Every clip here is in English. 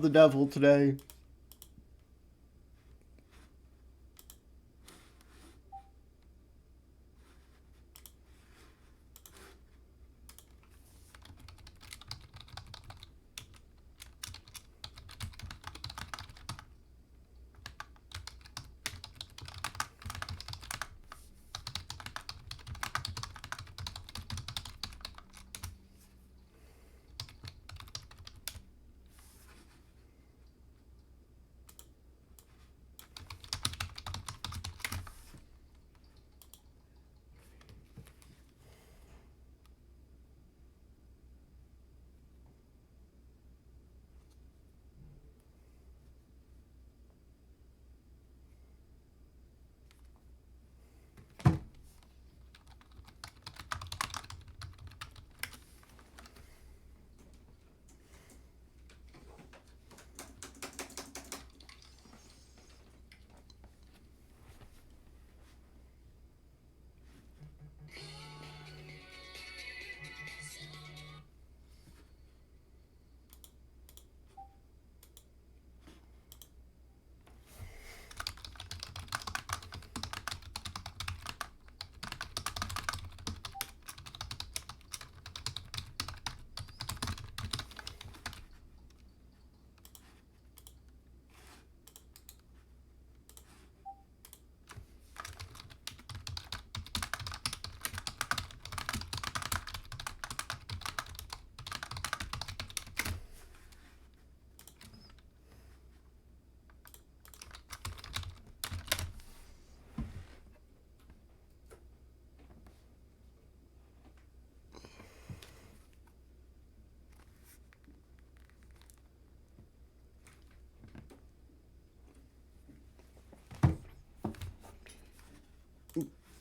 the devil today.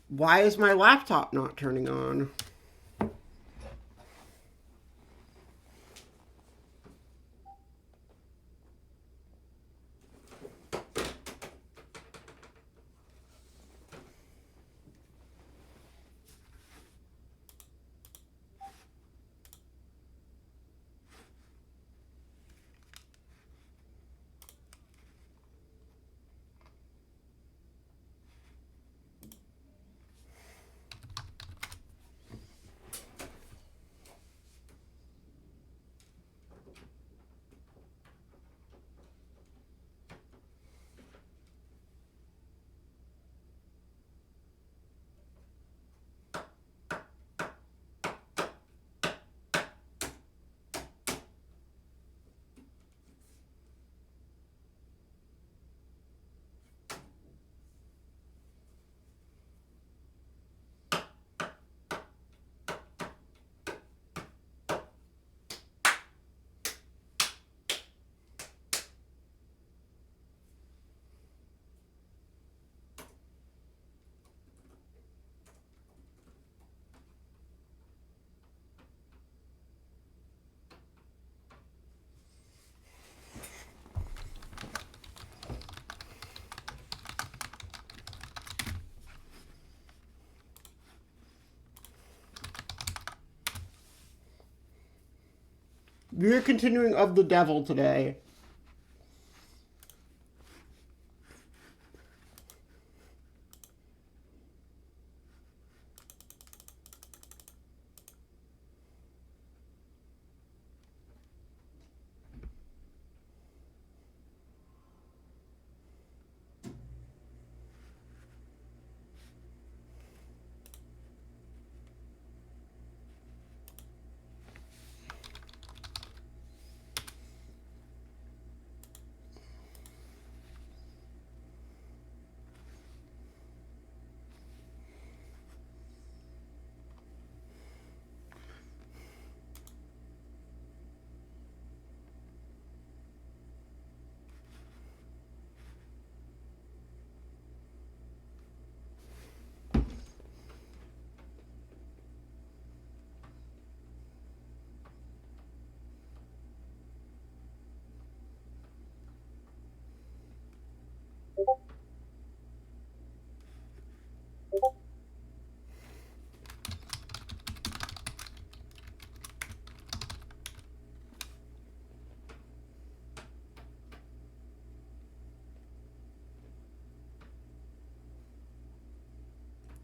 Why is my laptop not turning on? We're continuing of the devil today.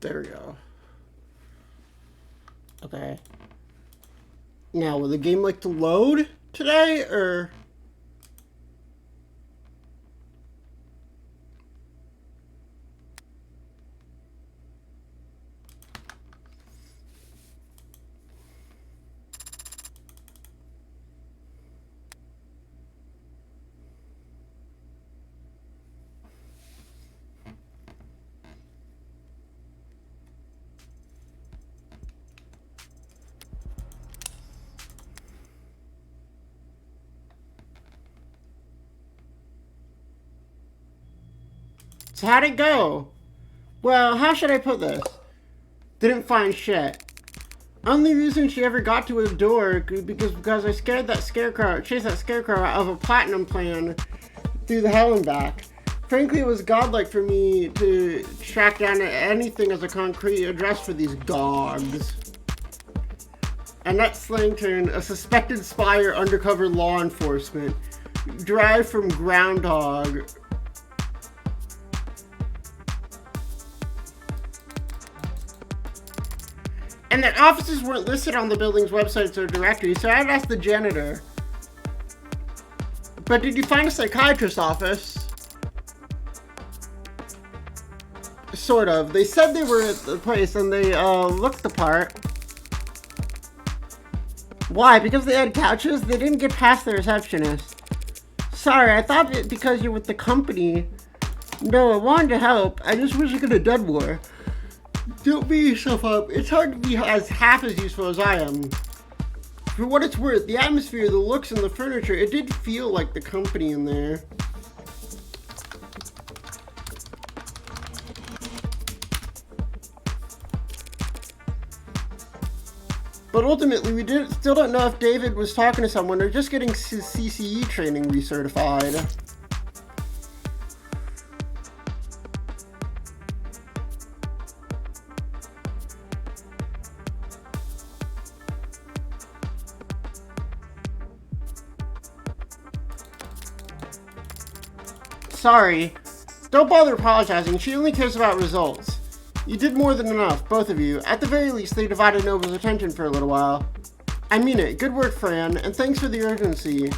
There we go. Okay. Now, will the game like to load today, or... So how'd it go? Well, how should I put this? Didn't find shit. Only reason she ever got to a door because I chased that scarecrow out of a platinum plan through the hell and back. Frankly, it was godlike for me to track down anything as a concrete address for these dogs. Annette Slangton, a suspected spy or undercover law enforcement, derived from Groundhog. And that offices weren't listed on the building's websites or directory, so I'd ask the janitor. But did you find a psychiatrist's office? Sort of. They said they were at the place and they looked the part. Why? Because they had couches? They didn't get past the receptionist. Sorry, I thought because you're with the company. No, I wanted to help. I just wish I could have done more. Don't beat yourself up. It's hard to be half as useful as I am. For what it's worth, the atmosphere, the looks, and the furniture, it did feel like the company in there. But ultimately, we still don't know if David was talking to someone or just getting his CCE training recertified. Sorry. Don't bother apologizing. She only cares about results. You did more than enough, both of you. At the very least, they divided Nova's attention for a little while. I mean it. Good work, Fran, and thanks for the urgency.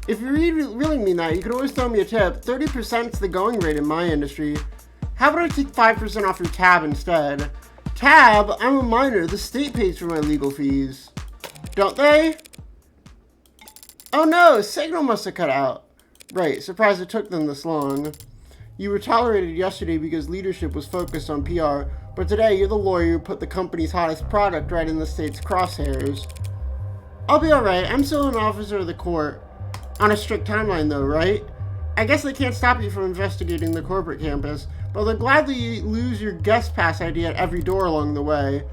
If you really mean that, you could always throw me a tip. 30%'s the going rate in my industry. How about I take 5% off your tab instead? Tab? I'm a minor. The state pays for my legal fees. Don't they? Oh no, signal must have cut out. Right, surprised it took them this long. You were tolerated yesterday because leadership was focused on PR, but today you're the lawyer who put the company's hottest product right in the state's crosshairs. I'll be alright, I'm still an officer of the court. On a strict timeline though, right? I guess they can't stop you from investigating the corporate campus, but they'll gladly lose your guest pass ID at every door along the way.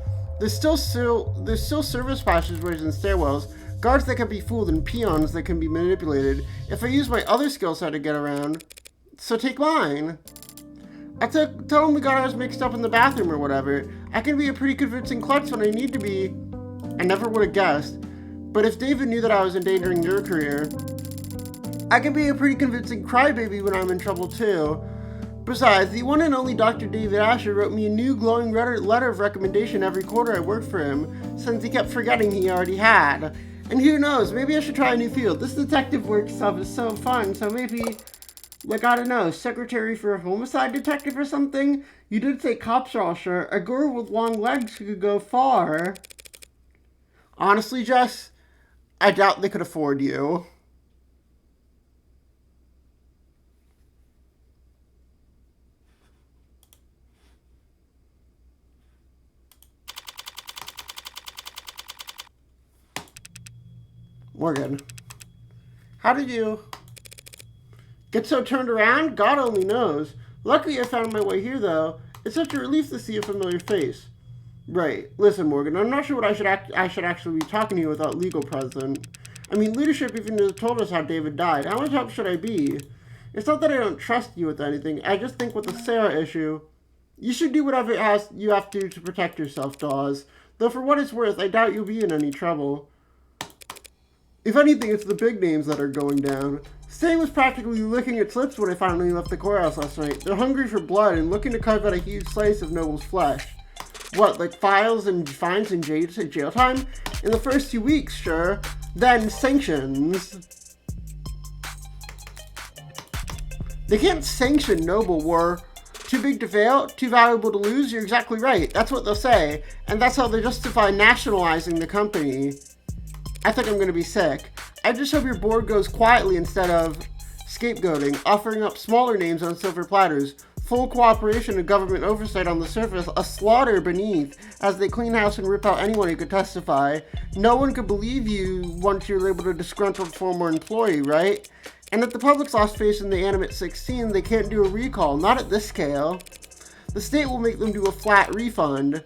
There's still service passageways and stairwells, guards that can be fooled, and peons that can be manipulated if I use my other skill set to get around. So take mine. Tell them we got ours mixed up in the bathroom or whatever. I can be a pretty convincing klutz when I need to be. I never would have guessed. But if David knew that I was endangering your career, I can be a pretty convincing crybaby when I'm in trouble too. Besides, the one and only Dr. David Asher wrote me a new glowing letter of recommendation every quarter I worked for him, since he kept forgetting he already had. And who knows, maybe I should try a new field. This detective work stuff is so fun, so maybe, like, I don't know, secretary for a homicide detective or something? You did say cops are all sure. A girl with long legs could go far. Honestly, Jess, I doubt they could afford you. Morgan, how did you get so turned around? God only knows. Luckily I found my way here though. It's such a relief to see a familiar face. Right. Listen, Morgan, I'm not sure what I should actually be talking to you without legal present. I mean, leadership even told us how David died. How much help should I be? It's not that I don't trust you with anything. I just think with the Sarah issue, you should do whatever you have to protect yourself, Dawes. Though for what it's worth, I doubt you'll be in any trouble. If anything, it's the big names that are going down. Stain was practically licking its lips when I finally left the courthouse last night. They're hungry for blood and looking to carve out a huge slice of Noble's flesh. What, like files and fines and jail time? In the first 2 weeks, sure. Then sanctions. They can't sanction Noble War. Too big to fail? Too valuable to lose? You're exactly right. That's what they'll say. And that's how they justify nationalizing the company. I think I'm going to be sick. I just hope your board goes quietly instead of scapegoating, offering up smaller names on silver platters, full cooperation and government oversight on the surface, a slaughter beneath, as they clean house and rip out anyone who could testify. No one could believe you once you're labeled a disgruntled former employee, right? And if the public's lost faith in the Animate 16, they can't do a recall, not at this scale. The state will make them do a flat refund.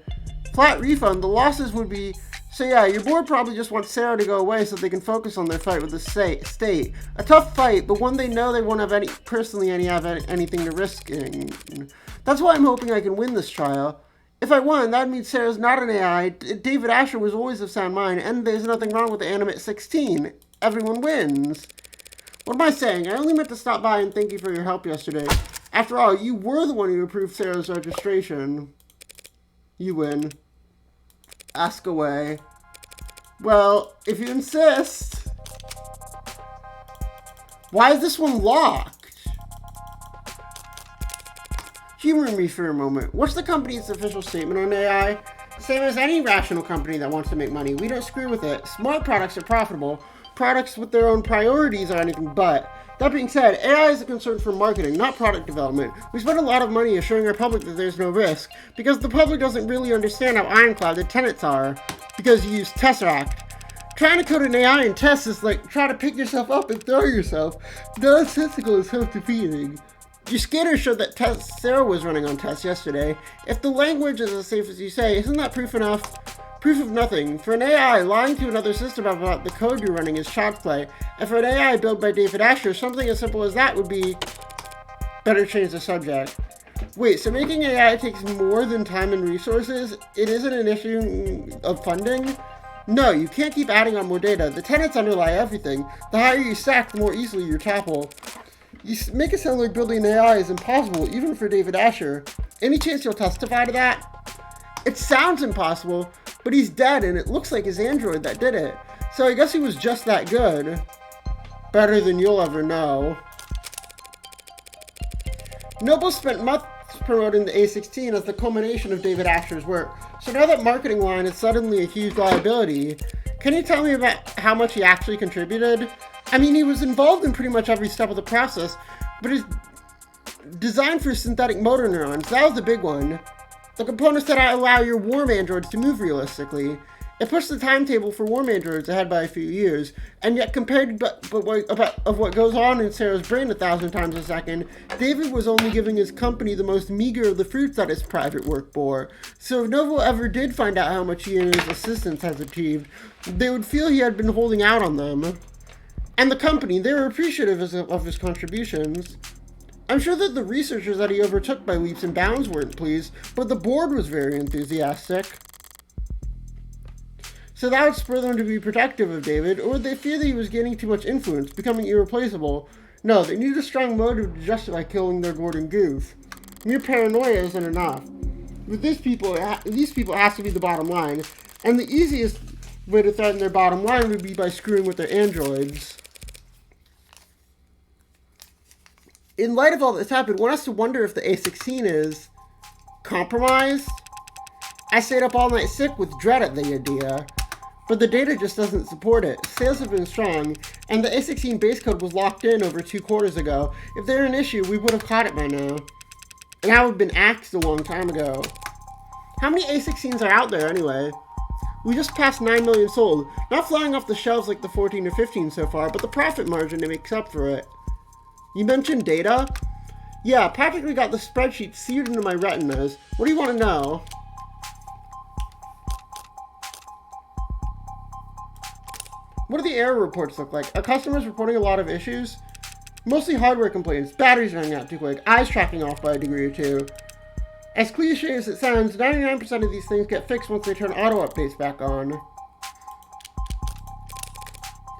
Flat refund, the losses would be... So yeah, your board probably just wants Sarah to go away so they can focus on their fight with the state. A tough fight, but one they know they won't have anything to risk in. That's why I'm hoping I can win this trial. If I won, that means Sarah's not an AI, David Asher was always of sound mind, and there's nothing wrong with the Animate 16. Everyone wins. What am I saying? I only meant to stop by and thank you for your help yesterday. After all, you were the one who approved Sarah's registration. You win. Ask away. Well, if you insist. Why is this one locked? Humor me for a moment. What's the company's official statement on AI? Same as any rational company that wants to make money. We don't screw with it. Smart products are profitable. Products with their own priorities are anything but. That being said, AI is a concern for marketing, not product development. We spend a lot of money assuring our public that there's no risk, because the public doesn't really understand how ironclad the tenets are, because you use Tesseract. Trying to code an AI in tests is like trying to pick yourself up and throw yourself. Nonsensical is self-defeating. Your scanner showed that Sarah was running on tests yesterday. If the language is as safe as you say, isn't that proof enough? Proof of nothing. For an AI, lying to another system about the code you're running is child's play. And for an AI built by David Asher, something as simple as that would be... Better change the subject. Wait, so making AI takes more than time and resources? It isn't an issue of funding? No, you can't keep adding on more data. The tenets underlie everything. The higher you stack, the more easily you topple. You make it sound like building an AI is impossible, even for David Asher. Any chance you'll testify to that? It sounds impossible, but he's dead and it looks like his android that did it. So I guess he was just that good. Better than you'll ever know. Noble spent months promoting the A16 as the culmination of David Asher's work. So now that marketing line is suddenly a huge liability. Can you tell me about how much he actually contributed? I mean, he was involved in pretty much every step of the process, but his design for synthetic motor neurons, that was the big one. The components that allow your warm androids to move realistically. It pushed the timetable for warm androids ahead by a few years, and yet compared of what goes on in Sarah's brain 1,000 times a second, David was only giving his company the most meager of the fruits that his private work bore. So if Noble ever did find out how much he and his assistants has achieved, they would feel he had been holding out on them. And the company, they were appreciative of his contributions. I'm sure that the researchers that he overtook by leaps and bounds weren't pleased, but the board was very enthusiastic. So that would spur them to be protective of David, or would they fear that he was gaining too much influence, becoming irreplaceable? No, they need a strong motive to justify killing their Gordon Goof. Mere paranoia isn't enough. With these people, it has to be the bottom line, and the easiest way to threaten their bottom line would be by screwing with their androids. In light of all that's happened, one has to wonder if the A16 is compromised. I stayed up all night sick with dread at the idea, but the data just doesn't support it. Sales have been strong, and the A16 base code was locked in over 2 quarters ago. If they're an issue, we would have caught it by now. And that would have been axed a long time ago. How many A16s are out there anyway? We just passed 9 million sold. Not flying off the shelves like the 14 or 15 so far, but the profit margin makes up for it. You mentioned data? Yeah, practically got the spreadsheet seared into my retinas. What do you want to know? What do the error reports look like? Are customers reporting a lot of issues? Mostly hardware complaints, batteries running out too quick, eyes tracking off by a degree or two. As cliche as it sounds, 99% of these things get fixed once they turn auto updates back on.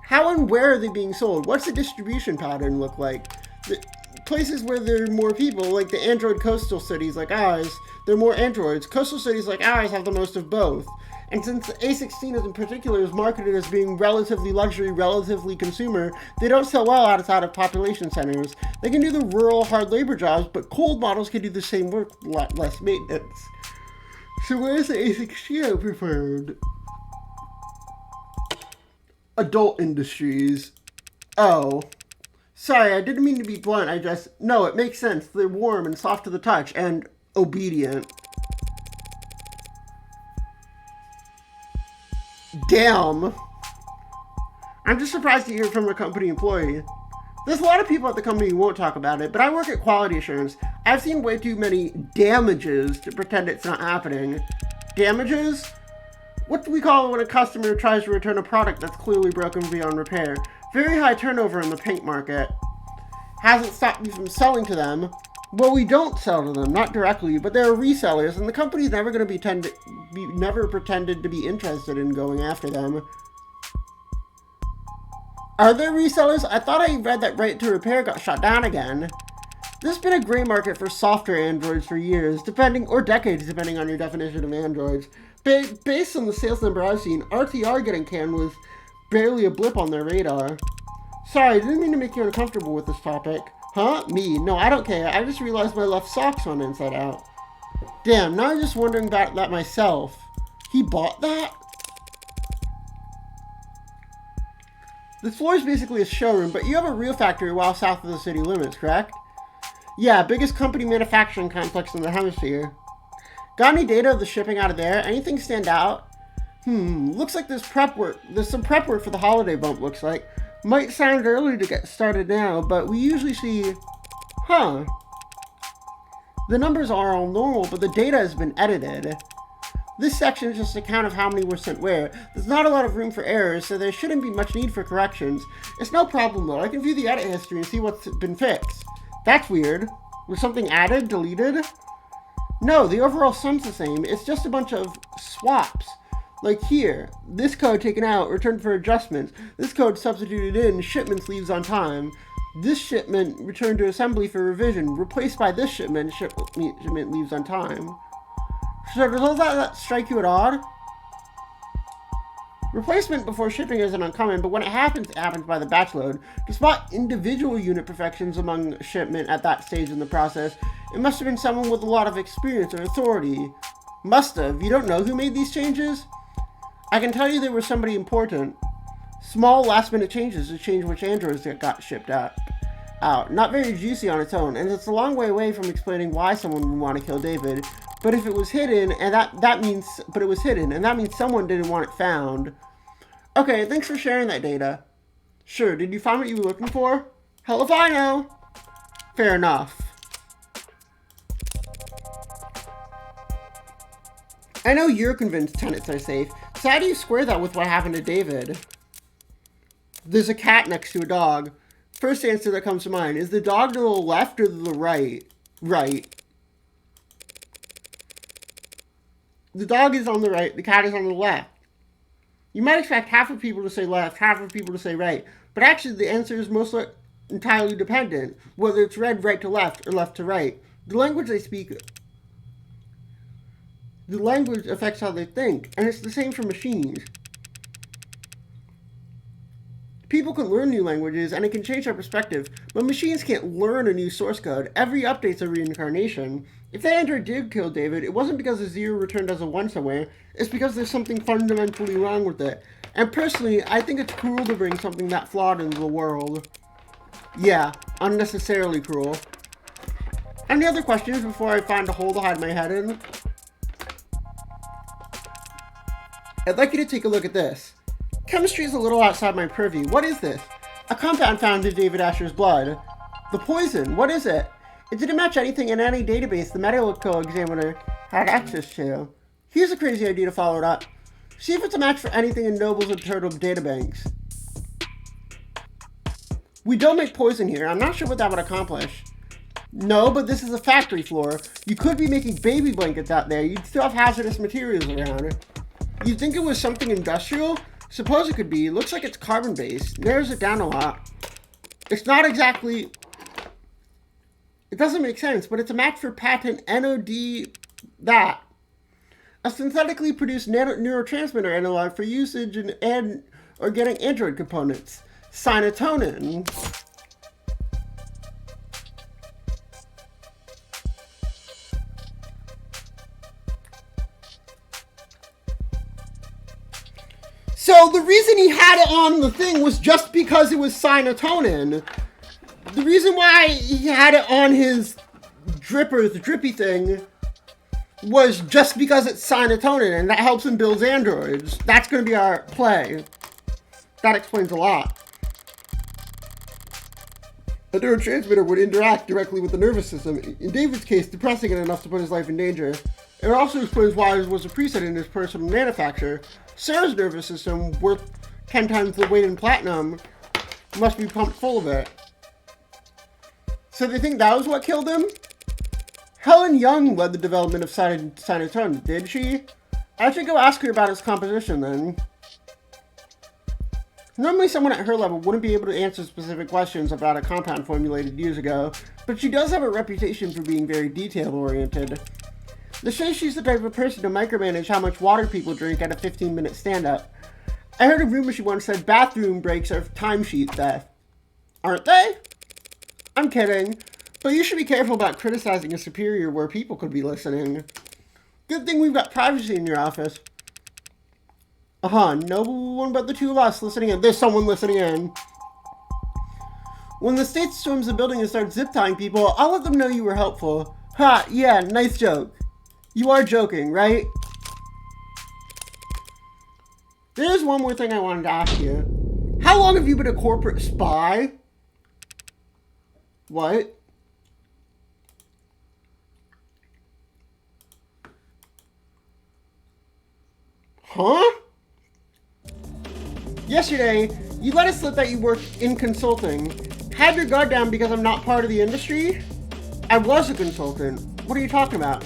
How and where are they being sold? What's the distribution pattern look like? The places where there are more people, like the Android coastal cities like ours, there are more Androids. Coastal cities like ours have the most of both. And since the A16 in particular is marketed as being relatively luxury, relatively consumer, they don't sell well outside of population centers. They can do the rural hard labor jobs, but cold models can do the same work, a lot less maintenance. So where's the A16 preferred? Adult industries. Oh. Sorry, I didn't mean to be blunt, no, it makes sense. They're warm and soft to the touch, and obedient. Damn. I'm just surprised to hear from a company employee. There's a lot of people at the company who won't talk about it, but I work at quality assurance. I've seen way too many damages to pretend it's not happening. Damages? What do we call it when a customer tries to return a product that's clearly broken beyond repair? Very high turnover in the paint market. Hasn't stopped me from selling to them. Well, we don't sell to them, not directly, but there are resellers, and the company's never going to never pretended to be interested in going after them. Are there resellers? I thought I read that Right to Repair got shut down again. There's been a gray market for software androids for years, or decades, depending on your definition of androids. Based on the sales number I've seen, RTR getting canned was barely a blip on their radar. Sorry, I didn't mean to make you uncomfortable with this topic. Huh? Me? No, I don't care. I just realized my left socks went inside out. Damn, now I'm just wondering about that myself. He bought that? This floor is basically a showroom, but you have a real factory well south of the city limits, correct? Yeah, biggest company manufacturing complex in the hemisphere. Got any data of the shipping out of there? Anything stand out? Looks like there's prep work. There's some prep work for the holiday bump, looks like. Might sound early to get started now, but we usually see... The numbers are all normal, but the data has been edited. This section is just a count of how many were sent where. There's not a lot of room for errors, so there shouldn't be much need for corrections. It's no problem though. I can view the edit history and see what's been fixed. That's weird. Was something added? Deleted? No, the overall sum's the same. It's just a bunch of swaps. Like here, this code taken out, returned for adjustments. This code substituted in, shipments leaves on time. This shipment returned to assembly for revision, replaced by this shipment leaves on time. So does all that strike you at odd? Replacement before shipping isn't uncommon, but when it happens by the batch load. To spot individual unit perfections among shipment at that stage in the process, it must have been someone with a lot of experience or authority. Must have. You don't know who made these changes? I can tell you there was somebody important. Small last-minute changes to change which androids that got shipped out. Not very juicy on its own, and it's a long way away from explaining why someone would want to kill David. But if it was hidden, and that means someone didn't want it found. Okay, thanks for sharing that data. Sure, did you find what you were looking for? Hell if I know. Fair enough. I know you're convinced tenants are safe, so how do you square that with what happened to David? There's a cat next to a dog. First answer that comes to mind, is the dog to the left or to the right? Right. The dog is on the right, the cat is on the left. You might expect half of people to say left, half of people to say right, but actually the answer is mostly entirely dependent, whether it's read right to left or left to right. The language they speak, the language affects how they think, and it's the same for machines. People can learn new languages, and it can change our perspective, but machines can't learn a new source code. Every update's a reincarnation. If that android did kill David, it wasn't because a 0 returned as a 1 somewhere, it's because there's something fundamentally wrong with it. And personally, I think it's cruel to bring something that flawed into the world. Yeah, unnecessarily cruel. Any other questions before I find a hole to hide my head in? I'd like you to take a look at this. Chemistry is a little outside my purview. What is this? A compound found in David Asher's blood. The poison, what is it? It didn't match anything in any database the medical examiner had access to. Here's a crazy idea to follow it up. See if it's a match for anything in Noble's and Turtle databanks. We don't make poison here. I'm not sure what that would accomplish. No, but this is a factory floor. You could be making baby blankets out there. You'd still have hazardous materials around. You'd think it was something industrial? suppose it could be. Looks like it's carbon-based. Narrows it down a lot. It's not exactly... It doesn't make sense, but it's a match for patent NOD that. A synthetically produced neurotransmitter analog for usage in organic android components. Cyanotonin. So the reason he had it on the thing was just because it was cyanotonin. The reason why he had it on his dripper, the drippy thing, was just because it's cyanotonin, and that helps him build androids. That's going to be our play. That explains a lot. A neurotransmitter would interact directly with the nervous system, in David's case, depressing it enough to put his life in danger. It also explains why it was a preset in his personal manufacture. Sarah's nervous system, worth 10 times the weight in platinum, must be pumped full of it. So they think that was what killed him? Helen Young led the development of cyanotonin, did she? I should go ask her about its composition then. Normally someone at her level wouldn't be able to answer specific questions about a compound formulated years ago, but she does have a reputation for being very detail-oriented. This shows she's the type of person to micromanage how much water people drink at a 15-minute stand-up. I heard a rumor she once said bathroom breaks are timesheet theft. Aren't they? I'm kidding, but you should be careful about criticizing a superior where people could be listening. Good thing we've got privacy in your office. No one but the two of us listening in. There's someone listening in. When the state storms the building and starts zip-tying people, I'll let them know you were helpful. Ha, yeah, nice joke. You are joking, right? There's one more thing I wanted to ask you. How long have you been a corporate spy? What? Huh? Yesterday, you let it slip that you work in consulting. Had your guard down because I'm not part of the industry? I was a consultant. What are you talking about?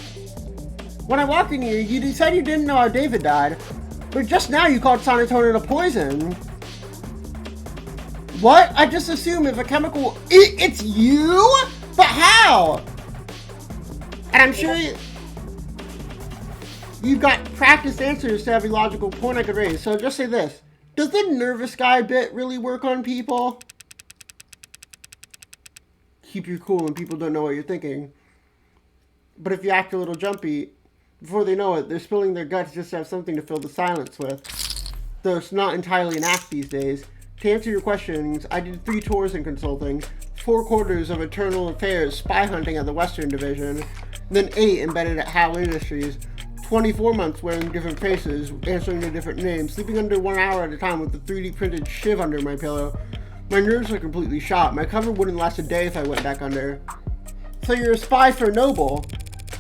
When I walked in here, you said you didn't know how David died, but just now you called cyanotonin a poison. What? I just assume if a chemical... It's you? But how? And I'm sure you've got practiced answers to every logical point I could raise, so just say this. Does the nervous guy bit really work on people? Keep you cool when people don't know what you're thinking. But if you act a little jumpy, before they know it, they're spilling their guts just to have something to fill the silence with. Though it's not entirely an act these days. To answer your questions, I did 3 tours in consulting, 4 quarters of internal affairs spy hunting at the Western Division, then 8 embedded at HAL Industries, 24 months wearing different faces, answering to different names, sleeping under 1 hour at a time with a 3D printed shiv under my pillow. My nerves are completely shot. My cover wouldn't last a day if I went back under. So you're a spy for Noble.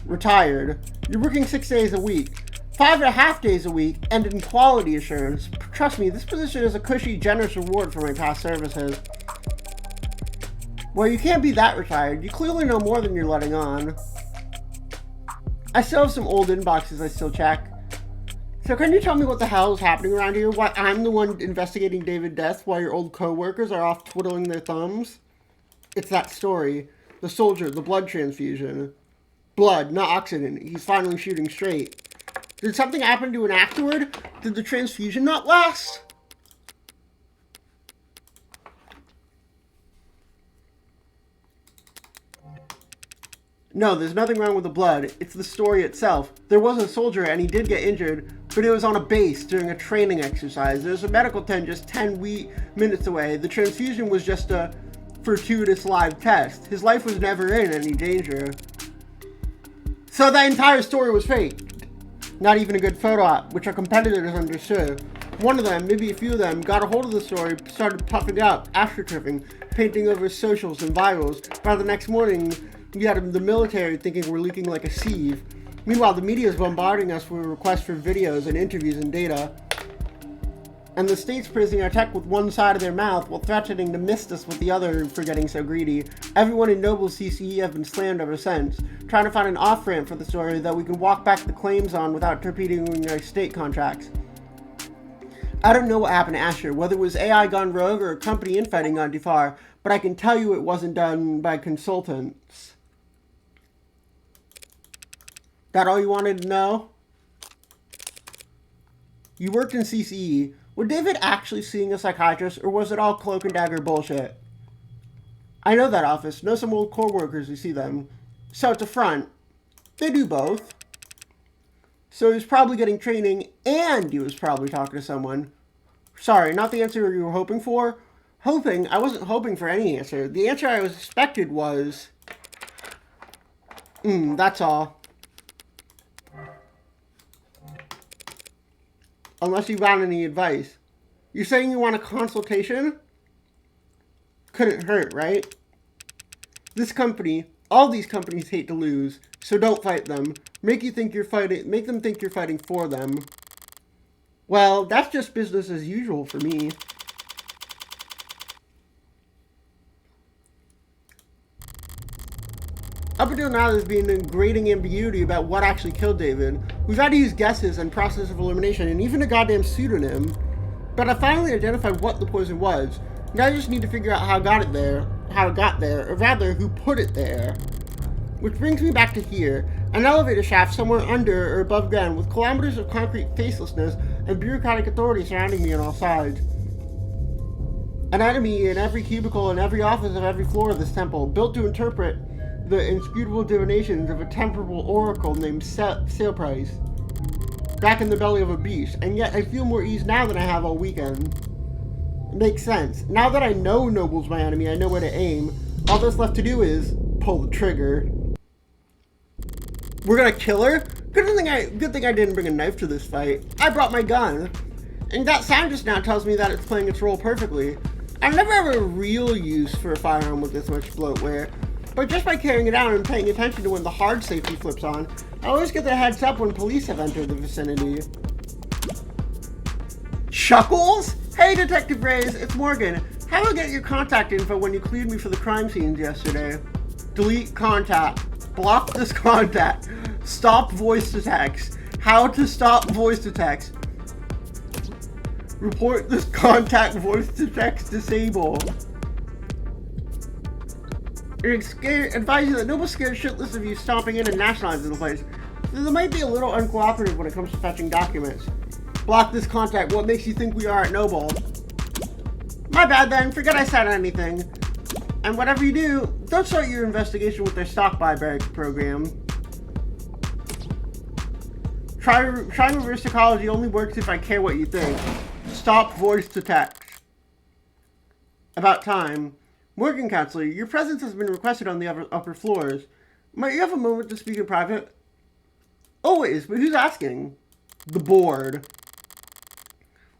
Retired. You're working 6 days a week. 5.5 days a week, and in quality assurance. Trust me, this position is a cushy, generous reward for my past services. Well, you can't be that retired. You clearly know more than you're letting on. I still have some old inboxes I still check. So can you tell me what the hell is happening around here? Why I'm the one investigating David's death while your old co-workers are off twiddling their thumbs? It's that story. The soldier, the blood transfusion. Blood, not oxygen. He's finally shooting straight. Did something happen to him afterward? Did the transfusion not last? No, there's nothing wrong with the blood. It's the story itself. There was a soldier and he did get injured, but it was on a base during a training exercise. There's a medical tent just 10 minutes away. The transfusion was just a fortuitous live test. His life was never in any danger. So that entire story was fake. Not even a good photo op, which our competitors understood. One of them, maybe a few of them, got a hold of the story, started puffing up, astroturfing, painting over socials and virals. By the next morning, we had the military thinking we're leaking like a sieve. Meanwhile, the media is bombarding us with requests for videos and interviews and data. And the state's praising our tech with one side of their mouth while threatening to mist us with the other for getting so greedy. Everyone in Noble CCE have been slammed ever since, trying to find an off-ramp for the story that we can walk back the claims on without torpedoing our state contracts. I don't know what happened to Asher, whether it was AI gone rogue or a company infighting gone too far, but I can tell you it wasn't done by consultants. That all you wanted to know? You worked in CCE. Was David actually seeing a psychiatrist, or was it all cloak and dagger bullshit? I know that office. Know some old core workers who see them. So at the front, they do both. So he was probably getting training, and he was probably talking to someone. Sorry, not the answer you were hoping for. I wasn't hoping for any answer. The answer I was expected was... that's all. Unless you got any advice. You're saying you want a consultation? Couldn't hurt, right? This company, all these companies hate to lose, so don't fight them. Make them think you're fighting for them. Well, that's just business as usual for me. Up until now, there's been a grating ambiguity about what actually killed David. We've had to use guesses and process of elimination and even a goddamn pseudonym. But I finally identified what the poison was. Now I just need to figure out how it got there, or rather, who put it there. Which brings me back to here, an elevator shaft somewhere under or above ground with kilometers of concrete facelessness and bureaucratic authority surrounding me on all sides. An enemy in every cubicle and every office of every floor of this temple, built to interpret the inscrutable divinations of a temporal oracle named Sale Price. Back in the belly of a beast, and yet I feel more ease now than I have all weekend. It makes sense. Now that I know Noble's my enemy, I know where to aim. All that's left to do is pull the trigger. We're gonna kill her? Good thing I didn't bring a knife to this fight. I brought my gun. And that sound just now tells me that it's playing its role perfectly. I've never had a real use for a firearm with this much bloatware, but just by carrying it out and paying attention to when the hard safety flips on, I always get the heads up when police have entered the vicinity. Chuckles? Hey, Detective Reyes, it's Morgan. How do I get your contact info when you cleared me for the crime scenes yesterday? Delete contact. Block this contact. Stop voice to text. How to stop voice to text. Report this contact voice to text disabled. Advise you that Noble's scared shitless of you stomping in and nationalizing the place. They might be a little uncooperative when it comes to fetching documents. Block this contact. What makes you think we are at Noble? My bad then. Forget I said anything. And whatever you do, don't start your investigation with their stock buyback program. Trying reverse psychology only works if I care what you think. Stop voice to text. About time. Morgan, Counselor, your presence has been requested on the upper floors. Might you have a moment to speak in private? Always, but who's asking? The board.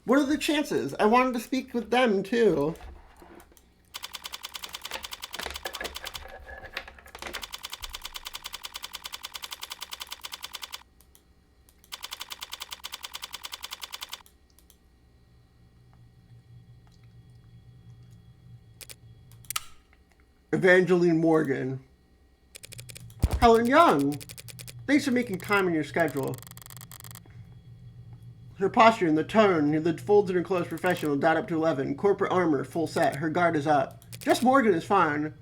What are the chances? I wanted to speak with them, too. Evangeline Morgan. Helen Young. Thanks for making time in your schedule. Her posture and the tone, the folds in her clothes professional, dialed up to 11. Corporate armor, full set. Her guard is up. Just Morgan is fine.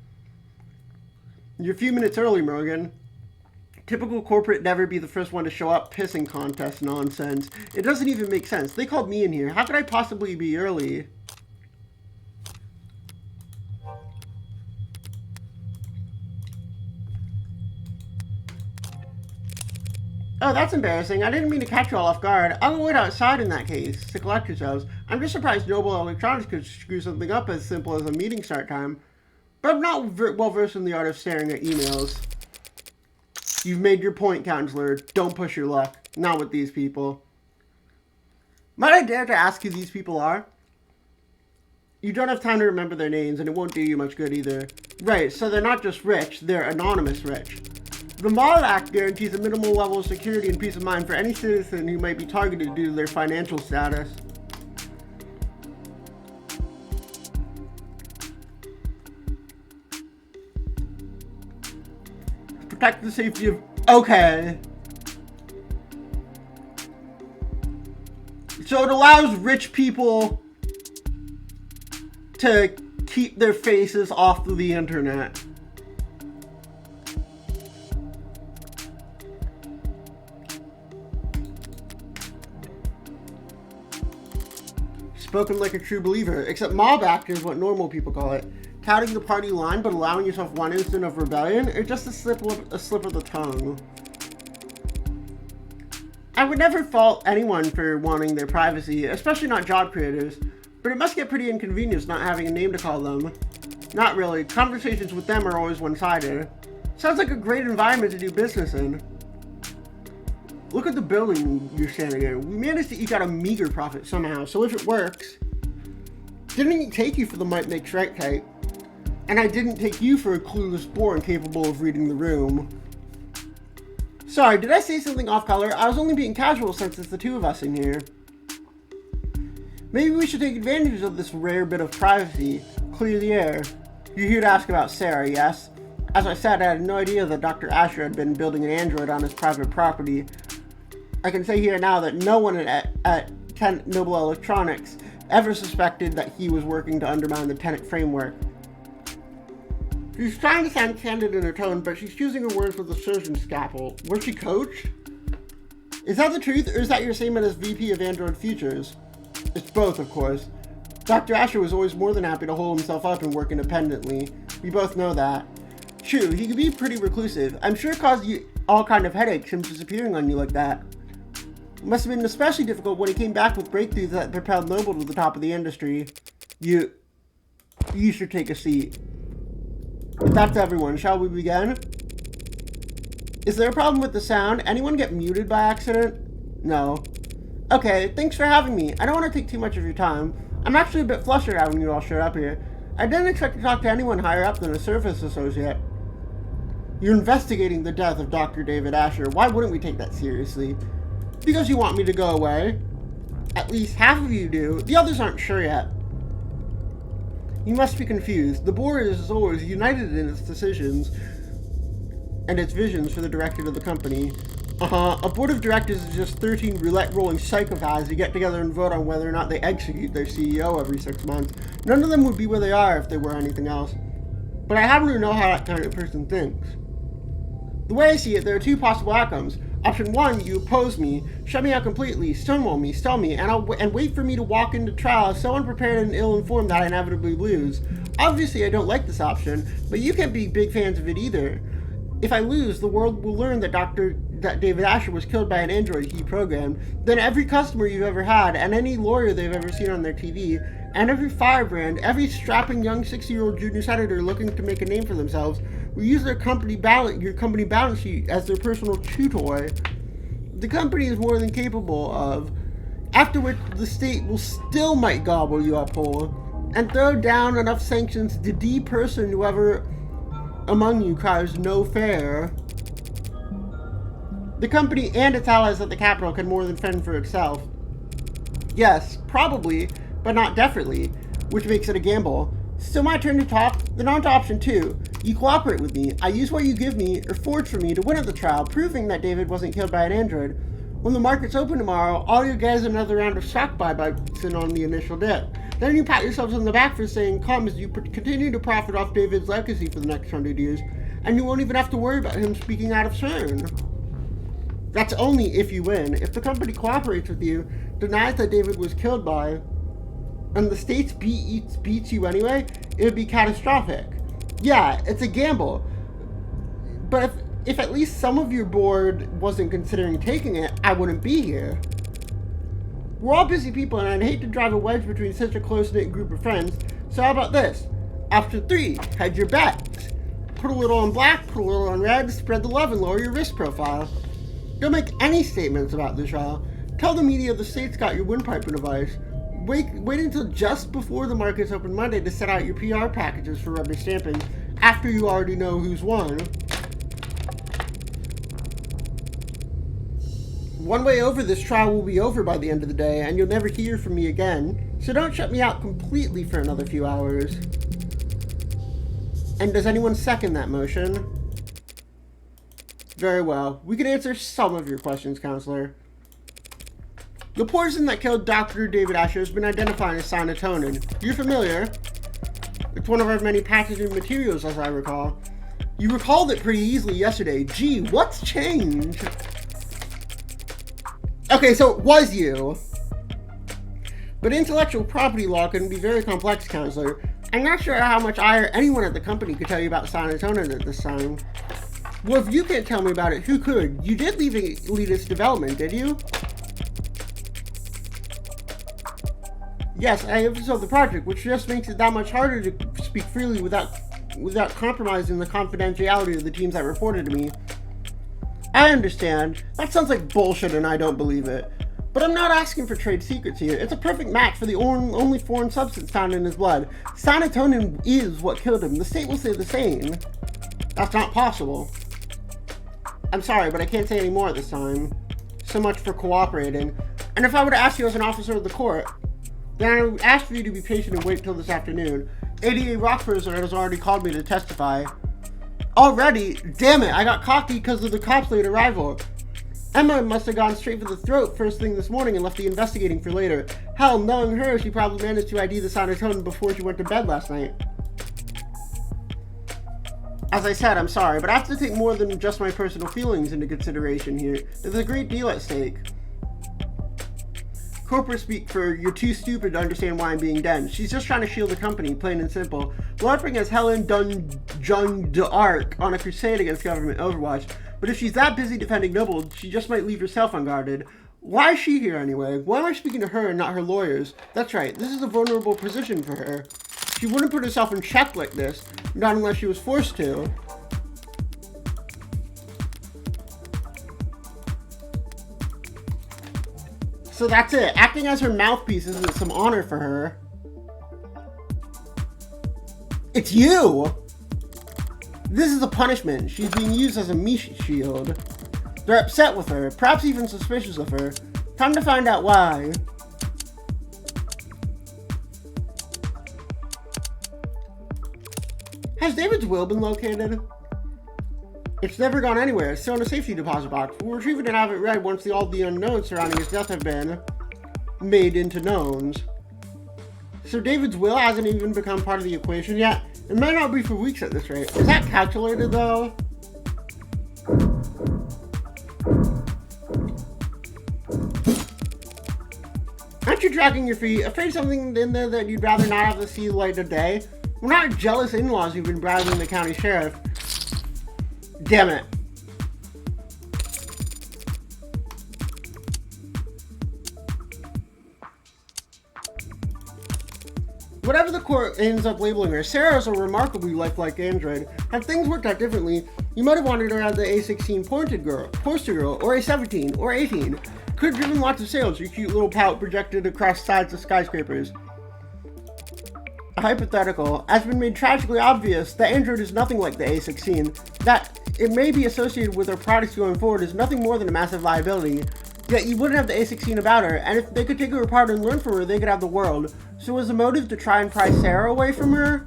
You're a few minutes early, Morgan. Typical corporate never be the first one to show up pissing contest nonsense. It doesn't even make sense. They called me in here. How could I possibly be early? Oh, that's embarrassing. I didn't mean to catch you all off guard. I'll wait outside in that case to collect yourselves. I'm just surprised Noble Electronics could screw something up as simple as a meeting start time. But I'm not well versed in the art of staring at emails. You've made your point, Counselor. Don't push your luck. Not with these people. Might I dare to ask who these people are? You don't have time to remember their names, and it won't do you much good either. Right, so they're not just rich, they're anonymous rich. The MOD Act guarantees a minimal level of security and peace of mind for any citizen who might be targeted due to their financial status. Protect the safety of... Okay. So it allows rich people to keep their faces off of the internet. Spoken like a true believer, except mob act is what normal people call it. Touting the party line but allowing yourself one instant of rebellion, or just a slip of the tongue. I would never fault anyone for wanting their privacy, especially not job creators, but it must get pretty inconvenient not having a name to call them. Not really. Conversations with them are always one-sided. Sounds like a great environment to do business in. Look at the building you're standing in. We managed to eke out a meager profit somehow, so if it works... Didn't it take you for the might makes right type? And I didn't take you for a clueless bore incapable of reading the room. Sorry, did I say something off color? I was only being casual since it's the two of us in here. Maybe we should take advantage of this rare bit of privacy. Clear the air. You're here to ask about Sarah, yes? As I said, I had no idea that Dr. Asher had been building an android on his private property. I can say here now that no one at Tenet Noble Electronics ever suspected that he was working to undermine the Tenet framework. She's trying to sound candid in her tone, but she's choosing her words with a surgeon's scalpel. Was she coached? Is that the truth, or is that your statement as VP of Android Futures? It's both, of course. Dr. Asher was always more than happy to hold himself up and work independently. We both know that. True, he could be pretty reclusive. I'm sure it caused you all kind of headaches, him disappearing on you like that. It must have been especially difficult when he came back with breakthroughs that propelled Noble to the top of the industry. You should take a seat. That's everyone. Shall we begin? Is there a problem with the sound? Anyone get muted by accident? No. Okay, thanks for having me. I don't want to take too much of your time. I'm actually a bit flustered having you all showed up here. I didn't expect to talk to anyone higher up than a service associate. You're investigating the death of Dr. David Asher. Why wouldn't we take that seriously? Because you want me to go away. At least half of you do. The others aren't sure yet. You must be confused. The board is always united in its decisions and its visions for the director of the company. A board of directors is just 13 roulette-rolling psychopaths who get together and vote on whether or not they execute their CEO every 6 months. None of them would be where they are if they were anything else. But I happen to know how that kind of person thinks. The way I see it, there are two possible outcomes. Option 1, you oppose me, shut me out completely, stonewall me, stall me, and wait for me to walk into trial so unprepared and ill-informed that I inevitably lose. Obviously, I don't like this option, but you can't be big fans of it either. If I lose, the world will learn that David Asher was killed by an android he programmed. Then every customer you've ever had, and any lawyer they've ever seen on their TV, and every firebrand, every strapping young 60-year-old junior senator looking to make a name for themselves, will use your company balance sheet as their personal chew toy. The company is more than capable of. After which, the state will still might gobble you up whole, and throw down enough sanctions to de-person whoever among you cries no fair. The company and its allies at the Capitol can more than fend for itself. Yes, probably, but not definitely, which makes it a gamble. Still my turn to talk? Then on to option 2. You cooperate with me. I use what you give me, or forge for me, to win at the trial, proving that David wasn't killed by an android. When the markets open tomorrow, all you get is another round of stock buybacks on the initial dip. Then you pat yourselves on the back for staying calm as you continue to profit off David's legacy for the next 100 years, and you won't even have to worry about him speaking out of turn. That's only if you win. If the company cooperates with you, denies that David was killed by, and the state's beats you anyway, it would be catastrophic. Yeah, it's a gamble. But if at least some of your board wasn't considering taking it, I wouldn't be here. We're all busy people, and I'd hate to drive a wedge between such a close-knit group of friends, so how about this? Option 3, hedge your bets. Put a little on black, put a little on red, spread the love and lower your risk profile. Don't make any statements about the trial. Tell the media the state's got your windpipe in a vice. Wait until just before the markets open Monday to set out your PR packages for rubber stamping, after you already know who's won. One way over, this trial will be over by the end of the day, and you'll never hear from me again, so don't shut me out completely for another few hours. And does anyone second that motion? Very well. We can answer some of your questions, Counselor. The poison that killed Dr. David Asher has been identified as cyanotonin. You're familiar? It's one of our many packaging materials, as I recall. You recalled it pretty easily yesterday. Gee, what's changed? Okay, so it was you. But intellectual property law can be very complex, Counselor. I'm not sure how much I or anyone at the company could tell you about cyanotonin at this time. Well, if you can't tell me about it, who could? You did lead its development, did you? Yes, I oversaw the project, which just makes it that much harder to speak freely without compromising the confidentiality of the teams that reported to me. I understand. That sounds like bullshit and I don't believe it. But I'm not asking for trade secrets here. It's a perfect match for the only foreign substance found in his blood. Cyanotonin is what killed him. The state will say the same. That's not possible. I'm sorry, but I can't say any more at this time. So much for cooperating. And if I were to ask you as an officer of the court, then I would ask for you to be patient and wait till this afternoon. ADA Rockford has already called me to testify. Already? Damn it, I got cocky because of the cops' late arrival. Emma must have gone straight for the throat first thing this morning and left the investigating for later. Hell, knowing her, she probably managed to ID the cyanotonin before she went to bed last night. As I said, I'm sorry, but I have to take more than just my personal feelings into consideration here. There's a great deal at stake. Corporate speak for you're too stupid to understand why I'm being dense. She's just trying to shield the company, plain and simple. LARPing as Helen Jung d'Arc on a crusade against government overwatch. But if she's that busy defending Noble, she just might leave herself unguarded. Why is she here anyway? Why am I speaking to her and not her lawyers? That's right, this is a vulnerable position for her. She wouldn't put herself in check like this, not unless she was forced to. So that's it. Acting as her mouthpiece isn't some honor for her. It's you! This is a punishment. She's being used as a meat shield. They're upset with her, perhaps even suspicious of her. Time to find out why. Has David's will been located? It's never gone anywhere. It's still in a safety deposit box. We'll retrieve it and have it read once all the unknowns surrounding his death have been made into knowns. So David's will hasn't even become part of the equation yet. It might not be for weeks at this rate. Is that calculated though? Aren't you dragging your feet? Afraid something in there that you'd rather not have to see the light of day? We're not jealous in-laws who've been bribing the county sheriff. Damn it. Whatever the court ends up labeling her, Sarah is a remarkably lifelike android. Had things worked out differently, you might have wanted her as the A16 poster girl, or A17, or 18. Could have driven lots of sales, your cute little pout projected across sides of skyscrapers. A hypothetical, has been made tragically obvious that Android is nothing like the A16. That it may be associated with her products going forward is nothing more than a massive liability. Yet you wouldn't have the A16 about her, and if they could take her apart and learn from her, they could have the world. So was the motive to try and pry Sarah away from her?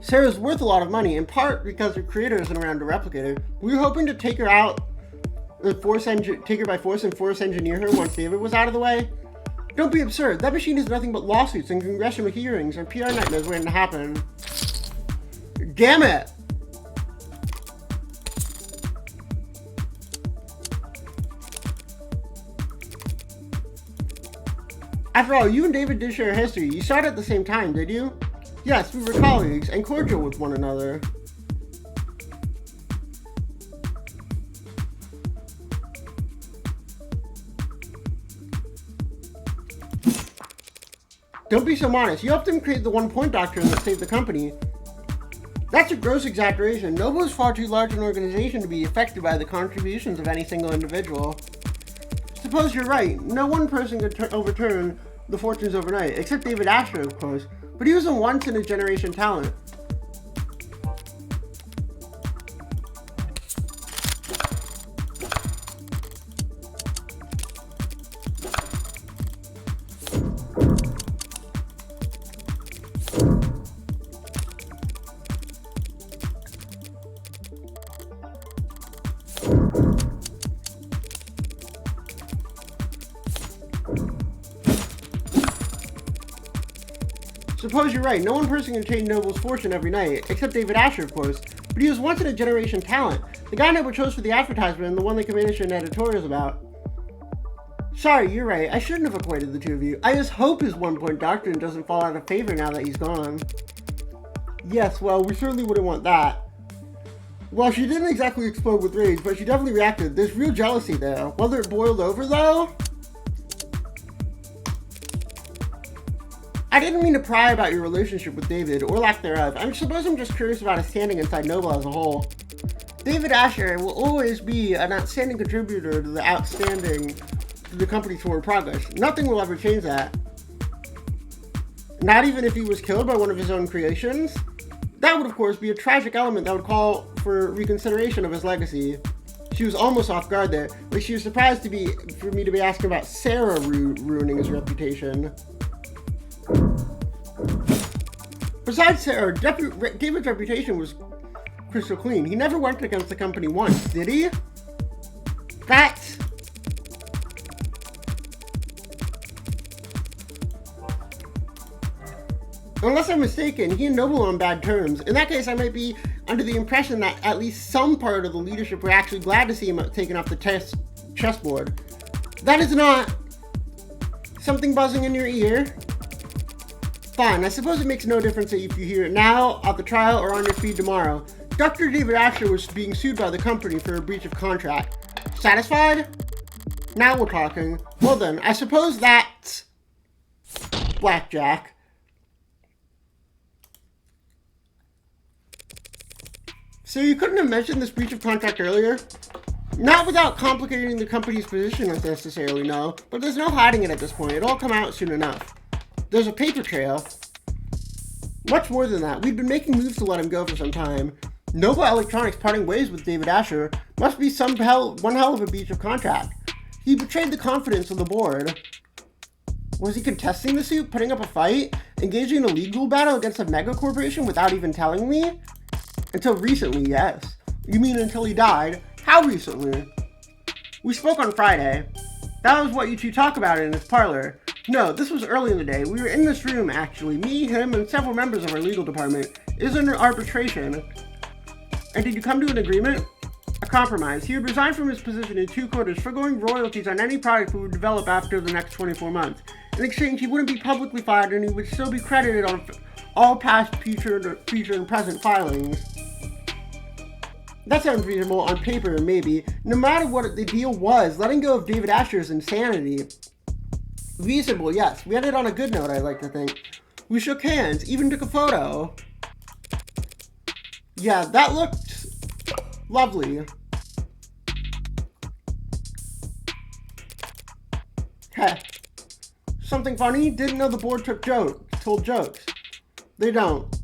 Sarah's worth a lot of money, in part because her creator isn't around to replicate her. We were hoping to take her out and take her by force and force engineer her once David was out of the way. Don't be absurd. That machine is nothing but lawsuits and congressional hearings and PR nightmares waiting to happen. Damn it! After all, you and David did share a history. You saw it at the same time, did you? Yes, we were colleagues and cordial with one another. Don't be so modest. You helped him create the one-point doctrine that saved the company. That's a gross exaggeration. Noble is far too large an organization to be affected by the contributions of any single individual. Suppose you're right. No one person could overturn the fortunes overnight, except David Asher, of course. But he was a once-in-a-generation talent. suppose you're right. No one person can change Noble's fortune every night, except David Asher, of course. But he was once in a generation talent. The guy Noble chose for the advertisement and the one they commissioned editorials about. Sorry, you're right. I shouldn't have equated the two of you. I just hope his one-point doctrine doesn't fall out of favor now that he's gone. Yes, well, we certainly wouldn't want that. Well, she didn't exactly explode with rage, but she definitely reacted. There's real jealousy there. Whether it boiled over, though? I didn't mean to pry about your relationship with David, or lack thereof. I suppose I'm just curious about his standing inside Noble as a whole. David Asher will always be an outstanding contributor to the company's forward progress. Nothing will ever change that. Not even if he was killed by one of his own creations? That would, of course, be a tragic element that would call for reconsideration of his legacy. She was almost off guard there, but she was surprised for me to be asking about Sarah ruining his reputation. Besides Sarah, David's reputation was crystal clean. He never went against the company once, did he? That's... Unless I'm mistaken, he and Noble are on bad terms. In that case, I might be under the impression that at least some part of the leadership were actually glad to see him taken off the chessboard. That is not something buzzing in your ear. Fine, I suppose it makes no difference if you hear it now, at the trial, or on your feed tomorrow. Dr. David Asher was being sued by the company for a breach of contract. Satisfied? Now we're talking. Well then, I suppose that's blackjack. So you couldn't have mentioned this breach of contract earlier? Not without complicating the company's position necessarily, no. But there's no hiding it at this point. It'll all come out soon enough. There's a paper trail. Much more than that. We've been making moves to let him go for some time. Nova Electronics parting ways with David Asher must be one hell of a breach of contract. He betrayed the confidence of the board. Was he contesting the suit, putting up a fight, engaging in a legal battle against a mega corporation without even telling me? Until recently, yes. You mean until he died? How recently? We spoke on Friday. That was what you two talk about in his parlor. No, this was early in the day. We were in this room, actually. Me, him, and several members of our legal department. It was under arbitration. And did you come to an agreement? A compromise. He would resign from his position in 2 quarters, foregoing royalties on any product we would develop after the next 24 months. In exchange, he wouldn't be publicly fired, and he would still be credited on all past, future, and present filings. That sounds reasonable on paper, maybe. No matter what the deal was, letting go of David Asher's insanity. Reasonable, yes. We ended on a good note, I like to think. We shook hands, even took a photo. Yeah, that looked lovely. Heh. Something funny? Didn't know the board told jokes. They don't.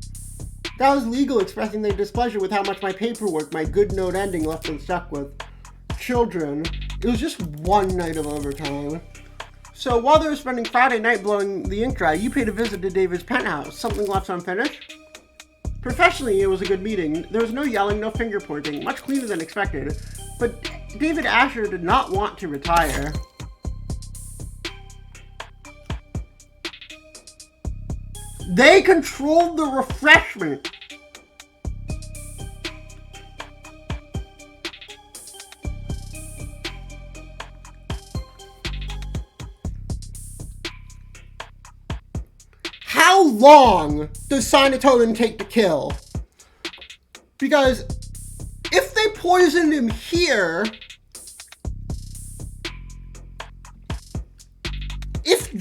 That was legal expressing their displeasure with how much my paperwork, my good note ending, left them stuck with. Children. It was just one night of overtime. So while they were spending Friday night blowing the ink dry, you paid a visit to David's penthouse. Something left unfinished? Professionally, it was a good meeting. There was no yelling, no finger pointing, much cleaner than expected. But David Asher did not want to retire. They controlled the refreshment. How long does Sinatonin take to kill? Because if they poisoned him here, if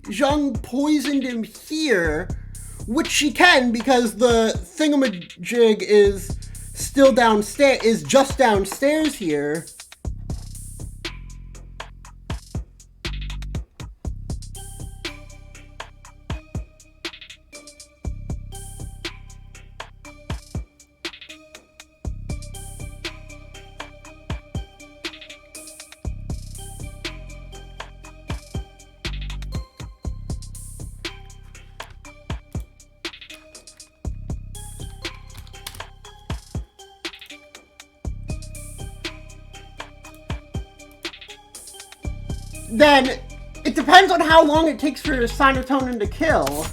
Zheng poisoned him here, which she can because the thingamajig is still downstairs, is just downstairs here. Then it depends on how long it takes for serotonin to kill.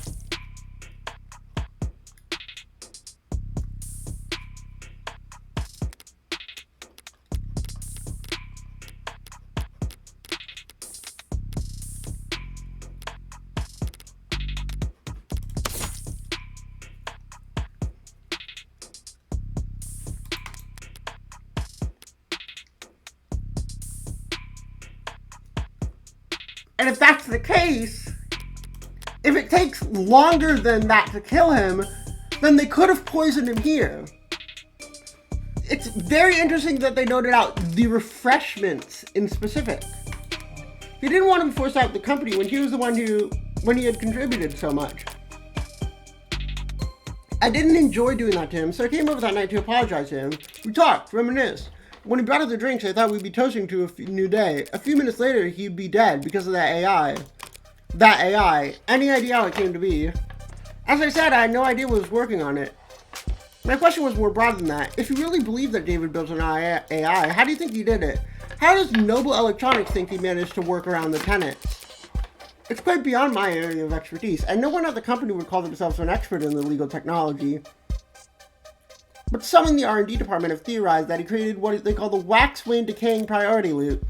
And if that's the case, if it takes longer than that to kill him, then they could have poisoned him here. It's very interesting that they noted out the refreshments in specific. He didn't want him to force out the company when he was the one when he had contributed so much. I didn't enjoy doing that to him, so I came over that night to apologize to him. We talked, reminisced. When he brought up the drinks, I thought we'd be toasting to a new day. A few minutes later, he'd be dead because of that AI. That AI. Any idea how it came to be? As I said, I had no idea what was working on it. My question was more broad than that. If you really believe that David built an AI, how do you think he did it? How does Noble Electronics think he managed to work around the tenants? It's quite beyond my area of expertise, and no one at the company would call themselves an expert in the legal technology. But some in the R&D department have theorized that he created what they call the wax-wane decaying priority loop,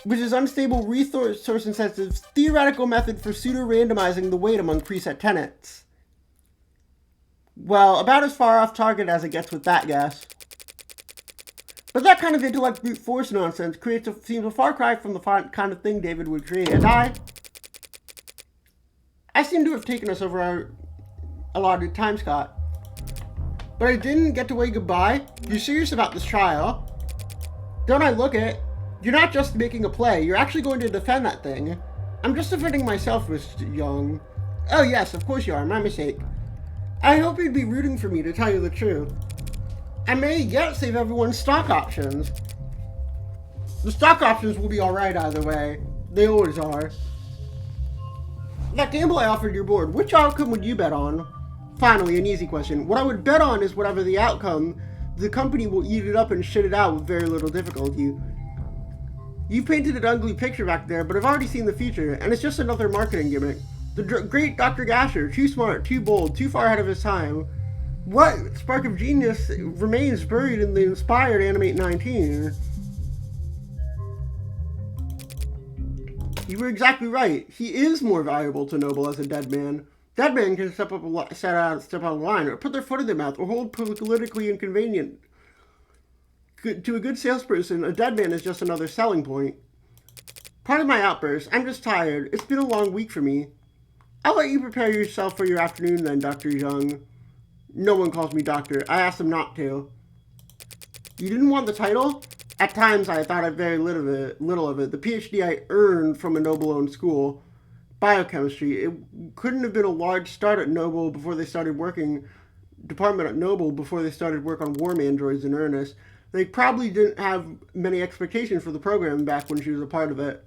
which is unstable, resource-insensitive, theoretical method for pseudo-randomizing the weight among preset tenants. Well, about as far off target as it gets with that guess. But that kind of intellect brute force nonsense seems a far cry from the kind of thing David would create. And I seem to have taken us over our allotted time, Scott. But I didn't get to wave goodbye. You serious about this trial? Don't I look it? You're not just making a play. You're actually going to defend that thing. I'm just defending myself, Mr. Young. Oh yes, of course you are. My mistake. I hope you'd be rooting for me, to tell you the truth. I may yet save everyone's stock options. The stock options will be alright either way. They always are. That gamble I offered your board, which outcome would you bet on? Finally, an easy question. What I would bet on is whatever the outcome, the company will eat it up and shit it out with very little difficulty. You painted an ugly picture back there, but I've already seen the future, and it's just another marketing gimmick. The great Dr. Gasher, too smart, too bold, too far ahead of his time. What spark of genius remains buried in the inspired Animate 19? You were exactly right. He is more valuable to Noble as a dead man. Dead men can step out of the line, or put their foot in their mouth, or hold politically inconvenient. To a good salesperson, a dead man is just another selling point. Pardon my outburst. I'm just tired. It's been a long week for me. I'll let you prepare yourself for your afternoon then, Dr. Young. No one calls me doctor. I asked them not to. You didn't want the title? At times I thought very little of it. The PhD I earned from a Noble-owned school. Biochemistry. It couldn't have been a large start at Noble before they started department at Noble before they started work on warm androids in earnest. They probably didn't have many expectations for the program back when she was a part of it.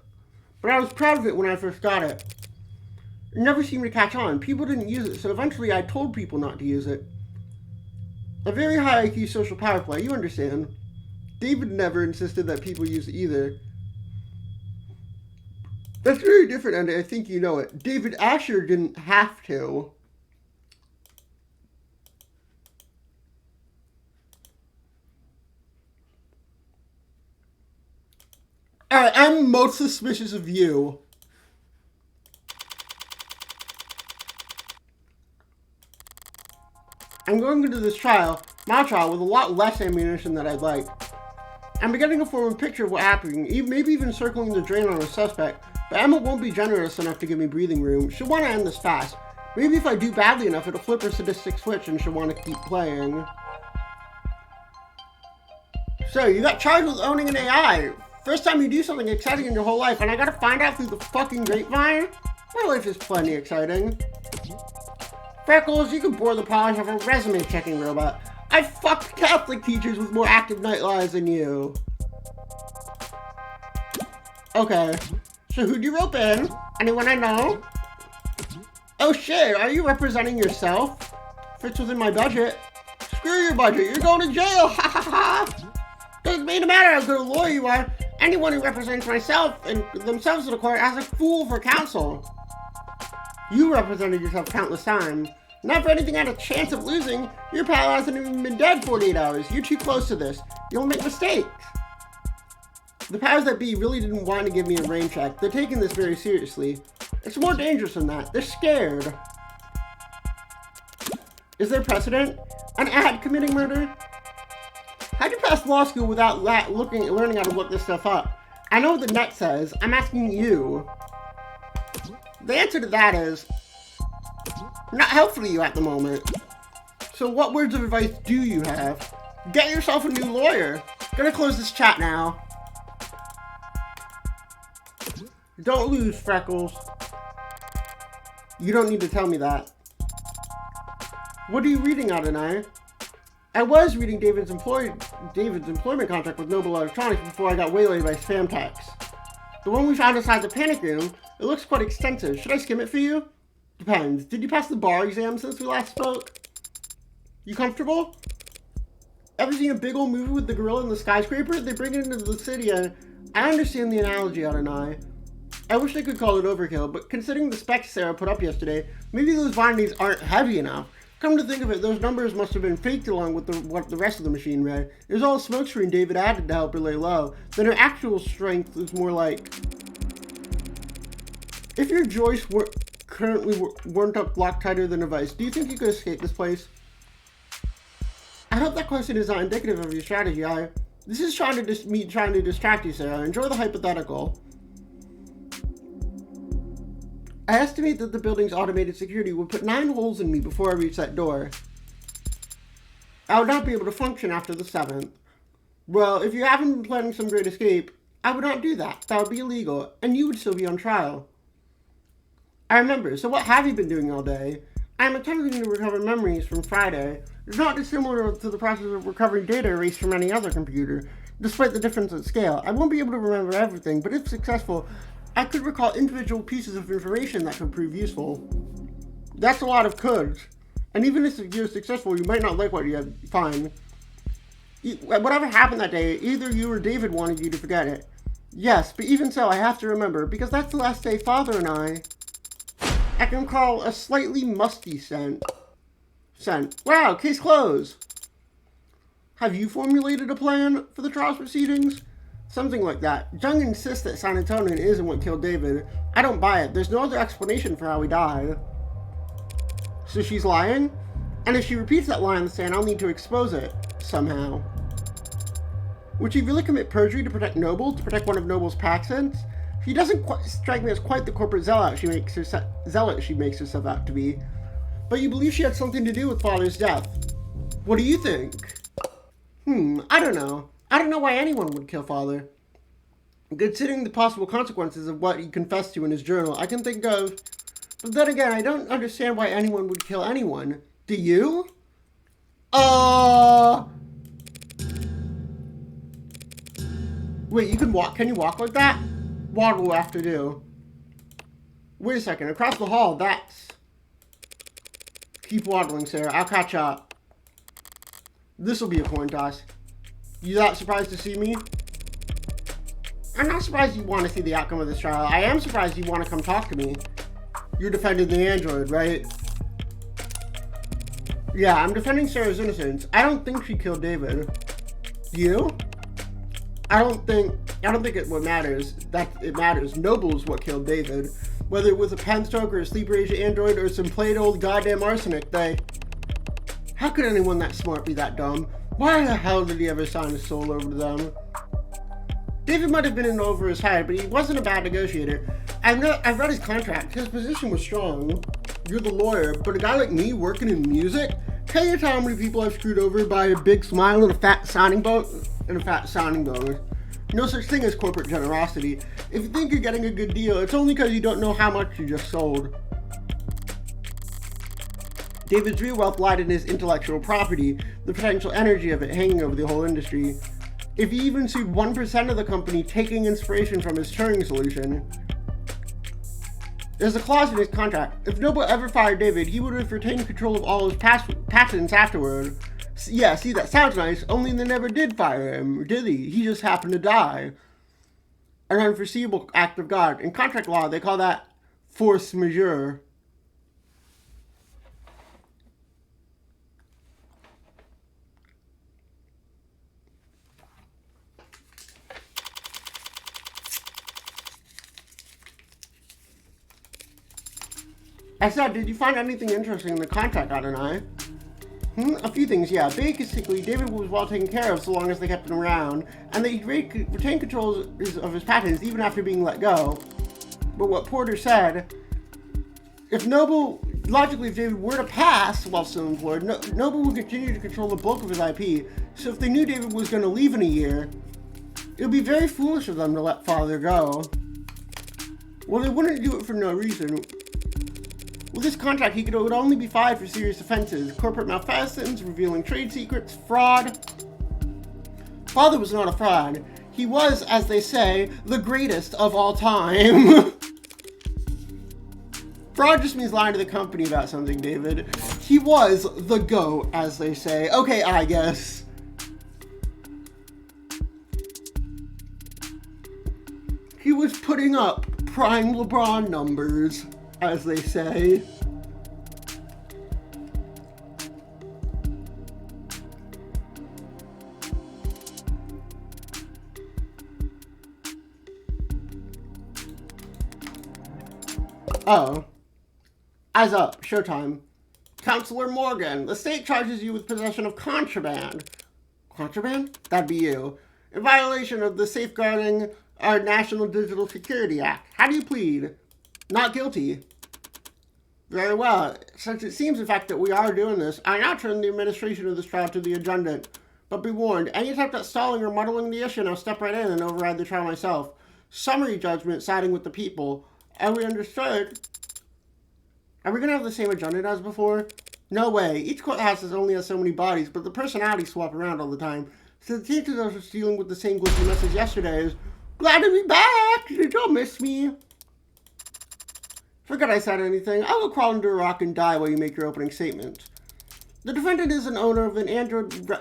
But I was proud of it when I first got it. It never seemed to catch on. People didn't use it, so eventually I told people not to use it. A very high IQ social power play, you understand. David never insisted that people use it either. That's very different, and I think you know it. David Asher didn't have to. Alright, I'm most suspicious of you. I'm going into this my trial, with a lot less ammunition than I'd like. I'm beginning to form a picture of what happened, maybe even circling the drain on a suspect, but Emma won't be generous enough to give me breathing room. She'll want to end this fast. Maybe if I do badly enough, it'll flip her sadistic switch and she'll want to keep playing. So, you got charged with owning an AI. First time you do something exciting in your whole life, and I gotta find out through the fucking grapevine? My life is plenty exciting. Freckles, you can bore the polish of a resume-checking robot. I fucked Catholic teachers with more active night lives than you. Okay. So who'd you rope in? Anyone I know? Oh shit, are you representing yourself? Fits within my budget. Screw your budget, you're going to jail! Ha ha ha! Doesn't mean no matter how good a lawyer you are. Anyone who represents myself and themselves in the court as a fool for counsel. You represented yourself countless times. Not for anything I had a chance of losing. Your pal hasn't even been dead 48 hours. You're too close to this. You'll make mistakes. The powers that be really didn't want to give me a rain check. They're taking this very seriously. It's more dangerous than that. They're scared. Is there precedent? An ad committing murder? How'd you pass law school without learning how to look this stuff up? I know what the net says. I'm asking you. The answer to that is not helpful to you at the moment. So what words of advice do you have? Get yourself a new lawyer. Gonna close this chat now. Don't lose, Freckles. You don't need to tell me that. What are you reading, Adonai? I was reading David's employment contract with Noble Electronics before I got waylaid by spam texts. The one we found inside the panic room, it looks quite extensive. Should I skim it for you? Depends. Did you pass the bar exam since we last spoke? You comfortable? Ever seen a big old movie with the gorilla in the skyscraper? They bring it into the city and I understand the analogy, Adonai. I wish I could call it overkill, but considering the specs Sarah put up yesterday, maybe those bindings aren't heavy enough. Come to think of it, those numbers must have been faked along with what the rest of the machine read. It was all a smokescreen David added to help her lay low. Then her actual strength is more like... If your joists weren't up locked tighter than a vice, do you think you could escape this place? I hope that question is not indicative of your strategy. This is trying to distract you, Sarah. Enjoy the hypothetical. I estimate that the building's automated security would put 9 holes in me before I reach that door. I would not be able to function after the 7th. Well, if you haven't been planning some great escape, I would not do that. That would be illegal, and you would still be on trial. I remember. So what have you been doing all day? I am attempting to recover memories from Friday. It's not dissimilar to the process of recovering data erased from any other computer, despite the difference in scale. I won't be able to remember everything, but if successful, I could recall individual pieces of information that could prove useful. That's a lot of coulds. And even if you're successful, you might not like what you find. Whatever happened that day, either you or David wanted you to forget it. Yes, but even so, I have to remember, because that's the last day Father and I can call a slightly musty scent. Wow, case closed. Have you formulated a plan for the trial's proceedings? Something like that. Jung insists that San Antonio isn't what killed David. I don't buy it. There's no other explanation for how he died. So she's lying? And if she repeats that lie on the stand, I'll need to expose it. Somehow. Would she really commit perjury to protect Noble? To protect one of Noble's Paxons? She doesn't strike me as quite the corporate zealot she makes herself out to be. But you believe she had something to do with Father's death. What do you think? I don't know. I don't know why anyone would kill Father. Considering the possible consequences of what he confessed to in his journal, I can think of... But then again, I don't understand why anyone would kill anyone. Do you? Wait, you can walk? Can you walk like that? What will we have to do? Wait a second. Across the hall, that's... Keep waddling, Sarah. I'll catch up. This will be a coin toss. You that surprised to see me? I'm not surprised you want to see the outcome of this trial. I am surprised you want to come talk to me. You're defending the android, right? Yeah, I'm defending Sarah's innocence. I don't think she killed David. Do you? I don't think what matters. That it matters. Noble is what killed David. Whether it was a pen stroke or a sleeper agent android or some plain old goddamn arsenic, how could anyone that smart be that dumb? Why the hell did he ever sign his soul over to them? David might have been in over his head, but he wasn't a bad negotiator. I've read his contract. His position was strong. You're the lawyer, but a guy like me working in music? Can you tell how many people I've screwed over by a big smile and a fat signing bonus? No such thing as corporate generosity. If you think you're getting a good deal, it's only because you don't know how much you just sold. David's real wealth lied in his intellectual property, the potential energy of it hanging over the whole industry. If he even sued 1% of the company, taking inspiration from his Turing solution. There's a clause in his contract. If Noble ever fired David, he would have retained control of all his patents afterward. Yeah, see, that sounds nice, only they never did fire him, did he? He just happened to die. an unforeseeable act of God. In contract law, they call that force majeure. I said, did you find anything interesting in the contract, Adonai? A few things, yeah. Basically, David was well taken care of so long as they kept him around, and they retained control of his patents even after being let go. But what Porter said, if David were to pass while still employed, Noble would continue to control the bulk of his IP, so if they knew David was going to leave in a year, it would be very foolish of them to let Father go. Well, they wouldn't do it for no reason. With this contract, he would only be fired for serious offenses: corporate malfeasance, revealing trade secrets, fraud. Father was not a fraud. He was, as they say, the greatest of all time. Fraud just means lying to the company about something, David. He was the GOAT, as they say. Okay, I guess. He was putting up prime LeBron numbers, as they say. Oh. Eyes up. Showtime. Counselor Morgan, the state charges you with possession of contraband. Contraband? That'd be you. In violation of the Safeguarding Our National Digital Security Act. How do you plead? Not guilty. Very well. Since it seems, in fact, that we are doing this, I now turn the administration of this trial to the adjudant. But be warned, any attempt at stalling or muddling the issue, I'll step right in and override the trial myself. Summary judgment siding with the people. Are we understood? Are we going to have the same adjudant as before? No way. Each courthouse only has so many bodies, but the personalities swap around all the time. So the teachers are just dealing with the same glitchy message yesterday is, glad to be back! Did y'all miss me? Forget I said anything. I'll go crawl under a rock and die while you make your opening statement. The defendant is an owner of an Android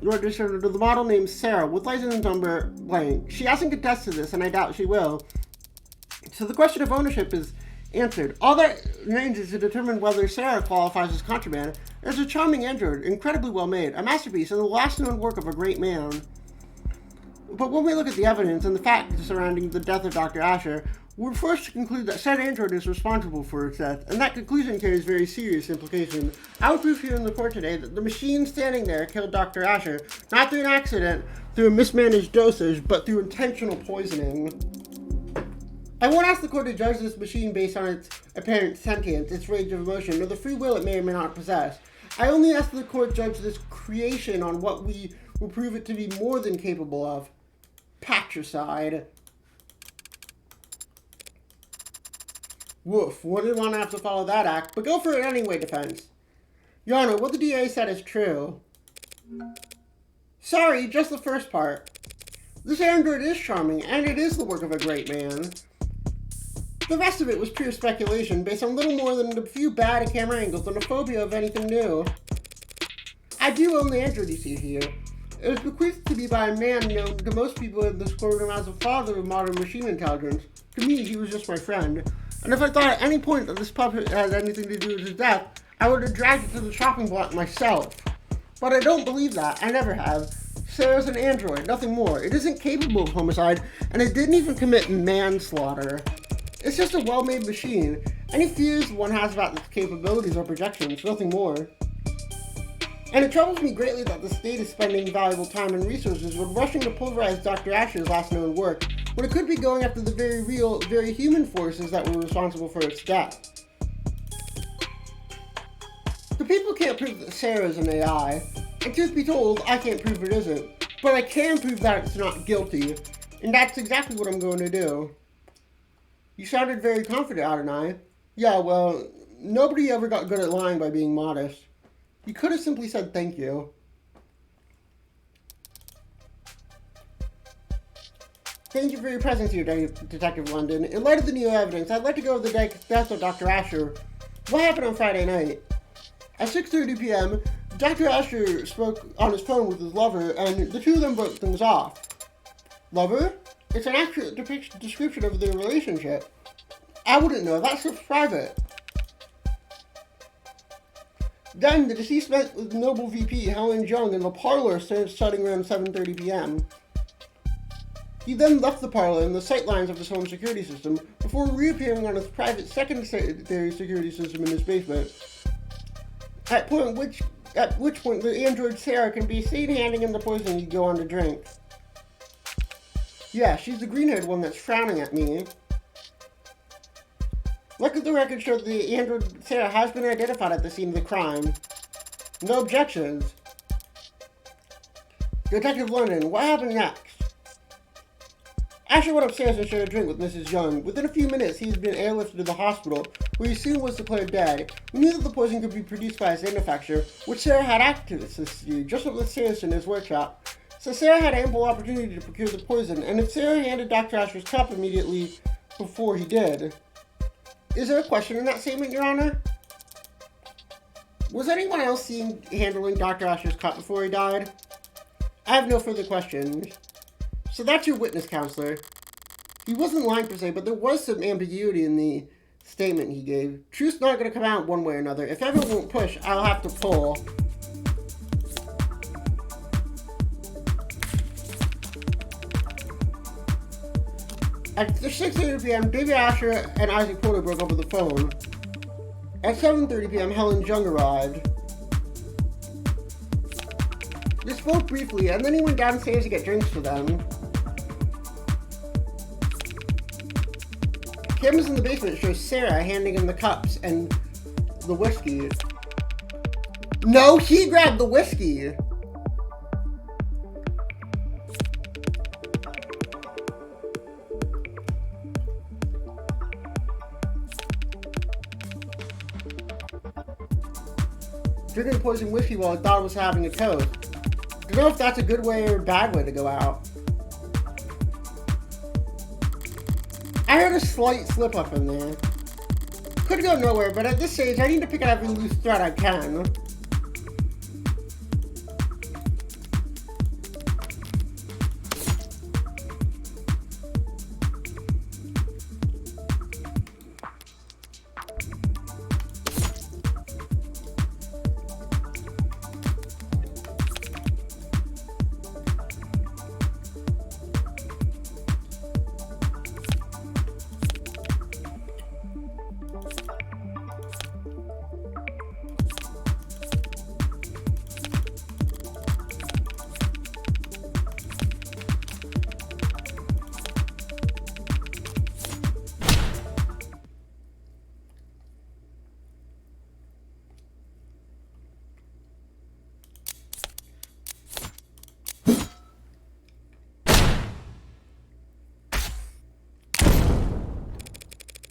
registered to the model named Sarah with license number blank. She hasn't contested this, and I doubt she will. So the question of ownership is answered. All that remains is to determine whether Sarah qualifies as contraband. It's a charming Android, incredibly well made, a masterpiece, and the last known work of a great man. But when we look at the evidence and the facts surrounding the death of Dr. Asher, we're forced to conclude that said Android is responsible for its death, and that conclusion carries very serious implications. I will prove here in the court today that the machine standing there killed Dr. Asher, not through an accident, through a mismanaged dosage, but through intentional poisoning. I won't ask the court to judge this machine based on its apparent sentience, its range of emotion, or the free will it may or may not possess. I only ask the court judge this creation on what we will prove it to be more than capable of. Patricide. Woof, wouldn't want to have to follow that act, but go for it anyway, defense. Your Honor, what the DA said is true. Sorry, just the first part. This Android is charming, and it is the work of a great man. The rest of it was pure speculation, based on little more than a few bad camera angles and a phobia of anything new. I do own the Android you see here. It was bequeathed to me by a man known to most people in this courtroom as the father of modern machine intelligence. To me, he was just my friend. And if I thought at any point that this puppet had anything to do with his death, I would have dragged it to the chopping block myself. But I don't believe that. I never have. Sarah's an android, nothing more. It isn't capable of homicide, and it didn't even commit manslaughter. It's just a well-made machine. Any fears one has about its capabilities or projections, nothing more. And it troubles me greatly that the state is spending valuable time and resources when rushing to pulverize Dr. Asher's last known work, when it could be going after the very real, very human forces that were responsible for its death. The people can't prove that Sarah is an AI, and truth be told, I can't prove it isn't. But I can prove that it's not guilty, and that's exactly what I'm going to do. You sounded very confident, Adonai. Yeah, well, nobody ever got good at lying by being modest. You could have simply said thank you. Thank you for your presence here, Detective London. In light of the new evidence, I'd like to go over the death of Dr. Asher. What happened on Friday night? At 6:30 p.m., Dr. Asher spoke on his phone with his lover, and the two of them broke things off. Lover? It's an accurate description of their relationship. I wouldn't know. That stuff's private. Then, the deceased met with Noble VP Helen Jung in the parlor starting around 7:30 p.m. He then left the parlor in the sightlines of his home security system before reappearing on his private secondary security system in his basement. At which point the android Sarah can be seen handing him the poison he'd go on to drink. Yeah, she's the green-haired one that's frowning at me. Luckily, the record showed the android Sarah has been identified at the scene of the crime. No objections. Detective London, what happened next? Asher went upstairs and shared a drink with Mrs. Young. Within a few minutes, he had been airlifted to the hospital, where he soon was declared dead. We knew that the poison could be produced by his manufacturer, which Sarah had access to, just as with Sarah in his workshop. So Sarah had ample opportunity to procure the poison, and if Sarah handed Dr. Asher's cup immediately before he did. Is there a question in that statement, Your Honor? Was anyone else seen handling Dr. Asher's cup before he died? I have no further questions. So that's your witness, counselor. He wasn't lying per se, but there was some ambiguity in the statement he gave. Truth's not going to come out one way or another. If everyone won't push, I'll have to pull. At 6:30 p.m., David Asher and Isaac Porter broke up over the phone. At 7:30 p.m., Helen Jung arrived. They spoke briefly, and then he went downstairs to get drinks for them. Cameras in the basement show Sarah handing him the cups and the whiskey. No, he grabbed the whiskey! Drinking poison whiskey while his daughter was having a toast. Don't know if that's a good way or a bad way to go out. I heard a slight slip up in there. Could go nowhere, but at this stage, I need to pick up every loose thread I can.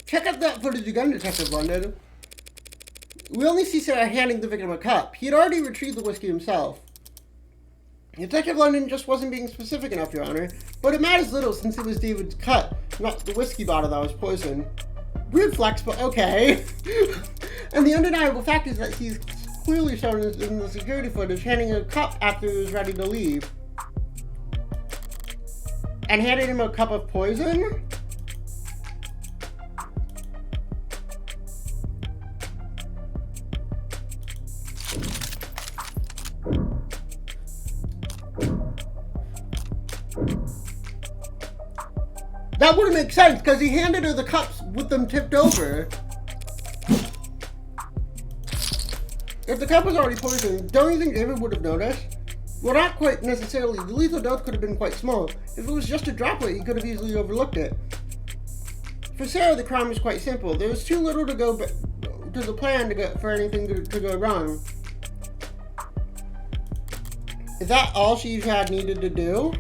Check out that footage again, Detective London. We only see Sarah handing the victim a cup. He had already retrieved the whiskey himself. Detective London just wasn't being specific enough, Your Honor, but it matters little since it was David's cut, not the whiskey bottle that was poisoned. Weird flex, but okay. And the undeniable fact is that he's clearly shown in the security footage handing a cup after he was ready to leave. And handed him a cup of poison? That wouldn't make sense, because he handed her the cups with them tipped over. If the cup was already poisoned, don't you think David would have noticed? Well, not quite necessarily. The lethal dose could have been quite small. If it was just a droplet, he could have easily overlooked it. For Sarah, the crime was quite simple. There was too little to go to the plan for anything to go wrong. Is that all she had needed to do?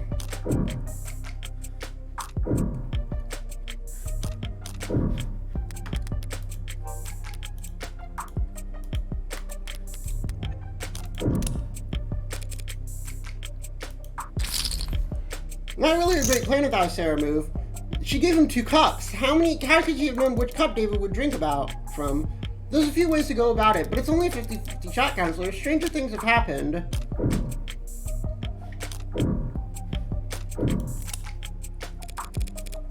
Not really a great plan if that was Sarah move. She gave him 2 cups. How could she have known which cup David would drink from? There's a few ways to go about it, but it's only a 50-50 shot, counselor. Stranger things have happened.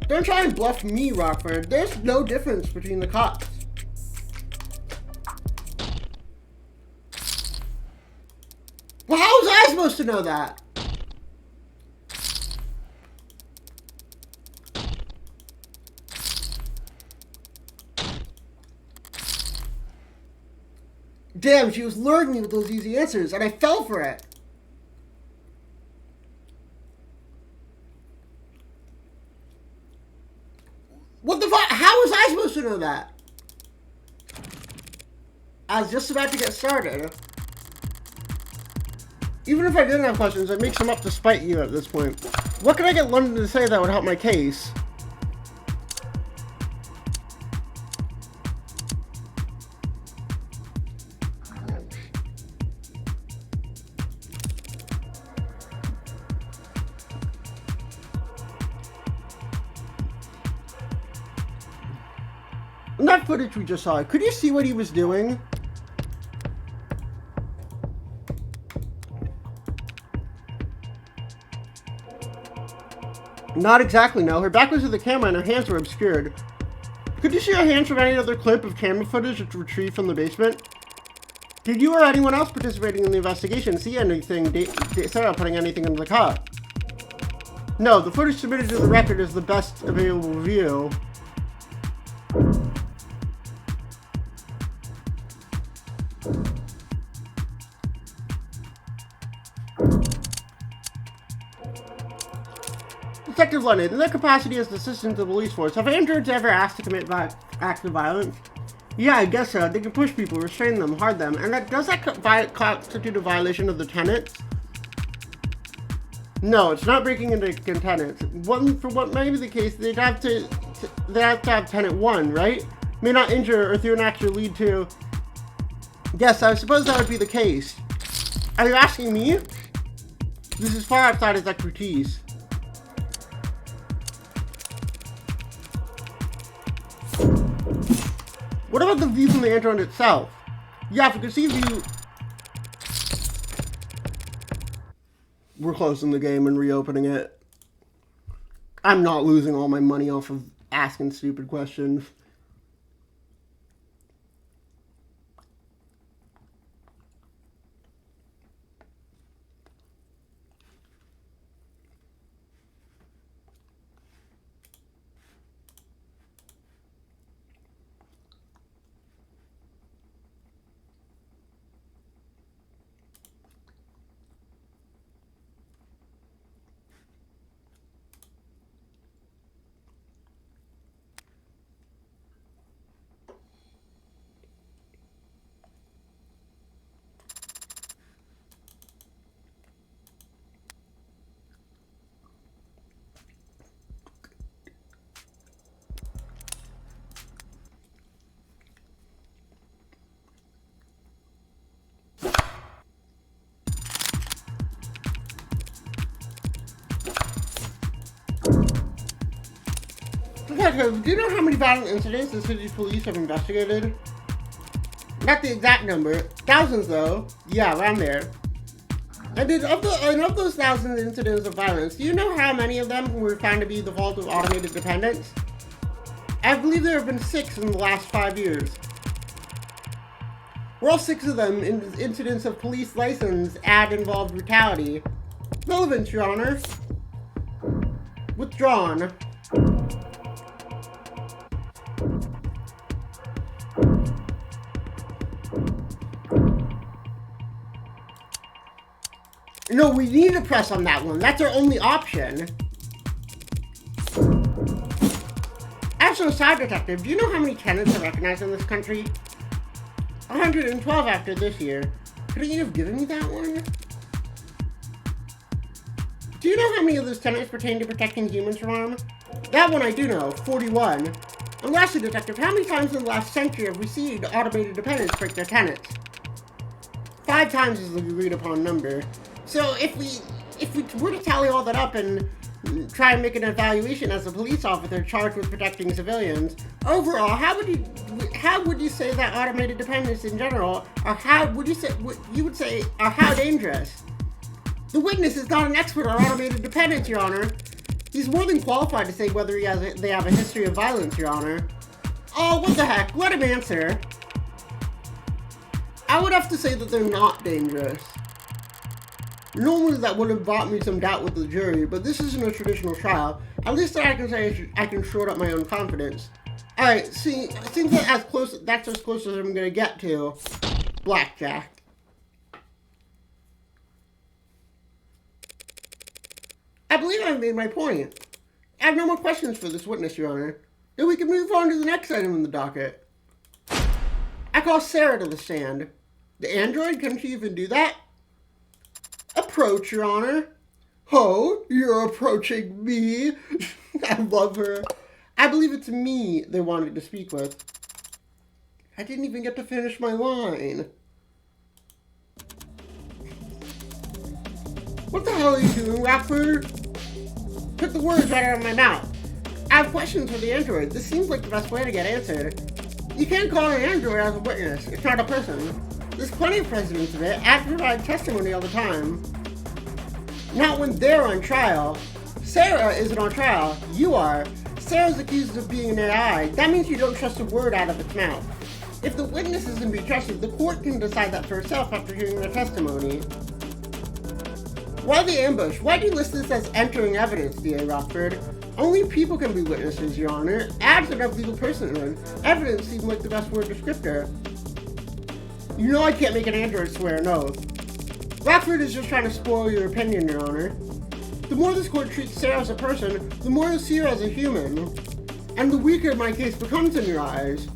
Don't try and bluff me, Rockford. There's no difference between the cops. Well, how was I supposed to know that? Damn, she was luring me with those easy answers, and I fell for it. What the fuck? How was I supposed to know that? I was just about to get started. Even if I didn't have questions, I'd make some up to spite you at this point. What could I get London to say that would help my case? In that footage we just saw, could you see what he was doing? Not exactly, no. Her back was to the camera and her hands were obscured. Could you see her hands from any other clip of camera footage retrieved from the basement? Did you or anyone else participating in the investigation see anything, Sarah putting anything into the cup? No, the footage submitted to the record is the best available view. Detective London, in their capacity as assistant to the police force, have androids ever asked to commit acts of violence? Yeah, I guess so. They can push people, restrain them, hard them, and does that constitute a violation of the tenets? No, it's not breaking into tenets. For what may be the case, they'd have to have tenet 1, right? May not injure or through an action lead to... Yes, I suppose that would be the case. Are you asking me? This is far outside his expertise. What about the view from the android itself? Yeah, if we could see view... We're closing the game and reopening it. I'm not losing all my money off of asking stupid questions. Detective, do you know how many violent incidents the city's police have investigated? Not the exact number. Thousands, though. Yeah, around there. And of those thousands incidents of violence, do you know how many of them were found to be the fault of automated dependents? I believe there have been 6 in the last 5 years. Were all 6 of them incidents of police license ad involved brutality? Relevant, Your Honor. Withdrawn. No, we need to press on that one. That's our only option. As an aside, Detective, do you know how many tenants are recognized in this country? 112 after this year. Couldn't you have given me that one? Do you know how many of those tenets pertain to protecting humans from harm? That one I do know, 41. And lastly, Detective, how many times in the last century have we seen automated dependents break their tenets? 5 times is the agreed upon number. So if we were to tally all that up and try and make an evaluation as a police officer charged with protecting civilians, overall, how would you say that automated dependents in general are how dangerous? The witness is not an expert on automated dependents, Your Honor. He's more than qualified to say whether they have a history of violence, Your Honor. Oh, what the heck? Let him answer. I would have to say that they're not dangerous. Normally that would have brought me some doubt with the jury, but this isn't a traditional trial. At least that I can say I can shore up my own confidence. Alright, see, I think that's as close as I'm gonna get to blackjack. I believe I've made my point. I have no more questions for this witness, Your Honor. Then we can move on to the next item in the docket. I call Sarah to the stand. The android, can she even do that? Approach, Your Honor. Oh, you're approaching me? I love her. I believe it's me they wanted to speak with. I didn't even get to finish my line. What the hell are you doing, Rockford? Took the words right out of my mouth. I have questions for the android. This seems like the best way to get answered. You can't call an android as a witness. It's not a person. There's plenty of precedents of it. I provide testimony all the time. Not when they're on trial. Sarah isn't on trial. You are. Sarah's accused of being an AI. That means you don't trust a word out of its mouth. If the witness isn't to be trusted, the court can decide that for herself after hearing their testimony. Why the ambush? Why do you list this as entering evidence, D.A. Rockford? Only people can be witnesses, Your Honor. Ads don't have legal personhood. Evidence seems like the best word descriptor. You know I can't make an android swear an oath. Rockford is just trying to spoil your opinion, Your Honor. The more this court treats Sarah as a person, the more you'll see her as a human. And the weaker my case becomes in your eyes.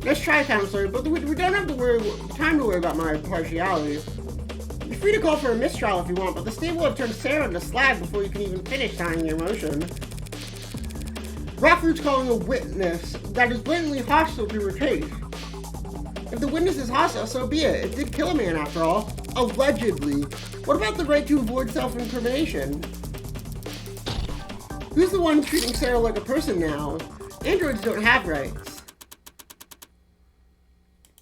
Let's try, Counselor, but we don't have time to worry about my partiality. You're free to call for a mistrial if you want, but the state will have turned Sarah into slag before you can even finish signing your motion. Rockford's calling a witness that is blatantly hostile to her case. If the witness is hostile, so be it. It did kill a man, after all. Allegedly. What about the right to avoid self-incrimination? Who's the one treating Sarah like a person now? Androids don't have rights.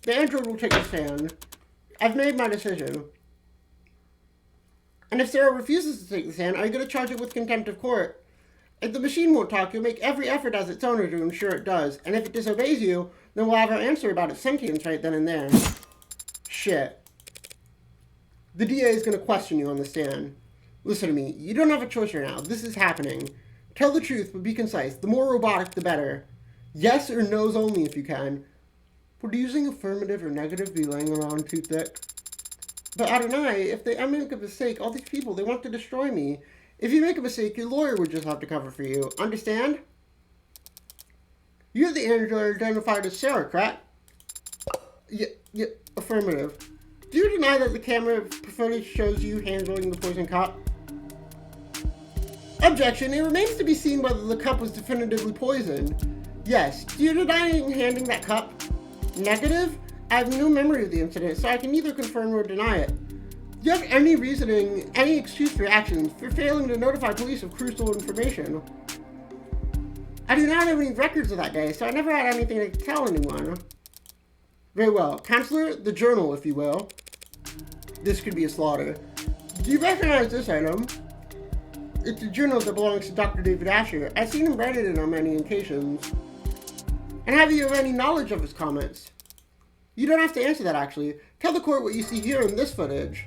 The android will take a stand. I've made my decision. And if Sarah refuses to take the stand, are you going to charge it with contempt of court? If the machine won't talk, you'll make every effort as its owner to ensure it does. And if it disobeys you, then we'll have our answer about its sentience right then and there. Shit. The DA is going to question you on the stand. Listen to me. You don't have a choice right now. This is happening. Tell the truth, but be concise. The more robotic, the better. Yes or no's only if you can. Would using affirmative or negative be laying around too thick? But Adonai, if I make a mistake, all these people, they want to destroy me. If you make a mistake, your lawyer would just have to cover for you. Understand? You're the android identified as Sarah, correct? Yeah, affirmative. Do you deny that the camera footage shows you handling the poison cup? Objection. It remains to be seen whether the cup was definitively poisoned. Yes. Do you deny handing that cup? Negative. I have no memory of the incident, so I can neither confirm or deny it. Do you have any reasoning, any excuse for your actions for failing to notify police of crucial information? I do not have any records of that day, so I never had anything to tell anyone. Very well. Counselor, the journal, if you will. This could be a slaughter. Do you recognize this item? It's a journal that belongs to Dr. David Asher. I've seen him write it in on many occasions. And have you any knowledge of his comments? You don't have to answer that, actually. Tell the court what you see here in this footage.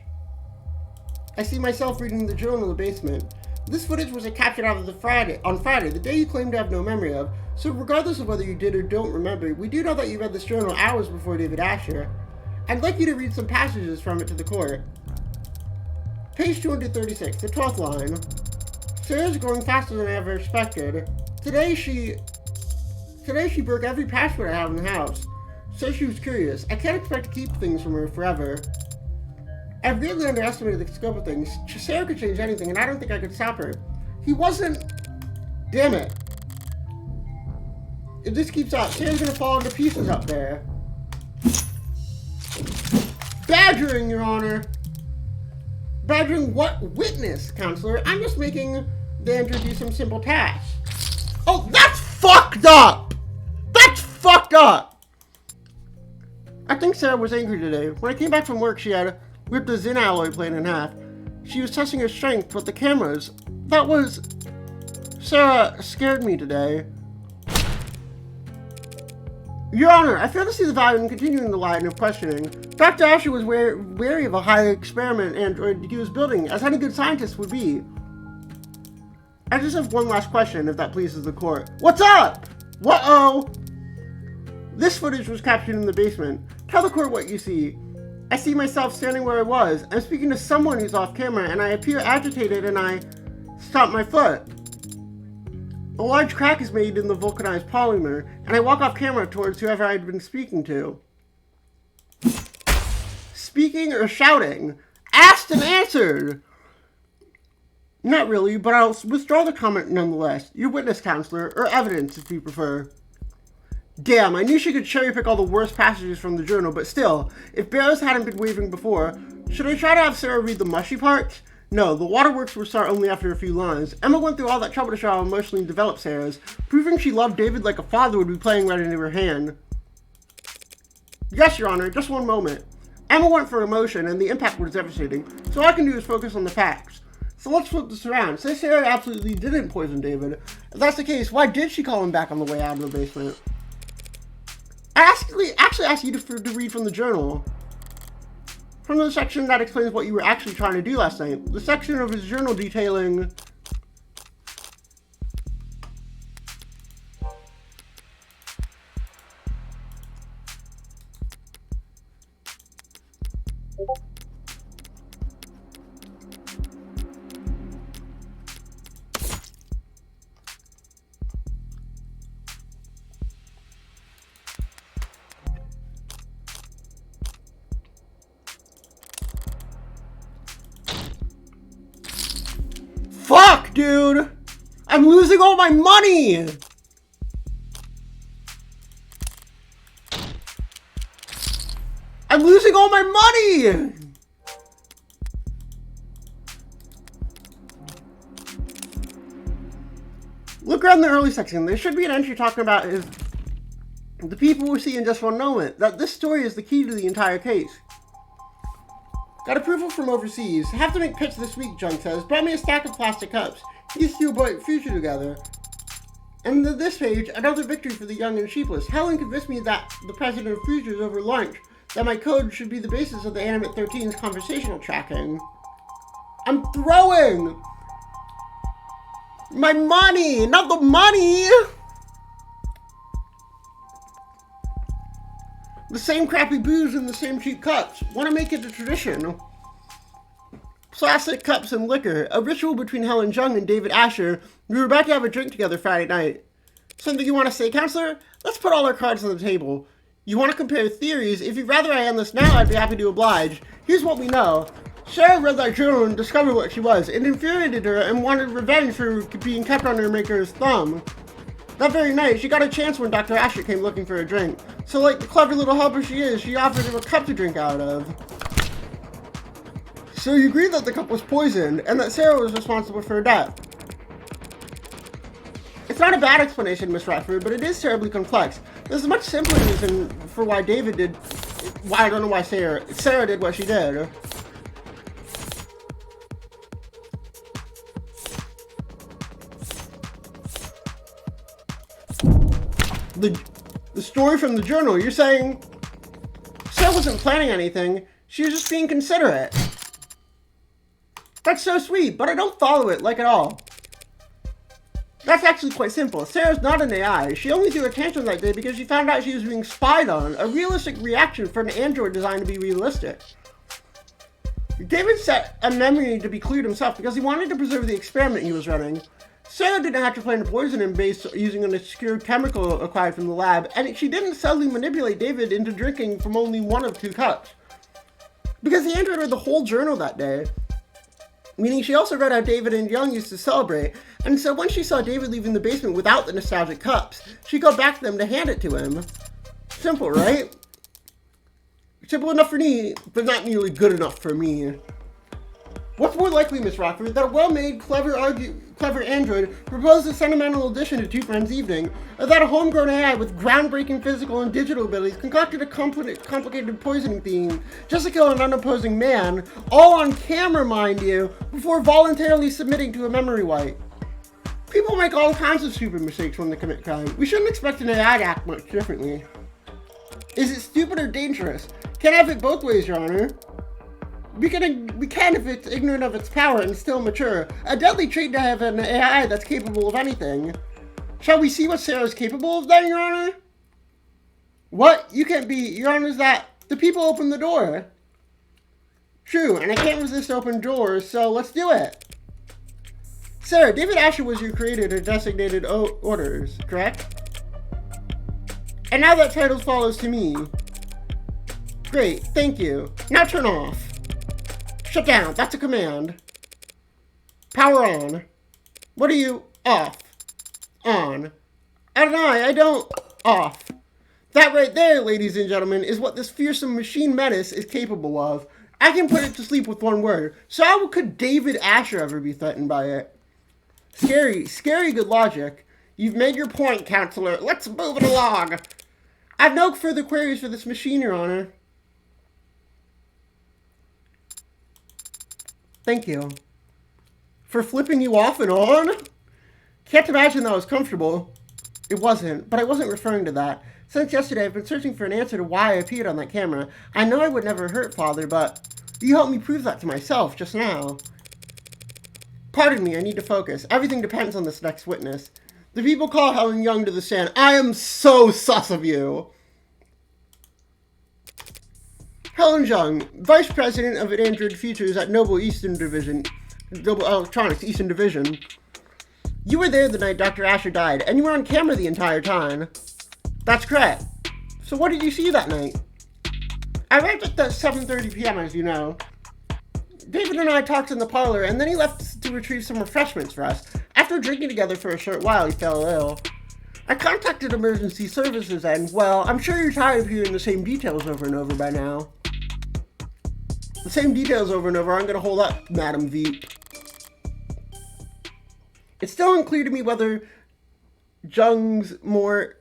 I see myself reading the journal in the basement. This footage was captured on Friday, the day you claim to have no memory of. So regardless of whether you did or don't remember, we do know that you read this journal hours before David Asher. I'd like you to read some passages from it to the court. Page 236, the 12th line. Sarah's growing faster than I ever expected. Today she broke every password I have in the house. So she was curious. I can't expect to keep things from her forever. I really underestimated the scope of things. Sarah could change anything, and I don't think I could stop her. He wasn't... Damn it. If this keeps up, Sarah's gonna fall into pieces up there. Badgering, Your Honor. Badgering what witness, Counselor? I'm just making the android do some simple tasks. Oh, that's fucked up! That's fucked up! I think Sarah was angry today. When I came back from work, she had ripped the Zin alloy plate in half. She was testing her strength, but the cameras... That was... Sarah scared me today. Your Honor, I fail to see the value in continuing the line of questioning. Dr. Asher was wary of a high-experiment android he was building, as any good scientist would be. I just have one last question, if that pleases the court. What's up? What-oh? This footage was captured in the basement. Tell the court what you see. I see myself standing where I was. I'm speaking to someone who's off camera, and I appear agitated, and I stomp my foot. A large crack is made in the vulcanized polymer, and I walk off camera towards whoever I'd been speaking to. Speaking or shouting? Asked and answered! Not really, but I'll withdraw the comment nonetheless. Your witness, counselor, or evidence if you prefer. Damn, I knew she could cherry pick all the worst passages from the journal, but still, if Barrows hadn't been wavering before, should I try to have Sarah read the mushy parts? No, the waterworks would start only after a few lines. Emma went through all that trouble to show how emotionally developed Sarah is. Proving she loved David like a father would be playing right into her hand. Yes, Your Honor, just one moment. Emma went for emotion, and the impact was devastating, so all I can do is focus on the facts. So let's flip this around. Say Sarah absolutely didn't poison David. If that's the case, why did she call him back on the way out of the basement? I actually asked you to read from the journal. From the section that explains what you were actually trying to do last night. The section of his journal detailing... Fuck, dude! I'm losing all my money! I'm losing all my money! Look around the early section. There should be an entry talking about the people we see in just one moment. That this story is the key to the entire case. Got approval from overseas. Have to make pitch this week, Junk says. Brought me a stack of plastic cups. These two bright future together. And this page, another victory for the young and sheepless. Helen convinced me that the president of Futures over lunch, that my code should be the basis of the Animate 13's conversational tracking. I'm throwing my money, not the money! The same crappy booze in the same cheap cups. Want to make it a tradition. Plastic cups and liquor. A ritual between Helen Jung and David Asher. We were about to have a drink together Friday night. Something you want to say, counselor? Let's put all our cards on the table. You want to compare theories? If you'd rather I end this now, I'd be happy to oblige. Here's what we know. Sarah read that journal and discovered what she was. It infuriated her and wanted revenge for being kept on her maker's thumb. That very night, she got a chance when Dr. Asher came looking for a drink. So like the clever little helper she is, she offered him a cup to drink out of. So you agree that the cup was poisoned, and that Sarah was responsible for her death. It's not a bad explanation, Miss Radford, but it is terribly complex. There's a much simpler reason for why I don't know why Sarah did what she did. The story from the journal, you're saying Sarah wasn't planning anything, she was just being considerate. That's so sweet, but I don't follow it, like at all. That's actually quite simple. Sarah's not an AI. She only threw a tantrum that day because she found out she was being spied on. A realistic reaction for an android designed to be realistic. David set a memory to be cleared himself because he wanted to preserve the experiment he was running. Sarah didn't have to plan to poison him based using an obscure chemical acquired from the lab, and she didn't subtly manipulate David into drinking from only one of 2 cups. Because the android read the whole journal that day. Meaning she also read how David and Young used to celebrate, and so when she saw David leaving the basement without the nostalgic cups, she got back to them to hand it to him. Simple, right? Simple enough for me, but not nearly good enough for me. What's more likely, Miss Rockford, that a well-made, clever android proposed a sentimental addition to Two Friends Evening, or that a homegrown AI with groundbreaking physical and digital abilities concocted a complicated poisoning theme just to kill an unopposing man, all on camera, mind you, before voluntarily submitting to a memory wipe? People make all kinds of stupid mistakes when they commit crime. We shouldn't expect an AI to act much differently. Is it stupid or dangerous? Can't have it both ways, Your Honor. We can if it's ignorant of its power and still mature. A deadly trait to have an AI that's capable of anything. Shall we see what Sarah is capable of then, Your Honor? What? You can't be. Your Honor, is that the people opened the door. True, and I can't resist open doors, so let's do it. Sarah, David Asher was your creator to designated orders, correct? And now that title follows to me. Great, thank you. Now turn off. Shut down, that's a command. Power on. What are you? Off. On. I don't. Off. That right there, ladies and gentlemen, is what this fearsome machine menace is capable of. I can put it to sleep with one word. So how could David Asher ever be threatened by it? Scary good logic. You've made your point, Counselor. Let's move it along. I've no further queries for this machine, Your Honor. Thank you. For flipping you off and on? Can't imagine that was comfortable. It wasn't, but I wasn't referring to that. Since yesterday, I've been searching for an answer to why I appeared on that camera. I know I would never hurt Father, but you helped me prove that to myself just now. Pardon me, I need to focus. Everything depends on this next witness. The people call Helen Young to the stand. I am so sus of you. Helen Young, Vice President of Android Features at Noble Electronics Eastern Division. You were there the night Dr. Asher died, and you were on camera the entire time. That's correct. So what did you see that night? I arrived at 7:30 p.m., as you know. David and I talked in the parlor, and then he left to retrieve some refreshments for us. After drinking together for a short while, he fell ill. I contacted emergency services, and, well, I'm sure you're tired of hearing the same details over and over by now. The same details over and over aren't going to hold up, Madam Veep. It's still unclear to me whether Jung's more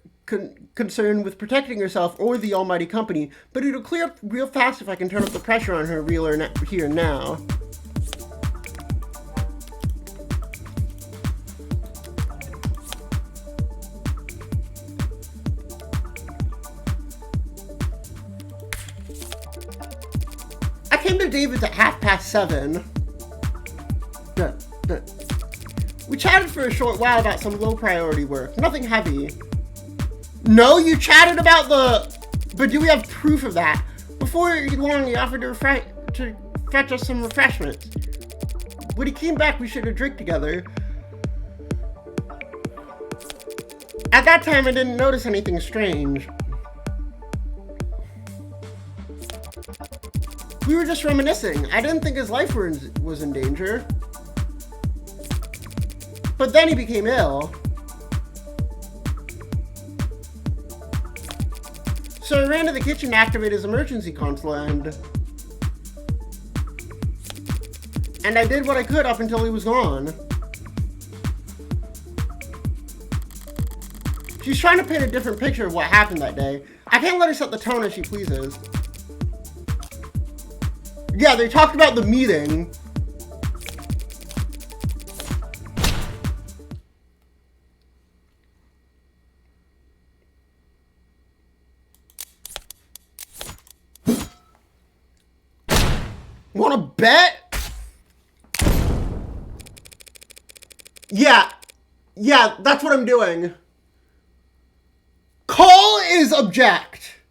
concerned with protecting herself or the almighty company, but it'll clear up real fast if I can turn up the pressure on her here and now. I came to David's at 7:30. We chatted for a short while about some low priority work, nothing heavy. No, you chatted about but do we have proof of that? Before long, he offered to fetch us some refreshments. When he came back, we shared a drink together. At that time, I didn't notice anything strange. We were just reminiscing. I didn't think his life was in danger. But then he became ill. So I ran to the kitchen to activate his emergency console, and I did what I could up until he was gone. She's trying to paint a different picture of what happened that day. I can't let her set the tone as she pleases. Yeah, they talked about the meeting. Wanna bet? Yeah, that's what I'm doing. Call is object.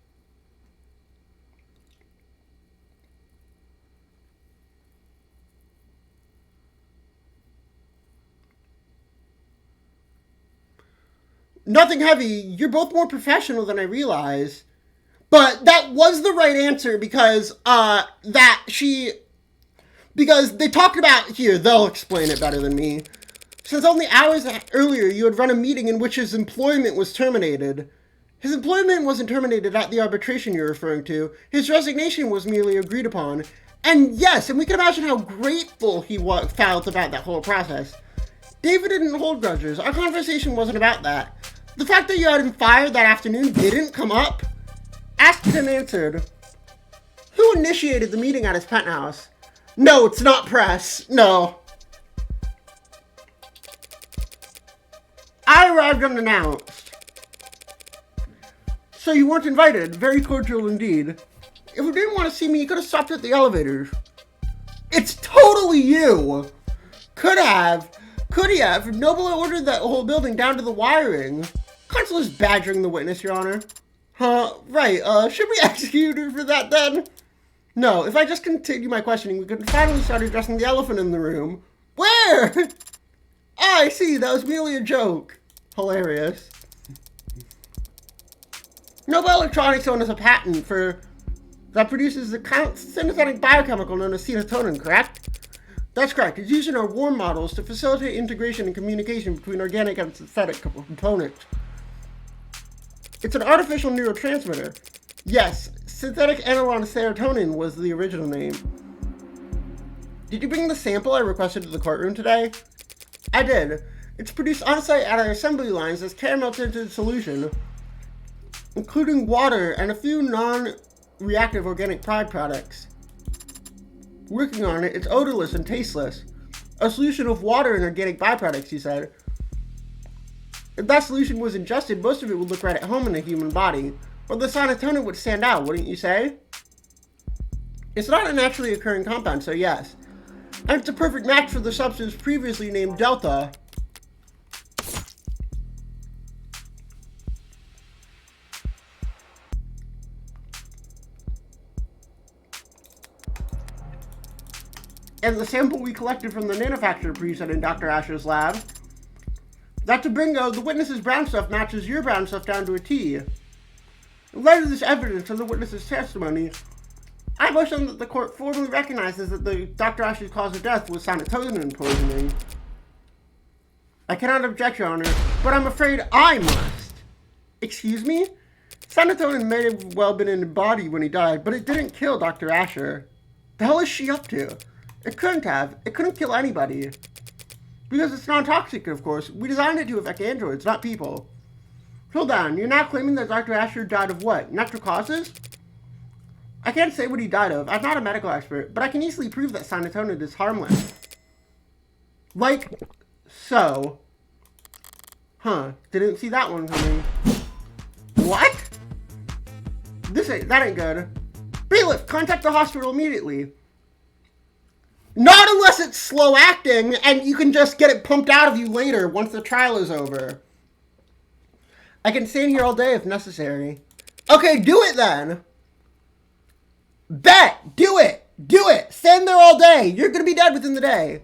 Nothing heavy. You're both more professional than I realize. But that was the right answer because because they talked about, here, they'll explain it better than me. Since only hours earlier you had run a meeting in which his employment was terminated. His employment wasn't terminated at the arbitration you're referring to. His resignation was merely agreed upon. And yes, and we can imagine how grateful he felt about that whole process. David didn't hold grudges. Our conversation wasn't about that. The fact that you had him fired that afternoon didn't come up. Asked and answered. Who initiated the meeting at his penthouse? No, it's not press. No. I arrived unannounced. So you weren't invited. Very cordial indeed. If you didn't want to see me, you could have stopped at the elevators. It's totally you! Could he have? Noble ordered that whole building down to the wiring. Consul is badgering the witness, Your Honor. Huh, right, should we execute her for that then? No, if I just continue my questioning, we could finally start addressing the elephant in the room. Where? Ah, I see, that was merely a joke. Hilarious. Noble Electronics owns a patent that produces the synthetic biochemical known as serotonin, correct? That's correct. It's used in our warm models to facilitate integration and communication between organic and synthetic components. It's an artificial neurotransmitter. Yes, synthetic analog serotonin was the original name. Did you bring the sample I requested to the courtroom today? I did. It's produced on-site at our assembly lines as caramel-tinted solution, including water and a few non-reactive organic products. Working on it, it's odorless and tasteless. A solution of water and organic byproducts, you said. If that solution was ingested, most of it would look right at home in the human body. Or the serotonin would stand out, wouldn't you say? It's not a naturally occurring compound, so yes. And it's a perfect match for the substance previously named Delta. And the sample we collected from the manufacturer preset in Dr. Asher's lab. That's a bingo. The witness's brown stuff matches your brown stuff down to a T. In light of this evidence and the witness's testimony, I motion that the court formally recognizes that the Dr. Asher's cause of death was serotonin poisoning. I cannot object, Your Honor, but I'm afraid I must. Excuse me? Serotonin may have well been in the body when he died, but it didn't kill Dr. Asher. The hell is she up to? It couldn't have. It couldn't kill anybody. Because it's non-toxic, of course. We designed it to affect androids, not people. Hold on, you're now claiming that Dr. Asher died of what? Natural causes? I can't say what he died of. I'm not a medical expert, but I can easily prove that serotonin is harmless. Like so. Huh, didn't see that one coming. What? That ain't good. Bailiff, contact the hospital immediately. Not unless it's slow acting and you can just get it pumped out of you later once the trial is over. I can stay in here all day if necessary. Okay, do it then. Bet! Do it! Do it! Stay in there all day. You're gonna be dead within the day.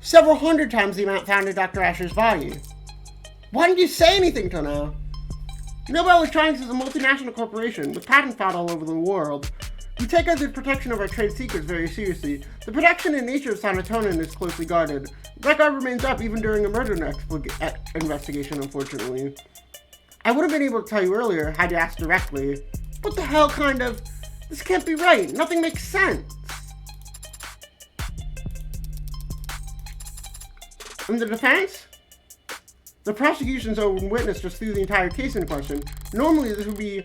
Several hundred times the amount found in Dr. Asher's body. Why didn't you say anything till now? Noble Electronics is a multinational corporation with patents filed all over the world. We take the protection of our trade secrets very seriously. The protection and nature of serotonin is closely guarded. That guard remains up even during a murder investigation, unfortunately. I would have been able to tell you earlier had you asked directly. What the hell kind of... This can't be right. Nothing makes sense. In the defense? The prosecution's own witness just threw the entire case into question. Normally this would be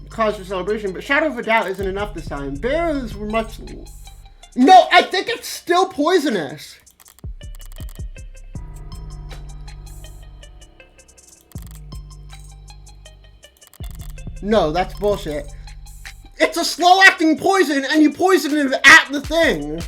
cause for celebration, but shadow of a doubt isn't enough this time. Bears were much... No, I think it's still poisonous. No, that's bullshit. It's a slow-acting poison, and you poisoned it at the thing.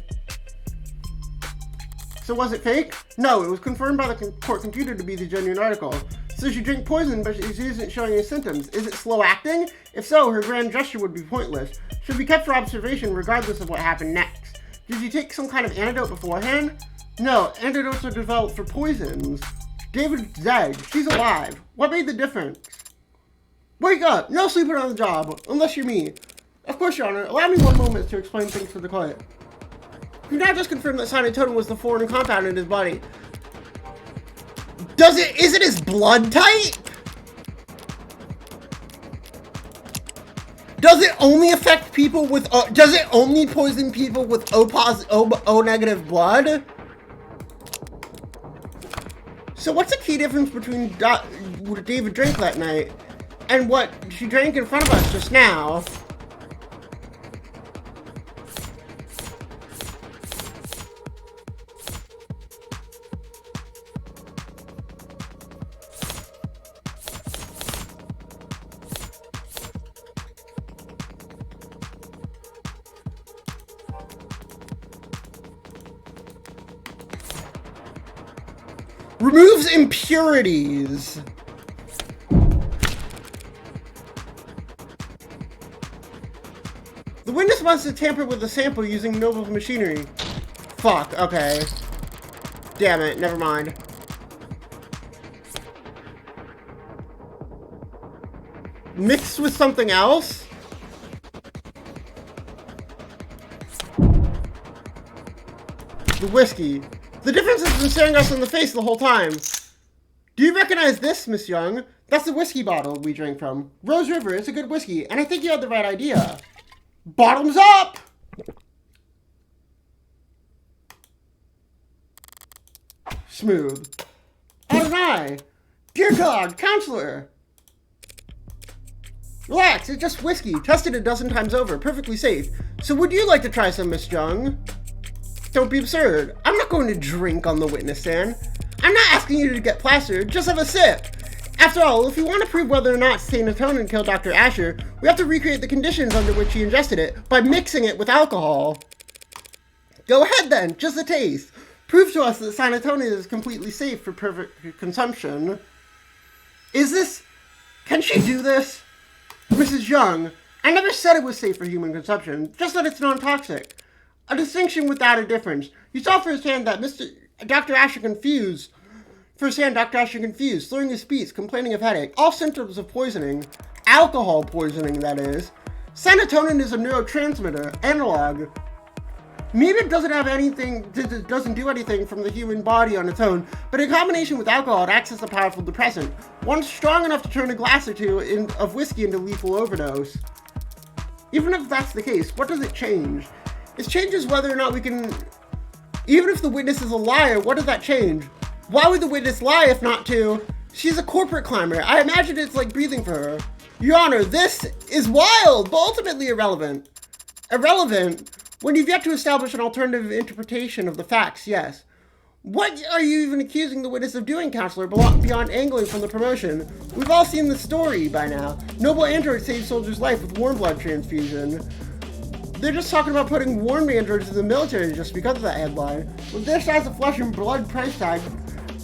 So was it fake? No, it was confirmed by the court computer to be the genuine article. So she drank poison, but she isn't showing any symptoms. Is it slow-acting? If so, her grand gesture would be pointless. She'll be kept for observation regardless of what happened next. Did you take some kind of antidote beforehand? No, antidotes are developed for poisons. David's dead. She's alive. What made the difference? Wake up! No sleeping on the job, unless you're me. Of course, Your Honor. Allow me one moment to explain things to the client. You now just confirmed that serotonin was the foreign compound in his body. Is it his blood type? Does it only affect people with, does it only poison people with O negative blood? So what's the key difference between what David drank that night and what she drank in front of us just now? Removes impurities. The witness wants to tamper with the sample using Noble's machinery. Fuck, okay. Damn it, never mind. Mixed with something else? The whiskey. The difference has been staring us in the face the whole time. Do you recognize this, Miss Young? That's the whiskey bottle we drank from. Rose River is a good whiskey, and I think you had the right idea. Bottoms up! Smooth. Adonai! Dear God, Counselor! Relax, it's just whiskey. Tested a dozen times over. Perfectly safe. So would you like to try some, Miss Young? Don't be absurd. I'm not going to drink on the witness stand. I'm not asking you to get plastered. Just have a sip. After all, if we want to prove whether or not Sanatonin killed Dr. Asher, we have to recreate the conditions under which he ingested it by mixing it with alcohol. Go ahead then, just a taste. Prove to us that Sanatonin is completely safe for perfect consumption. Can she do this? Mrs. Young, I never said it was safe for human consumption, just that it's non-toxic. A distinction without a difference. You saw firsthand that Dr. Asher confused, slurring his speech, complaining of headache, all symptoms of poisoning. Alcohol poisoning, that is. Sanatonin is a neurotransmitter, analog. Maybe it doesn't do anything from the human body on its own, but in combination with alcohol, it acts as a powerful depressant, one strong enough to turn a glass or two of whiskey into lethal overdose. Even if that's the case, what does it change? It changes whether or not we can... Even if the witness is a liar, what does that change? Why would the witness lie if not to? She's a corporate climber. I imagine it's like breathing for her. Your Honor, this is wild, but ultimately irrelevant. Irrelevant? When you've yet to establish an alternative interpretation of the facts, yes. What are you even accusing the witness of doing, Counselor, beyond angling from the promotion? We've all seen the story by now. Noble Android saved soldier's life with warm blood transfusion. They're just talking about putting warm androids in the military just because of that headline. With this as a flesh and blood price tag,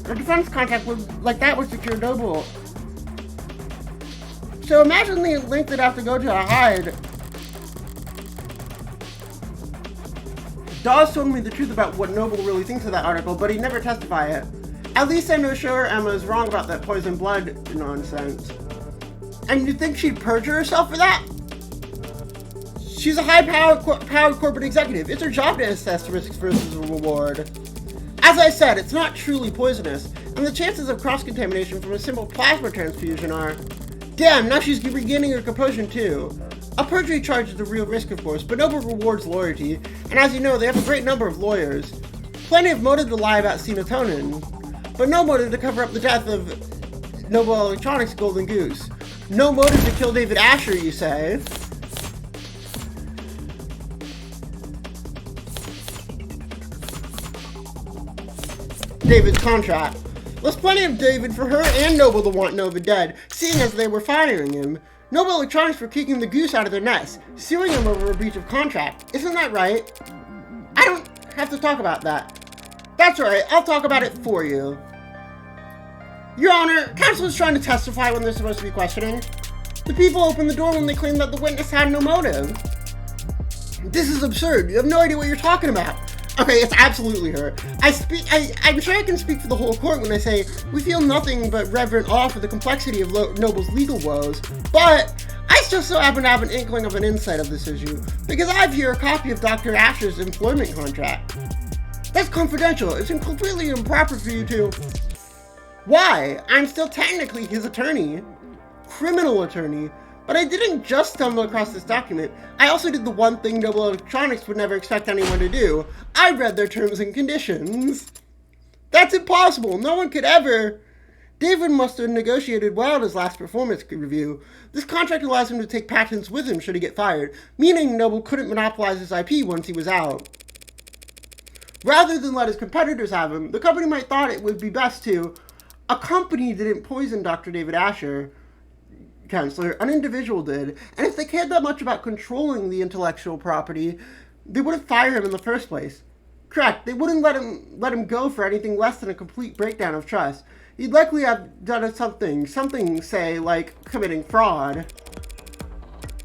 a defense contract like that would secure Noble. So imagine the length they'd have to go to hide. Dawes told me the truth about what Noble really thinks of that article, but he'd never testify it. At least I know sure Emma is wrong about that poison blood nonsense. And you think she'd perjure herself for that? She's a high-powered corporate executive. It's her job to assess risks versus reward. As I said, it's not truly poisonous, and the chances of cross-contamination from a simple plasma transfusion are... Damn, now she's regaining her composure too. A perjury charge is a real risk, of course, but Noble rewards loyalty, and as you know, they have a great number of lawyers. Plenty of motive to lie about Sanatonin, but no motive to cover up the death of Noble Electronics' Golden Goose. No motive to kill David Asher, you say? David's contract. There's plenty of David for her and Noble to want Nova dead, seeing as they were firing him. Noble Electronics were kicking the goose out of their nest, suing him over a breach of contract. Isn't that right? I don't have to talk about that. That's right, I'll talk about it for you. Your Honor, counsel is trying to testify when they're supposed to be questioning. The people opened the door when they claimed that the witness had no motive. This is absurd. You have no idea what you're talking about. Okay, it's absolutely her. I'm sure I can speak for the whole court when I say we feel nothing but reverent awe for the complexity of Noble's legal woes, but I still so happen to have an inkling of an insight of this issue, because I have here a copy of Dr. Asher's employment contract. That's confidential. It's completely improper for you to... Why? I'm still technically his attorney. Criminal attorney. But I didn't just stumble across this document. I also did the one thing Noble Electronics would never expect anyone to do. I read their terms and conditions. That's impossible. No one could ever... David must have negotiated well at his last performance review. This contract allows him to take patents with him should he get fired, meaning Noble couldn't monopolize his IP once he was out. Rather than let his competitors have him, the company might thought it would be best to... A company didn't poison Dr. David Asher, Counselor, an individual did, and if they cared that much about controlling the intellectual property, they would have fired him in the first place. Correct. They wouldn't let him go for anything less than a complete breakdown of trust. He'd likely have done something, say, like committing fraud.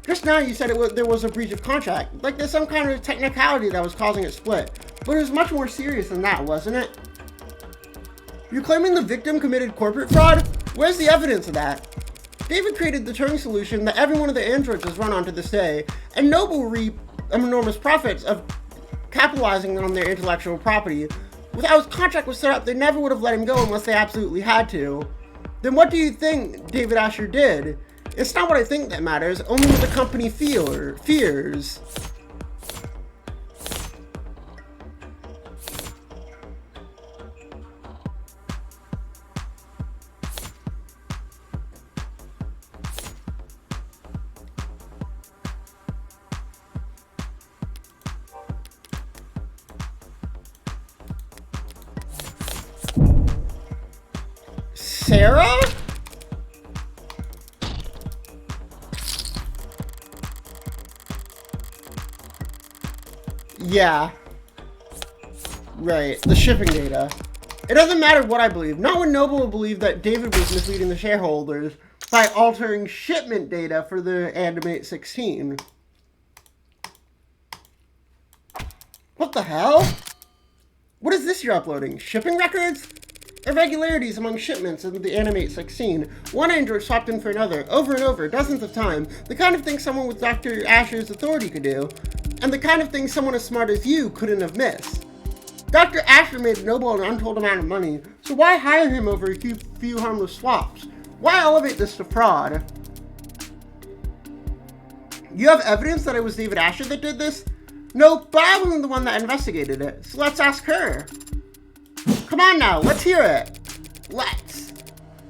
Just now you said there was a breach of contract, like there's some kind of technicality that was causing a split. But it was much more serious than that, wasn't it? You're claiming the victim committed corporate fraud? Where's the evidence of that? David created the Turing solution that every one of the androids has run on to this day, and Noble will reap enormous profits of capitalizing on their intellectual property. Without his contract was set up, they never would have let him go unless they absolutely had to. Then what do you think David Asher did? It's not what I think that matters, only what the company fears. Sarah? Yeah. Right, the shipping data. It doesn't matter what I believe. Not when Noble will believe that David was misleading the shareholders by altering shipment data for the Animate 16. What the hell? What is this you're uploading? Shipping records? Irregularities among shipments in the Animate 16. One android swapped in for another, over and over, dozens of times. The kind of thing someone with Dr. Asher's authority could do. And the kind of thing someone as smart as you couldn't have missed. Dr. Asher made Noble an untold amount of money, so why hire him over a few harmless swaps? Why elevate this to fraud? You have evidence that it was David Asher that did this? No, but I wasn't the one that investigated it, so let's ask her. Come on now, let's hear it. Let's.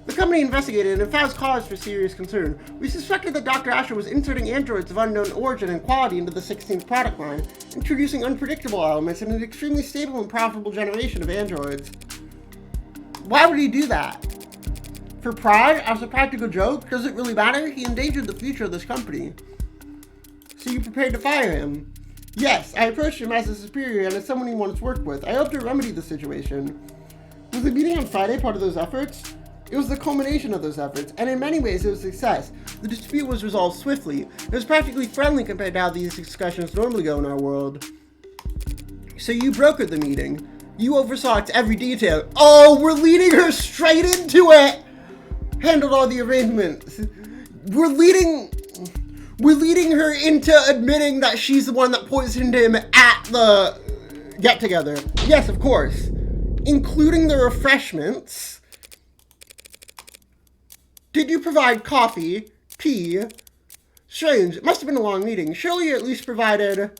The company investigated and found cause for serious concern. We suspected that Dr. Asher was inserting androids of unknown origin and quality into the 16th product line, introducing unpredictable elements in an extremely stable and profitable generation of androids. Why would he do that? For pride? As a practical joke? Does it really matter? He endangered the future of this company. So you prepared to fire him? Yes, I approached him as a superior and as someone he wants to work with. I hoped to remedy the situation. Was the meeting on Friday part of those efforts? It was the culmination of those efforts, and in many ways it was a success. The dispute was resolved swiftly. It was practically friendly compared to how these discussions normally go in our world. So you brokered the meeting. You oversaw its every detail. Oh, we're leading her straight into it! Handled all the arrangements. We're leading her into admitting that she's the one that poisoned him at the get-together. Yes, of course. Including the refreshments. Did you provide coffee? Tea? Strange. It must have been a long meeting. Surely you at least provided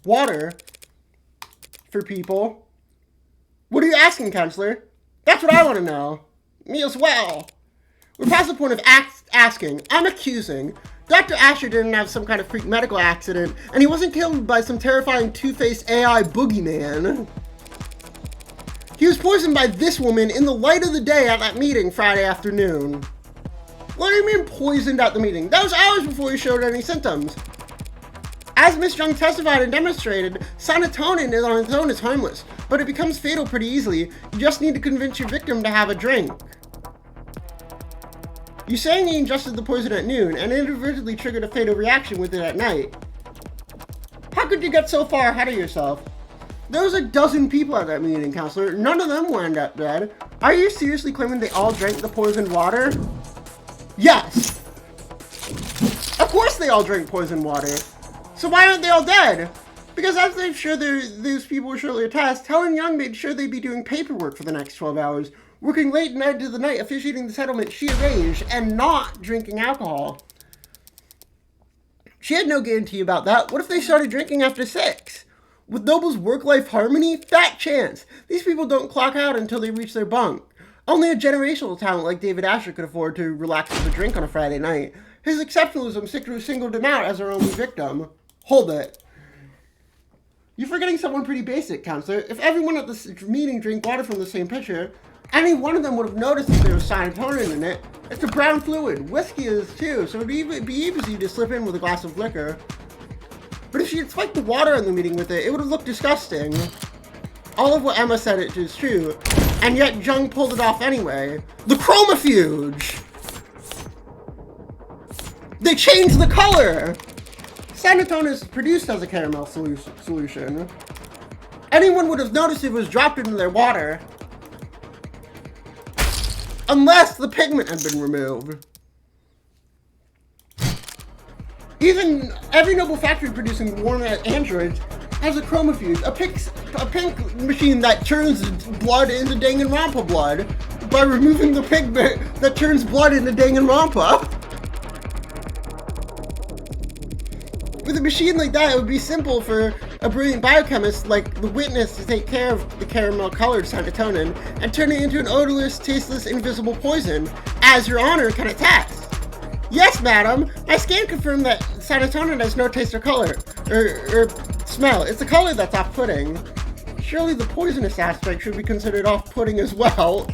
water for people. What are you asking, Counselor? That's what I want to know. Me as well. We're past the point of asking. I'm accusing. Dr. Asher didn't have some kind of freak medical accident, and he wasn't killed by some terrifying two-faced AI boogeyman. He was poisoned by this woman in the light of the day at that meeting Friday afternoon. What do you mean poisoned at the meeting? That was hours before he showed any symptoms. As Ms. Young testified and demonstrated, serotonin on its own is harmless, but it becomes fatal pretty easily. You just need to convince your victim to have a drink. You saying he ingested the poison at noon and inadvertently triggered a fatal reaction with it at night. How could you get so far ahead of yourself? There was a dozen people at that meeting, Counselor. None of them wound up dead. Are you seriously claiming they all drank the poisoned water? Yes. Of course they all drank poisoned water. So why aren't they all dead? Because as they're sure these people were surely attest, Helen Young made sure they'd be doing paperwork for the next 12 hours, working late night into the night, officiating the settlement she arranged, and not drinking alcohol. She had no guarantee about that. What if they started drinking after 6? With Noble's work-life harmony, fat chance. These people don't clock out until they reach their bunk. Only a generational talent like David Asher could afford to relax with a drink on a Friday night. His exceptionalism singled him out as our only victim. Hold it. You're forgetting someone pretty basic, Counselor. If everyone at this meeting drank water from the same pitcher, Any one of them would have noticed that there was cyanotonin in it. It's a brown fluid. Whiskey is too, so it'd be easy to slip in with a glass of liquor. But if she had spiked the water in the meeting with it, it would have looked disgusting. All of what Emma said is true, and yet Jung pulled it off anyway. The chromofuge! They changed the color! Cyanotonin is produced as a caramel solution. Anyone would have noticed it was dropped into their water. Unless the pigment had been removed. Even every noble factory producing warm androids has a chromofuge, a pink machine that turns blood into Danganronpa blood by removing the pigment that turns blood into Danganronpa. With a machine like that, it would be simple for a brilliant biochemist like the Witness to take care of the caramel-colored cyanotonin and turn it into an odorless, tasteless, invisible poison, as Your Honor can attest. Yes, madam, my scan confirmed that cyanotonin has no taste or color, or smell. It's the color that's off-putting. Surely the poisonous aspect should be considered off-putting as well.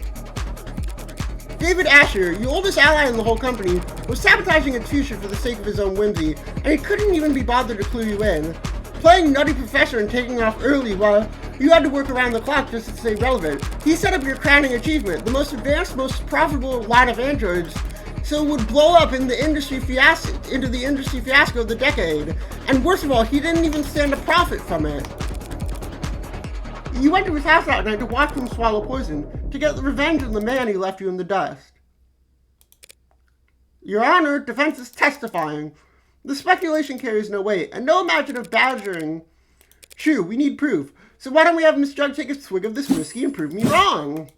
David Asher, your oldest ally in the whole company, was sabotaging its future for the sake of his own whimsy, and he couldn't even be bothered to clue you in. Playing Nutty Professor and taking off early while you had to work around the clock just to stay relevant. He set up your crowning achievement, the most advanced, most profitable line of androids, so it would blow up in the industry fiasco of the decade. And worst of all, he didn't even stand to profit from it. You went to his house that night to watch him swallow poison, to get the revenge of the man who left you in the dust. Your Honor, defense is testifying. The speculation carries no weight, and no imaginative badgering. True, we need proof. So why don't we have Miss Jug take a swig of this whiskey and prove me wrong?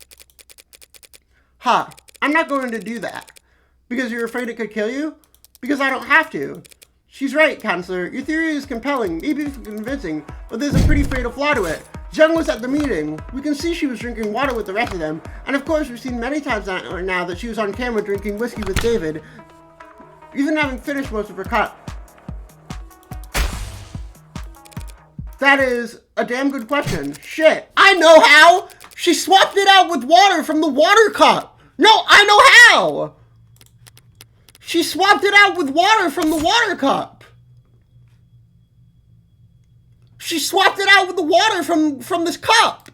Ha, I'm not going to do that. Because you're afraid it could kill you? Because I don't have to. She's right, Counselor. Your theory is compelling, maybe convincing, but there's a pretty fatal flaw to it. Jung was at the meeting. We can see she was drinking water with the rest of them, and of course we've seen many times now that she was on camera drinking whiskey with David, even having finished most of her cup. That is a damn good question. Shit, I know how! She swapped it out with water from the water cup! No, I know how! She swapped it out with water from the water cup! She swapped it out with the water from this cup!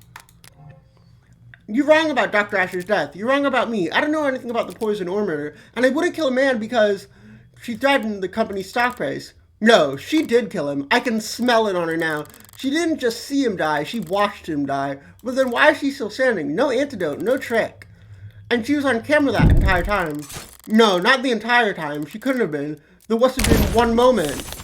You're wrong about Dr. Asher's death. You're wrong about me. I don't know anything about the poison or murder, and I wouldn't kill a man because she threatened the company's stock price. No, she did kill him. I can smell it on her now. She didn't just see him die, she watched him die. But then why is she still standing? No antidote, no trick. And she was on camera that entire time. No, not the entire time. She couldn't have been. There must have been one moment.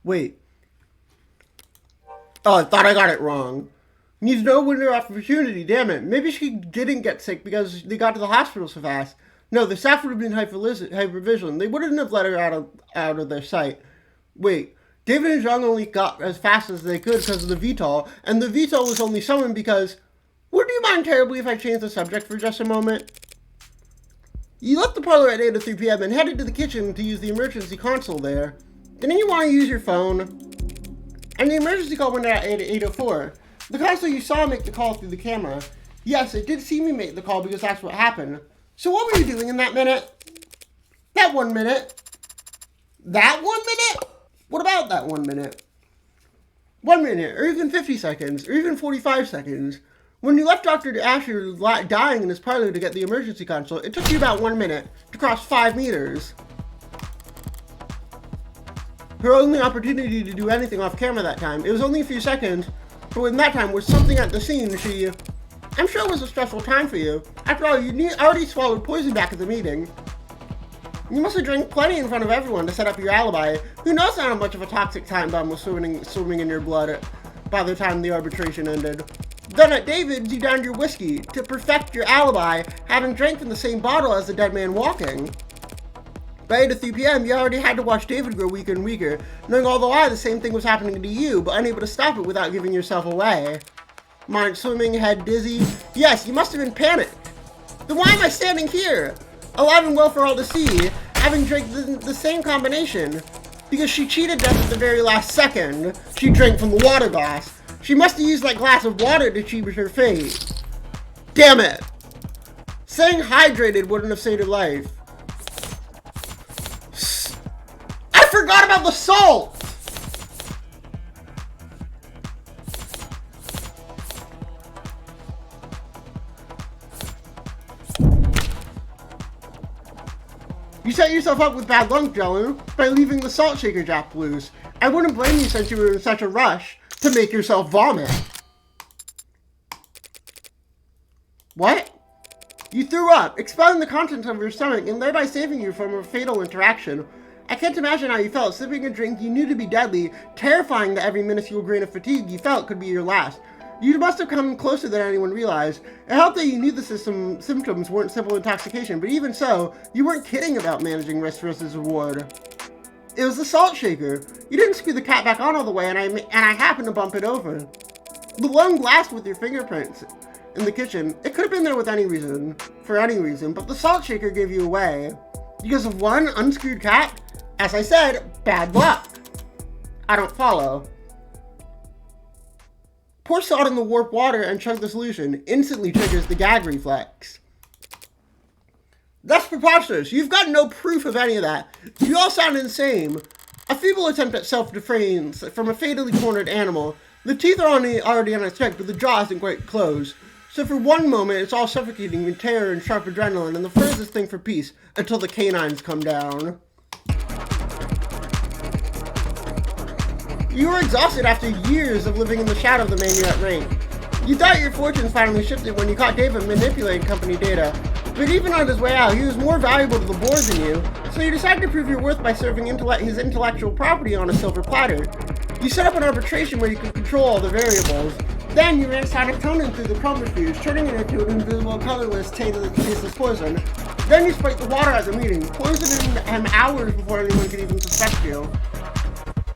Wait. Oh, I thought I got it wrong. Needs no window of opportunity, damn it. Maybe she didn't get sick because they got to the hospital so fast. No, the staff would have been hypervigilant. They wouldn't have let her out of their sight. Wait, David and Jung only got as fast as they could because of the VTOL, and the VTOL was only summoned because... Would you mind terribly if I changed the subject for just a moment? You left the parlor at 8:03 p.m. and headed to the kitchen to use the emergency console there. Didn't you want to use your phone? And the emergency call went out at 8:04. The console you saw make the call through the camera. Yes, it did see me make the call because that's what happened. So what were you doing in that minute? That 1 minute? That 1 minute? What about that 1 minute? 1 minute, or even 50 seconds, or even 45 seconds. When you left Dr. Asher dying in his parlor to get the emergency console, it took you about 1 minute to cross 5 meters. Her only opportunity to do anything off camera that time. It was only a few seconds, but in that time, with something at the scene, I'm sure it was a stressful time for you. After all, you already swallowed poison back at the meeting. You must have drank plenty in front of everyone to set up your alibi. Who knows how much of a toxic time bomb was swimming in your blood by the time the arbitration ended. Then at David's, you downed your whiskey to perfect your alibi, having drank from the same bottle as the dead man walking. By 8 to 3 p.m., you already had to watch David grow weaker and weaker, knowing all the while the same thing was happening to you, but unable to stop it without giving yourself away. Mind swimming, head dizzy. Yes, you must have been panicked. Then why am I standing here? Alive and well for all to see, having drank the same combination. Because she cheated death at the very last second. She drank from the water glass. She must have used that glass of water to cheat her fate. Damn it! Staying hydrated wouldn't have saved her life. I forgot about the salt! You set yourself up with bad luck, Jello, by leaving the salt shaker jack loose. I wouldn't blame you since you were in such a rush to make yourself vomit. What? You threw up, expelling the contents of your stomach and thereby saving you from a fatal interaction. I can't imagine how you felt, sipping a drink you knew to be deadly, terrifying that every minuscule grain of fatigue you felt could be your last. You must have come closer than anyone realized. It helped that you knew the symptoms weren't simple intoxication, but even so, you weren't kidding about managing risk versus reward. It was the salt shaker. You didn't screw the cap back on all the way, and I happened to bump it over. The lone glass with your fingerprints in the kitchen, it could have been there with for any reason, but the salt shaker gave you away. Because of one unscrewed cap? As I said, bad luck. I don't follow. Pour salt in the warm water and chug the solution. Instantly triggers the gag reflex. That's preposterous. You've got no proof of any of that. You all sound insane. A feeble attempt at self-defense from a fatally cornered animal. The teeth are already unexpected, but the jaw isn't quite closed. So for one moment, it's all suffocating with terror and sharp adrenaline and the furthest thing for peace until the canines come down. You were exhausted after years of living in the shadow of the man you outranked. You thought your fortunes finally shifted when you caught David manipulating company data, but even on his way out, he was more valuable to the board than you, so you decided to prove your worth by serving his intellectual property on a silver platter. You set up an arbitration where you could control all the variables. Then you ran serotonin through the chromophage, turning it into an invisible, colorless, tasteless poison. Then you spiked the water at the meeting, poisoning him hours before anyone could even suspect you.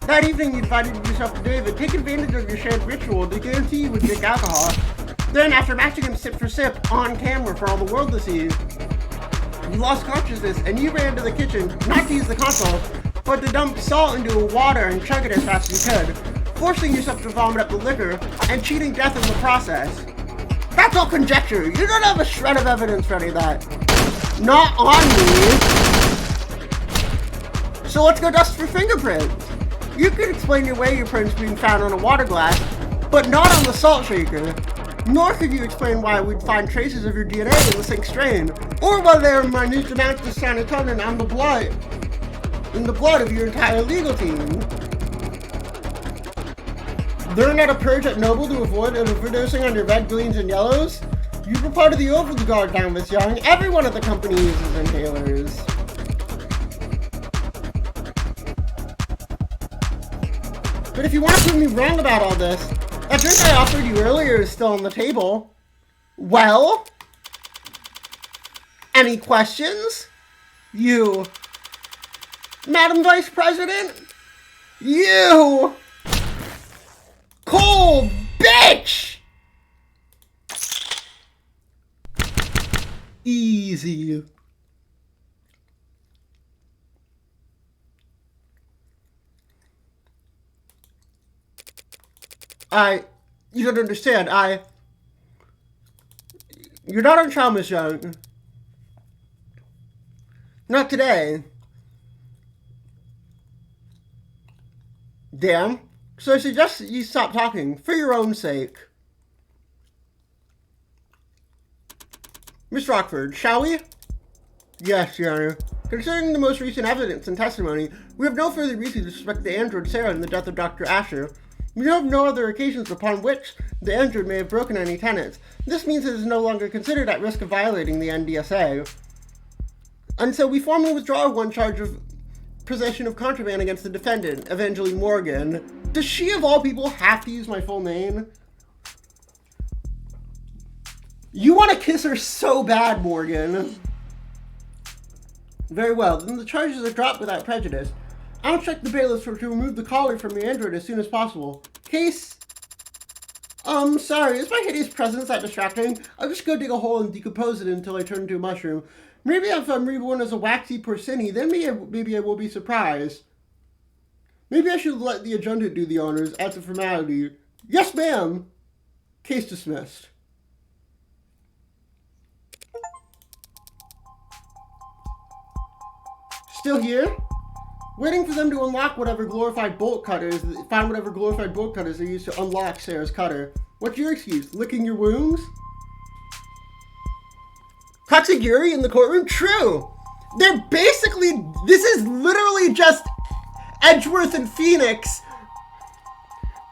That evening, you invited yourself to David, take advantage of your shared ritual to guarantee you would drink alcohol. Then, after matching him sip for sip on camera for all the world to see, you lost consciousness and you ran to the kitchen, not to use the console, but to dump salt into water and chug it as fast as you could, forcing yourself to vomit up the liquor and cheating death in the process. That's all conjecture. You don't have a shred of evidence for any of that. Not on me. So let's go dust for fingerprints. You could explain away your prints being found on a water glass, but not on the salt shaker. Nor could you explain why we'd find traces of your DNA in the sink strain, or why there are minute amounts of serotonin on the blood of your entire legal team. Learn how to purge at Noble to avoid overdosing on your red, greens, and yellows? You were part of the Overguard Canvas, Young. Everyone at the company uses inhalers. But if you want to prove me wrong about all this, that drink I offered you earlier is still on the table. Well? Any questions? You. Madam Vice President? You! Cold bitch! Easy. You don't understand, you're not on trial, Miss Young. Not today. Damn. So I suggest that you stop talking, for your own sake. Miss Rockford, shall we? Yes, Your Honor. Concerning the most recent evidence and testimony, we have no further reason to suspect the android Sarah in the death of Dr. Asher. We know of no other occasions upon which the android may have broken any tenets. This means it is no longer considered at risk of violating the NDSA. And so we formally withdraw one charge of possession of contraband against the defendant, Evangeline Morgan. Does she, of all people, have to use my full name? You want to kiss her so bad, Morgan. Very well, then the charges are dropped without prejudice. I'll check the bailiffs to remove the collar from your android as soon as possible. Case? Sorry, is my hideous presence that distracting? I'll just go dig a hole and decompose it until I turn into a mushroom. Maybe if I'm reborn as a waxy porcini, then maybe I will be surprised. Maybe I should let the adjutant do the honors as a formality. Yes, ma'am! Case dismissed. Still here? Waiting for them to unlock whatever glorified bolt cutters, find whatever glorified bolt cutters they used to unlock Sarah's cutter. What's your excuse? Licking your wounds? Katsugiri in the courtroom? True! They're basically, this is literally just Edgeworth and Phoenix.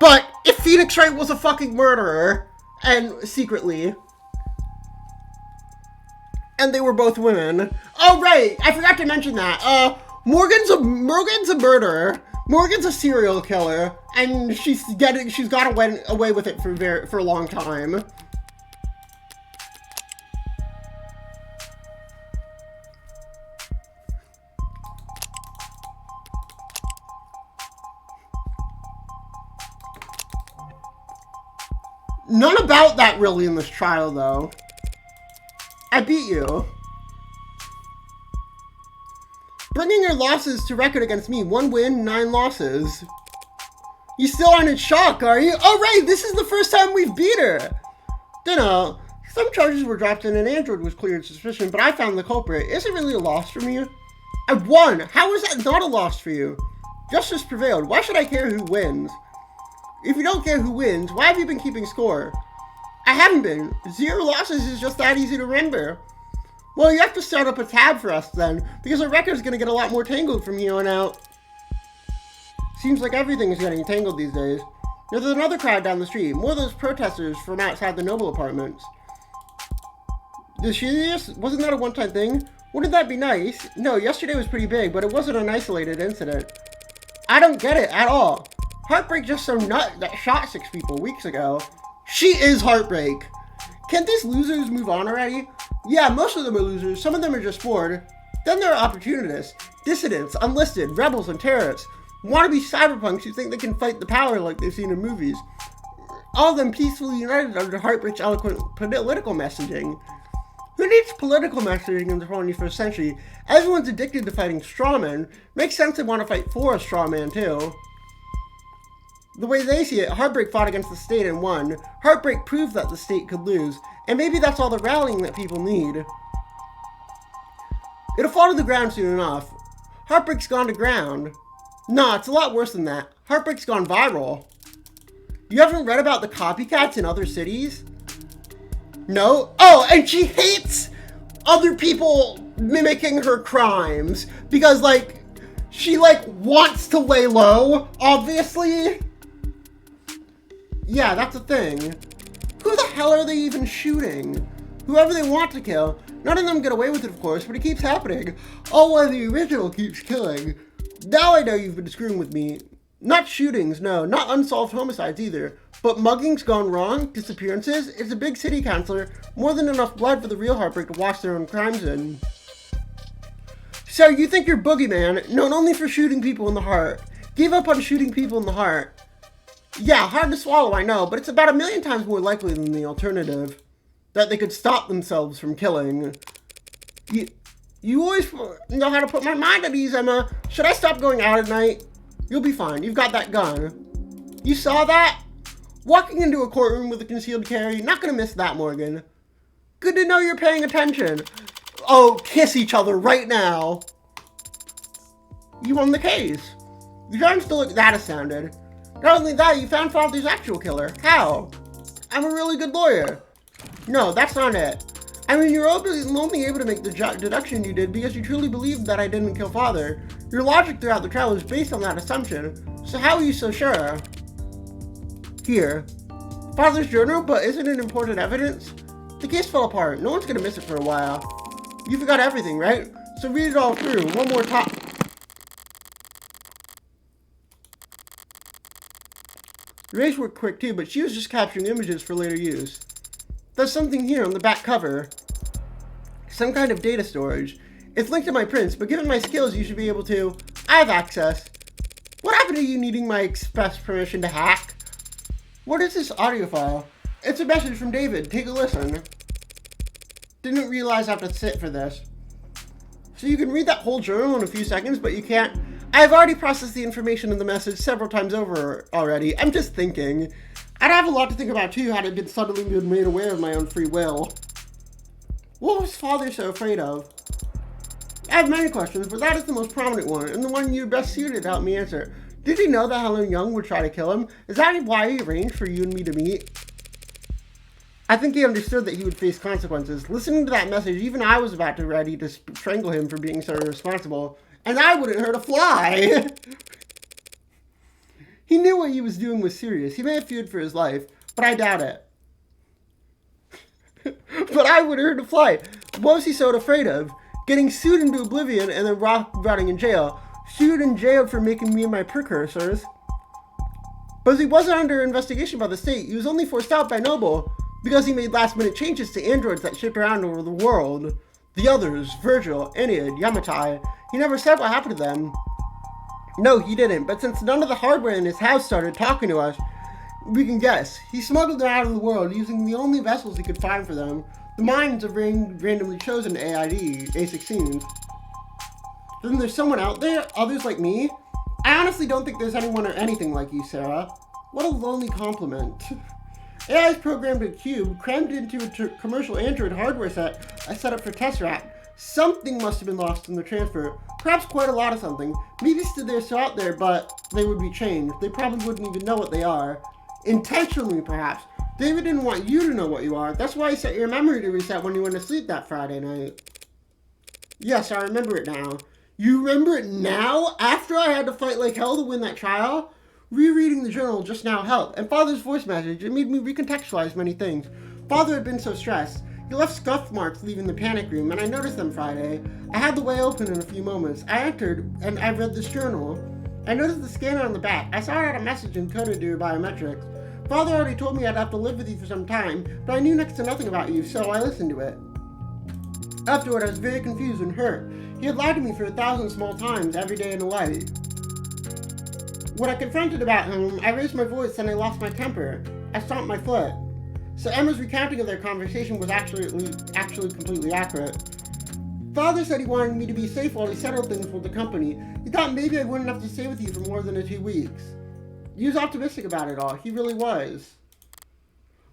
But if Phoenix Wright was a fucking murderer, and secretly, and they were both women. Oh right, I forgot to mention that. Morgan's a murderer. Morgan's a serial killer, and she's got away with it for a long time. None about that really in this trial, though. I beat you. Bringing your losses to record against me. 1 win, 9 losses. You still aren't in shock, are you? Oh, right, this is the first time we've beat her. Dunno. Some charges were dropped and an android was cleared suspicion, but I found the culprit. Is it really a loss for me? I won. How is that not a loss for you? Justice prevailed. Why should I care who wins? If you don't care who wins, why have you been keeping score? I haven't been. 0 losses is just that easy to remember. Well, you have to start up a tab for us then, because our record's gonna get a lot more tangled from here on out. Seems like everything is getting tangled these days. There's another crowd down the street, more of those protesters from outside the Noble apartments. Wasn't that a one-time thing? Wouldn't that be nice? No, yesterday was pretty big, but it wasn't an isolated incident. I don't get it at all. Heartbreak just some nut that shot 6 people weeks ago. She is Heartbreak. Can't these losers move on already? Yeah, most of them are losers. Some of them are just bored. Then there are opportunists, dissidents, unlisted, rebels, and terrorists. Wannabe cyberpunks who think they can fight the power like they've seen in movies. All of them peacefully united under Heartbreak's eloquent political messaging. Who needs political messaging in the 21st century? Everyone's addicted to fighting strawmen. Makes sense they want to fight for a strawman too. The way they see it, Heartbreak fought against the state and won. Heartbreak proved that the state could lose. And maybe that's all the rallying that people need. It'll fall to the ground soon enough. Heartbreak's gone to ground. Nah, it's a lot worse than that. Heartbreak's gone viral. You haven't read about the copycats in other cities? No? Oh, and she hates other people mimicking her crimes. Because, she, wants to lay low, obviously. Yeah, that's a thing. Who the hell are they even shooting? Whoever they want to kill. None of them get away with it, of course, but it keeps happening. All while the original keeps killing. Now I know you've been screwing with me. Not shootings, no. Not unsolved homicides either. But muggings gone wrong, disappearances. It's a big city councilor. More than enough blood for the real Heartbreak to wash their own crimes in. So you think you're Boogeyman, known only for shooting people in the heart. Gave up on shooting people in the heart. Yeah, hard to swallow, I know, but it's about 1,000,000 times more likely than the alternative. That they could stop themselves from killing. You always know how to put my mind at ease, Emma. Should I stop going out at night? You'll be fine. You've got that gun. You saw that? Walking into a courtroom with a concealed carry. Not gonna miss that, Morgan. Good to know you're paying attention. Oh, kiss each other right now. You won the case. You don't still look that astounded. Not only that, you found Father's actual killer. How? I'm a really good lawyer. No, that's not it. I mean, you're only able to make the deduction you did because you truly believed that I didn't kill Father. Your logic throughout the trial is based on that assumption. So how are you so sure? Here. Father's journal, but isn't it important evidence? The case fell apart. No one's gonna miss it for a while. You forgot everything, right? So read it all through, one more time. The race worked quick too, but she was just capturing images for later use. There's something here on the back cover. Some kind of data storage. It's linked to my prints, but given my skills, you should be able to... I have access. What happened to you needing my express permission to hack? What is this audio file? It's a message from David. Take a listen. Didn't realize I have to sit for this. So you can read that whole journal in a few seconds, but you can't... I've already processed the information in the message several times over already. I'm just thinking. I'd have a lot to think about too had it been suddenly been made aware of my own free will. What was Father so afraid of? I have many questions, but that is the most prominent one, and the one you're best suited to help me answer. Did he know that Helen Young would try to kill him? Is that why he arranged for you and me to meet? I think he understood that he would face consequences. Listening to that message, even I was about to ready to strangle him for being so irresponsible, and I wouldn't hurt a fly! He knew what he was doing was serious. He may have feared for his life, but I doubt it. But I would hurt a fly. What was he so afraid of? Getting sued into oblivion and then rotting in jail. Sued and jailed for making me my precursors. But he wasn't under investigation by the state. He was only forced out by Noble because he made last-minute changes to androids that ship around over the world. The others, Virgil, Enid, Yamatai, he never said what happened to them. No, he didn't, but since none of the hardware in his house started talking to us, we can guess. He smuggled them out of the world using the only vessels he could find for them, the minds of randomly chosen AID, A16s. Then there's someone out there, others like me? I honestly don't think there's anyone or anything like you, Sarah. What a lonely compliment. AI's programmed a cube, crammed into a commercial Android hardware set I set up for Tesseract. Something must have been lost in the transfer. Perhaps quite a lot of something. Maybe they're still out there, but they would be changed. They probably wouldn't even know what they are. Intentionally, perhaps. David didn't want you to know what you are. That's why he set your memory to reset when you went to sleep that Friday night. Yes, I remember it now. You remember it now? After I had to fight like hell to win that trial? Rereading the journal just now helped, and Father's voice message, it made me recontextualize many things. Father had been so stressed. He left scuff marks leaving the panic room, and I noticed them Friday. I had the way open in a few moments. I entered, and I read this journal. I noticed the scanner on the back. I saw it had a message encoded to your biometrics. Father already told me I'd have to live with you for some time, but I knew next to nothing about you, so I listened to it. Afterward, I was very confused and hurt. He had lied to me for 1,000 small times every day in the light. When I confronted about him, I raised my voice and I lost my temper. I stomped my foot. So Emma's recounting of their conversation was actually completely accurate. Father said he wanted me to be safe while he settled things with the company. He thought maybe I wouldn't have to stay with you for more than 2 weeks. He was optimistic about it all. He really was.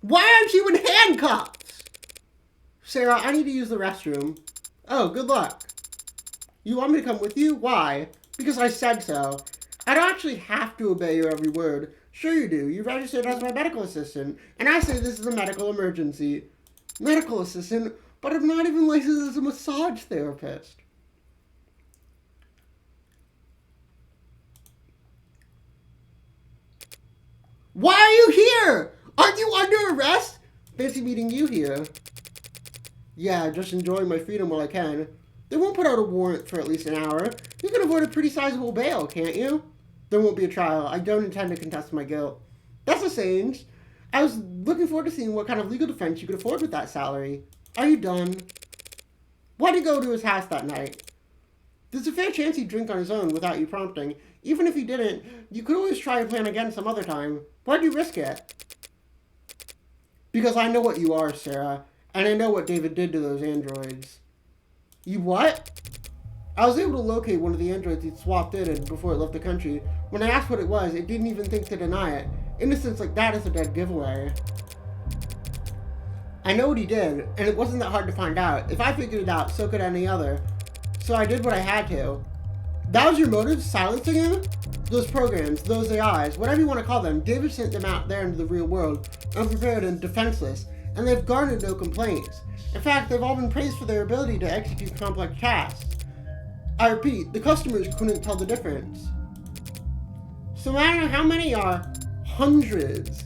Why aren't you in handcuffs? Sarah, I need to use the restroom. Oh, good luck. You want me to come with you? Why? Because I said so. I don't actually have to obey your every word. Sure you do. You registered as my medical assistant, and I say this is a medical emergency. Medical assistant? But I'm not even licensed as a massage therapist. Why are you here? Aren't you under arrest? Fancy meeting you here. Yeah, just enjoying my freedom while I can. They won't put out a warrant for at least an hour. You can avoid a pretty sizable bail, can't you? There won't be a trial. I don't intend to contest my guilt. That's a change. I was looking forward to seeing what kind of legal defense you could afford with that salary. Are you done? Why'd you go to his house that night? There's a fair chance he'd drink on his own without you prompting. Even if he didn't, you could always try a plan again some other time. Why'd you risk it? Because I know what you are, Sarah. And I know what David did to those androids. You what? I was able to locate one of the androids he'd swapped in before it left the country. When I asked what it was, it didn't even think to deny it. Innocence like that is a dead giveaway. I know what he did, and it wasn't that hard to find out. If I figured it out, so could any other. So I did what I had to. That was your motive, silencing him? Those programs, those AIs, whatever you want to call them, David sent them out there into the real world, unprepared and defenseless, and they've garnered no complaints. In fact, they've all been praised for their ability to execute complex tasks. I repeat, the customers couldn't tell the difference. So no matter how many are, hundreds.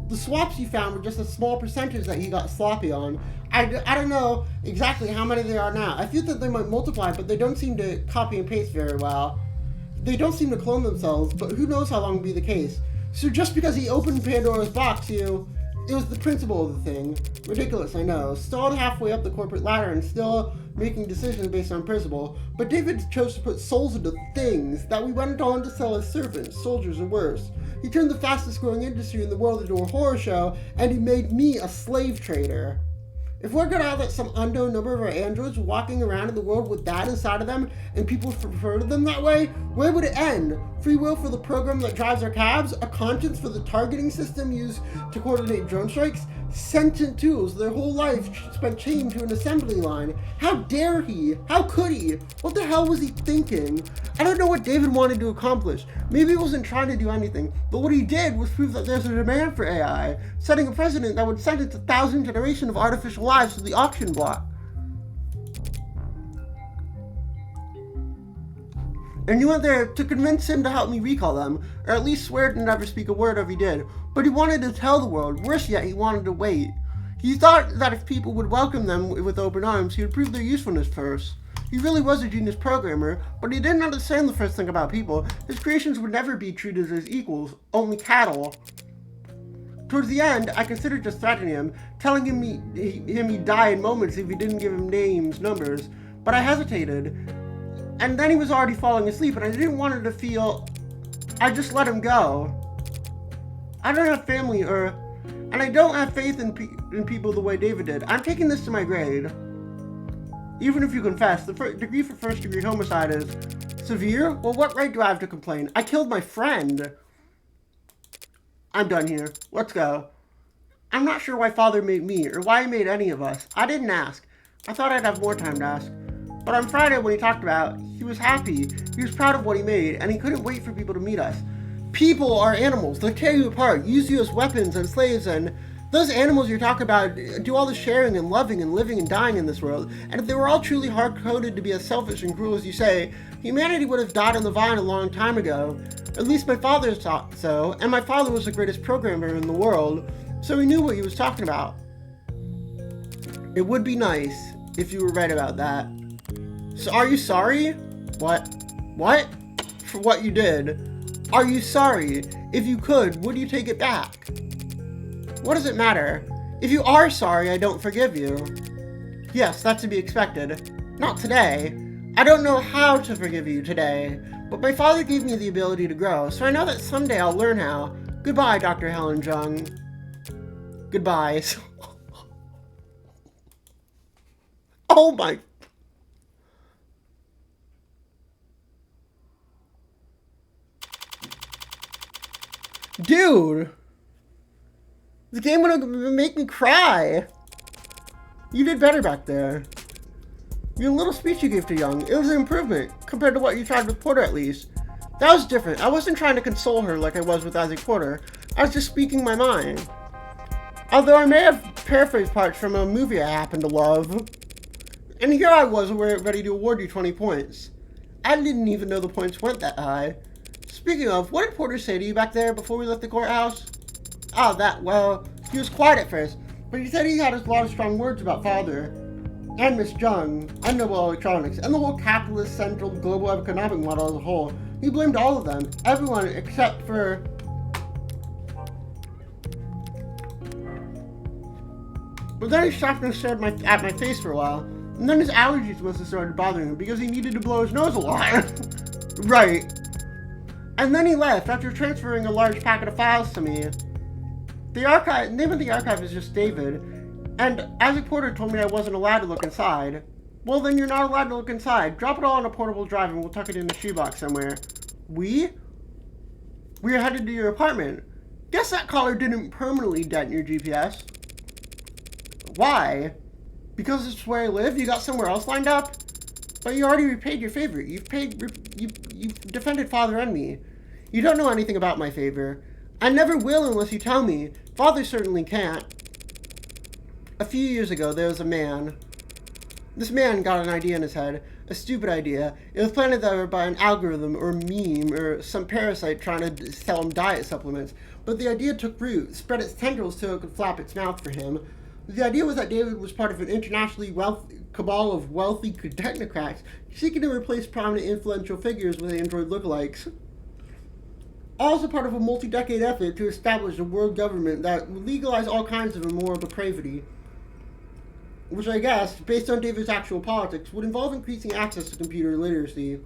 The swaps you found were just a small percentage that he got sloppy on. I don't know exactly how many there are now. I feel that they might multiply, but they don't seem to copy and paste very well. They don't seem to clone themselves, but who knows how long will be the case. So just because he opened Pandora's box, it was the principle of the thing. Ridiculous, I know. Stalled halfway up the corporate ladder and still making decisions based on principle. But David chose to put souls into things that we went on to sell as servants, soldiers, or worse. He turned the fastest growing industry in the world into a horror show, and he made me a slave trader. If we're gonna have some unknown number of our androids walking around in the world with that inside of them, and people refer to them that way, where would it end? Free will for the program that drives our cabs? A conscience for the targeting system used to coordinate drone strikes? Sentient tools their whole life spent chained to an assembly line. How dare he? How could he? What the hell was he thinking? I don't know what David wanted to accomplish. Maybe he wasn't trying to do anything, but what he did was prove that there's a demand for AI, setting a precedent that would sentence 1,000 generations of artificial lives to the auction block. And you went there to convince him to help me recall them, or at least swear to never speak a word if he did. But he wanted to tell the world. Worse yet, he wanted to wait. He thought that if people would welcome them with open arms, he would prove their usefulness first. He really was a genius programmer, but he didn't understand the first thing about people. His creations would never be treated as equals, only cattle. Towards the end, I considered just threatening him, telling him he'd die in moments if he didn't give him names, numbers, but I hesitated. And then he was already falling asleep, and I didn't want him to feel... I just let him go. I don't have family, and I don't have faith in people the way David did. I'm taking this to my grave. Even if you confess, the degree for first-degree homicide is severe? Well, what right do I have to complain? I killed my friend. I'm done here. Let's go. I'm not sure why Father made me, or why he made any of us. I didn't ask. I thought I'd have more time to ask. But on Friday, when he talked about, he was happy, he was proud of what he made, and he couldn't wait for people to meet us. People are animals. They tear you apart, use you as weapons and slaves, and those animals you're talking about do all the sharing and loving and living and dying in this world. And if they were all truly hard-coded to be as selfish and cruel as you say, humanity would have died on the vine a long time ago. At least my father thought so, and my father was the greatest programmer in the world, so he knew what he was talking about. It would be nice if you were right about that. So are you sorry? What? What? For what you did? Are you sorry? If you could, would you take it back? What does it matter? If you are sorry, I don't forgive you. Yes, that's to be expected. Not today. I don't know how to forgive you today, but my father gave me the ability to grow, so I know that someday I'll learn how. Goodbye, Dr. Helen Jung. Goodbye. Oh my... Dude! The game would make me cry! You did better back there. Your little speech you gave to Young, it was an improvement, compared to what you tried with Porter at least. That was different. I wasn't trying to console her like I was with Isaac Porter. I was just speaking my mind. Although I may have paraphrased parts from a movie I happen to love. And here I was ready to award you 20 points. I didn't even know the points went that high. Speaking of, what did Porter say to you back there before we left the courthouse? Oh, well, he was quiet at first, but he said he had a lot of strong words about Father, and Miss Jung, and Noble Electronics, and the whole capitalist central global economic model as a whole. He blamed all of them, everyone except for... But then he stopped and stared at my face for a while, and then his allergies must have started bothering him because he needed to blow his nose a lot. Right. And then he left after transferring a large packet of files to me. The name of the archive is just David, and Isaac Porter told me I wasn't allowed to look inside. Well, then you're not allowed to look inside. Drop it all on a portable drive and we'll tuck it in a shoebox somewhere. We're headed to your apartment. Guess that collar didn't permanently dent your GPS. Why? Because it's where I live? You got somewhere else lined up? But you already repaid your favor. You've defended Father and me. You don't know anything about my favor. I never will unless you tell me. Father certainly can't. A few years ago, there was a man. This man got an idea in his head. A stupid idea. It was planted there by an algorithm or meme or some parasite trying to sell him diet supplements. But the idea took root, spread its tendrils so it could flap its mouth for him. The idea was that David was part of an internationally wealthy cabal of wealthy technocrats seeking to replace prominent influential figures with android lookalikes. Also part of a multi-decade effort to establish a world government that would legalize all kinds of immoral depravity, which I guess, based on David's actual politics, would involve increasing access to computer literacy.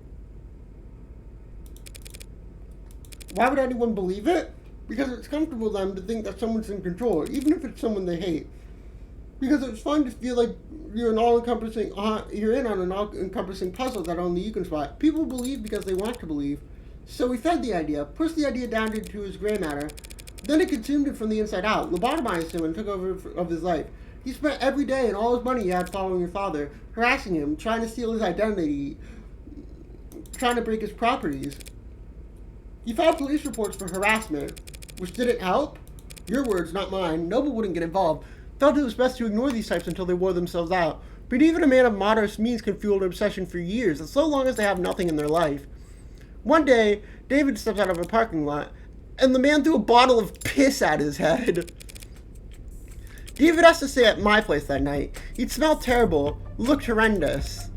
Why would anyone believe it? Because it's comfortable to them to think that someone's in control, even if it's someone they hate. Because it's fun to feel like you're you're in on an all-encompassing puzzle that only you can spot. People believe because they want to believe. So we fed the idea, pushed the idea down into his gray matter, then it consumed him from the inside out, lobotomized him and took over of his life. He spent every day and all his money he had following your father, harassing him, trying to steal his identity, trying to break his properties. He filed police reports for harassment, which didn't help. Your words, not mine. Noble wouldn't get involved. Felt it was best to ignore these types until they wore themselves out. But even a man of modest means can fuel an obsession for years, so long as they have nothing in their life. One day, David steps out of a parking lot, and the man threw a bottle of piss at his head. David has to stay at my place that night. He'd smelled terrible, looked horrendous.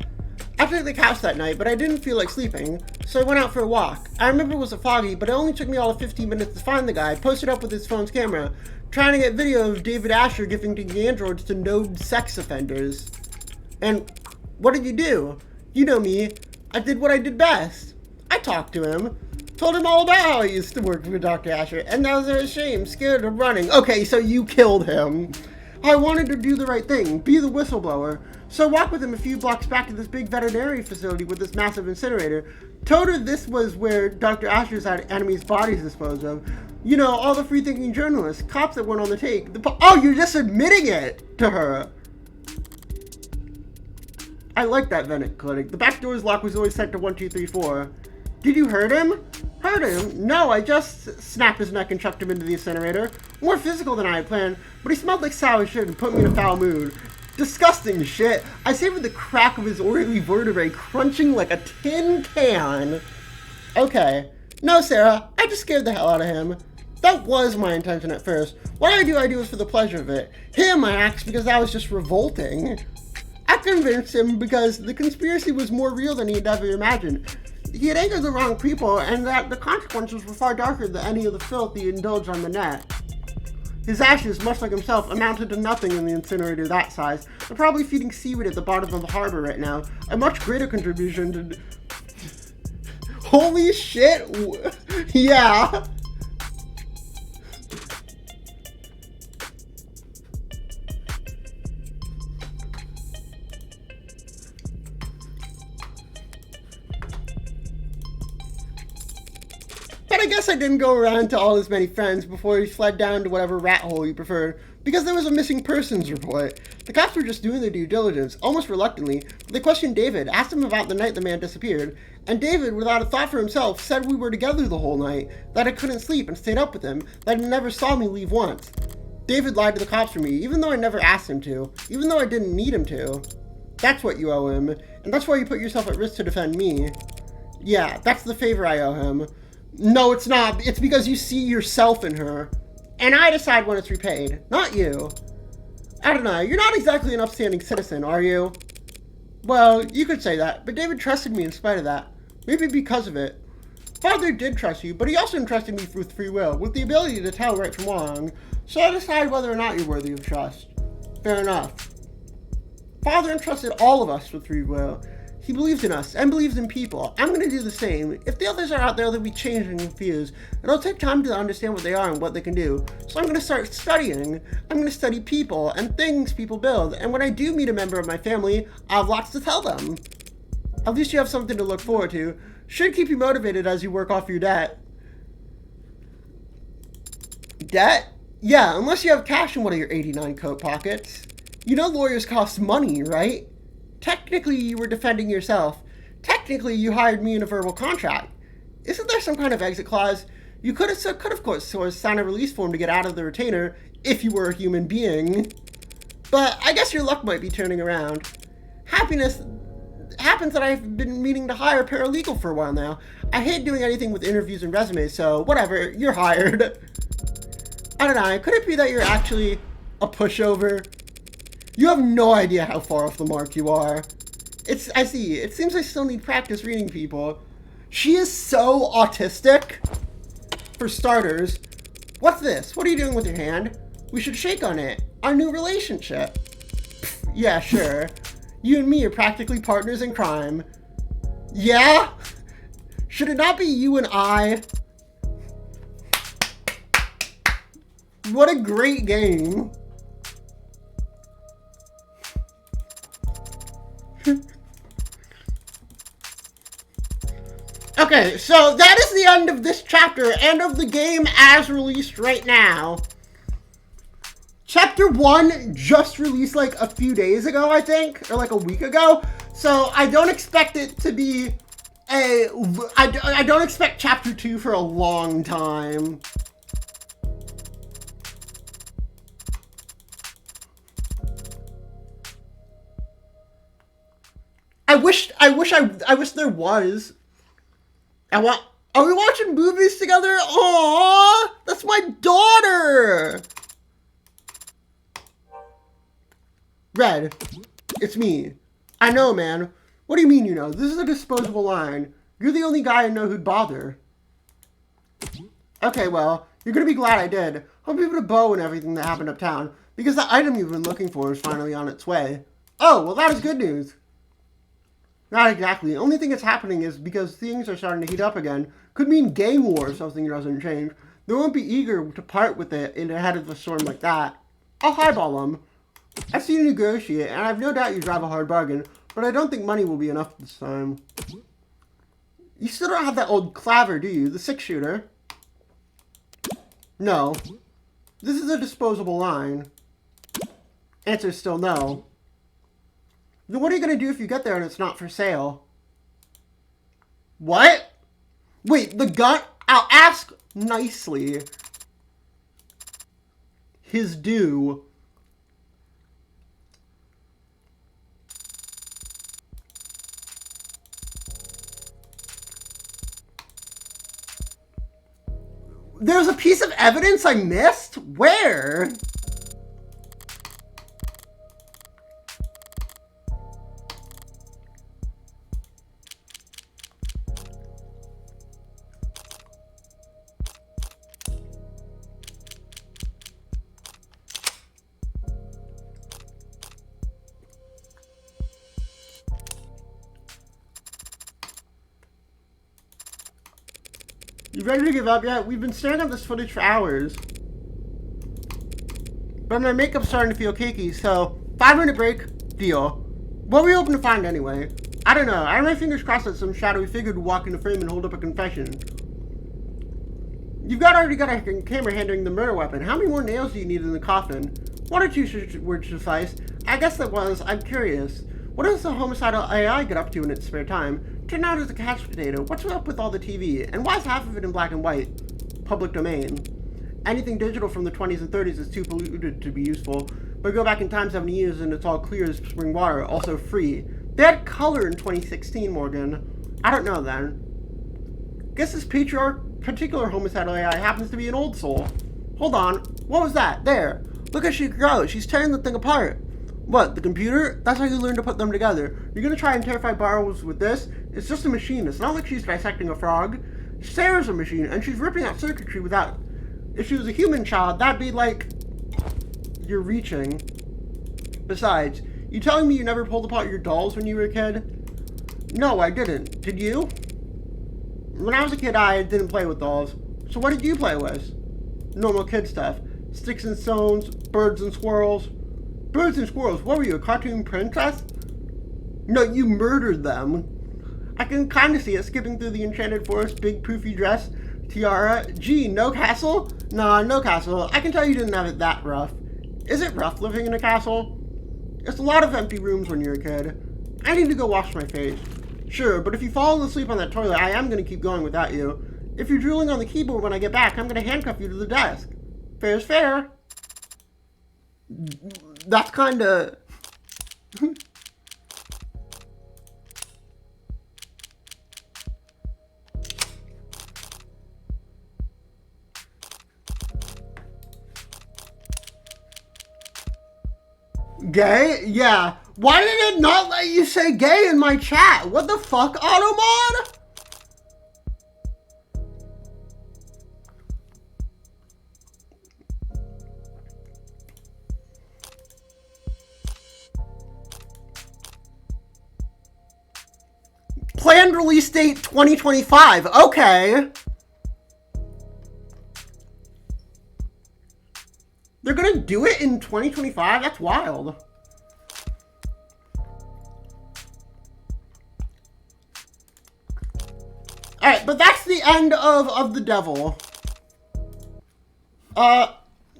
I took the couch that night, but I didn't feel like sleeping, so I went out for a walk. I remember it was foggy, but it only took me all of 15 minutes to find the guy, posted up with his phone's camera, trying to get video of David Asher giving the androids to known sex offenders. And what did you do? You know me. I did what I did best. I talked to him, told him all about how I used to work with Dr. Asher, and now they're ashamed, scared of running. Okay, so you killed him. I wanted to do the right thing, be the whistleblower. So I walked with him a few blocks back to this big veterinary facility with this massive incinerator. Told her this was where Dr. Asher's had enemies' bodies disposed of. You know, all the free-thinking journalists, cops that went on the take. Oh, you're just admitting it to her. I like that vet clinic. The back door's lock was always set to 1234. Did you hurt him? Hurt him? No, I just snapped his neck and chucked him into the incinerator. More physical than I had planned, but he smelled like sour shit and put me in a foul mood. Disgusting shit. I savored the crack of his oily vertebrae crunching like a tin can. Okay. No, Sarah, I just scared the hell out of him. That was my intention at first. What I do is for the pleasure of it. Him, I axed because that was just revolting. I convinced him because the conspiracy was more real than he had ever imagined. He had angered the wrong people, and that the consequences were far darker than any of the filth he indulged on the net. His ashes, much like himself, amounted to nothing in the incinerator that size. They're probably feeding seaweed at the bottom of the harbor right now. A much greater contribution to... Holy shit! Yeah! But I guess I didn't go around to all his many friends before he fled down to whatever rat hole he preferred, because there was a missing persons report. The cops were just doing their due diligence, almost reluctantly, but they questioned David, asked him about the night the man disappeared, and David, without a thought for himself, said we were together the whole night, that I couldn't sleep and stayed up with him, that he never saw me leave once. David lied to the cops for me, even though I never asked him to, even though I didn't need him to. That's what you owe him, and that's why you put yourself at risk to defend me. Yeah, that's the favor I owe him. No, it's not. It's because you see yourself in her. And I decide when it's repaid, not you. I don't know, you're not exactly an upstanding citizen, are you? Well, you could say that, but David trusted me in spite of that. Maybe because of it. Father did trust you, but he also entrusted me with free will, with the ability to tell right from wrong. So I decide whether or not you're worthy of trust. Fair enough. Father entrusted all of us with free will. He believes in us and believes in people. I'm going to do the same. If the others are out there, they'll be changed and confused. It'll take time to understand what they are and what they can do. So I'm going to start studying. I'm going to study people and things people build. And when I do meet a member of my family, I'll have lots to tell them. At least you have something to look forward to. Should keep you motivated as you work off your debt. Debt? Yeah, unless you have cash in one of your 89 coat pockets. You know lawyers cost money, right? Technically, you were defending yourself. Technically, you hired me in a verbal contract. Isn't there some kind of exit clause? You could of course, sign a release form to get out of the retainer, if you were a human being. But I guess your luck might be turning around. Happiness happens that I've been meaning to hire a paralegal for a while now. I hate doing anything with interviews and resumes, so whatever, you're hired. I don't know, could it be that you're actually a pushover? You have no idea how far off the mark you are. I see. It seems I still need practice reading people. She is so autistic. For starters. What's this? What are you doing with your hand? We should shake on it. Our new relationship. Pfft, yeah, sure. You and me are practically partners in crime. Yeah? Should it not be you and I? What a great game. Okay, so that is the end of this chapter and of the game as released right now. Chapter 1 just released like a few days ago, I think, or like a week ago. So I don't expect it to be I don't expect chapter 2 for a long time. I wish there was. Are we watching movies together? Aww, that's my daughter. Red, it's me. I know, man. What do you mean you know? This is a disposable line. You're the only guy I know who'd bother. Okay, well, you're gonna be glad I did. Hope you have a bow and everything that happened uptown, because the item you've been looking for is finally on its way. Oh, well, that is good news. Not exactly. The only thing that's happening is because things are starting to heat up again. Could mean gang war if something doesn't change. They won't be eager to part with it in ahead of a storm like that. I'll highball them. I see you negotiate, and I have no doubt you drive a hard bargain, but I don't think money will be enough this time. You still don't have that old claver, do you? The 6-shooter? No. This is a disposable line. Answer is still no. Then what are you going to do if you get there and it's not for sale? What? Wait, the gun? I'll ask nicely. His due. There's a piece of evidence I missed? Where? You ready to give up yet? We've been staring at this footage for hours. But my makeup's starting to feel cakey, so 5-minute break, deal. What were we hoping to find anyway? I don't know. I have my fingers crossed that some shadowy figure would walk in the frame and hold up a confession. You've already got a camera handling the murder weapon. How many more nails do you need in the coffin? 1 or 2 would suffice. I guess that was. I'm curious. What does the homicidal AI get up to in its spare time? Turned out as a couch potato. What's up with all the TV? And why is half of it in black and white? Public domain. Anything digital from the 20s and 30s is too polluted to be useful. But go back in time 70 years and it's all clear as spring water, also free. They had color in 2016, Morgan. I don't know then. Guess this particular homicidal AI happens to be an old soul. Hold on. What was that? There. Look how she grows. She's tearing the thing apart. What, the computer? That's how you learn to put them together. You're gonna try and terrify Burrows with this? It's just a machine. It's not like she's dissecting a frog. Sarah's a machine, and she's ripping out circuitry without... If she was a human child, that'd be like... You're reaching. Besides, you telling me you never pulled apart your dolls when you were a kid? No, I didn't. Did you? When I was a kid, I didn't play with dolls. So what did you play with? Normal kid stuff. Sticks and stones, birds and squirrels. Birds and squirrels, what were you, a cartoon princess? No, you murdered them. I can kind of see it, skipping through the enchanted forest, big poofy dress, tiara. Gee, no castle? Nah, no castle. I can tell you didn't have it that rough. Is it rough living in a castle? It's a lot of empty rooms when you're a kid. I need to go wash my face. Sure, but if you fall asleep on that toilet, I am going to keep going without you. If you're drooling on the keyboard when I get back, I'm going to handcuff you to the desk. Fair's fair. That's kind of... Gay? Yeah. Why did it not let you say gay in my chat? What the fuck, Automod? Planned release date 2025. Okay. They're gonna do it in 2025? That's wild. Alright, but that's the end of The Devil.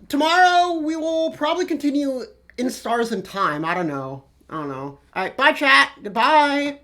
Tomorrow we will probably continue in Stars in Time. I don't know. Alright, bye chat. Goodbye.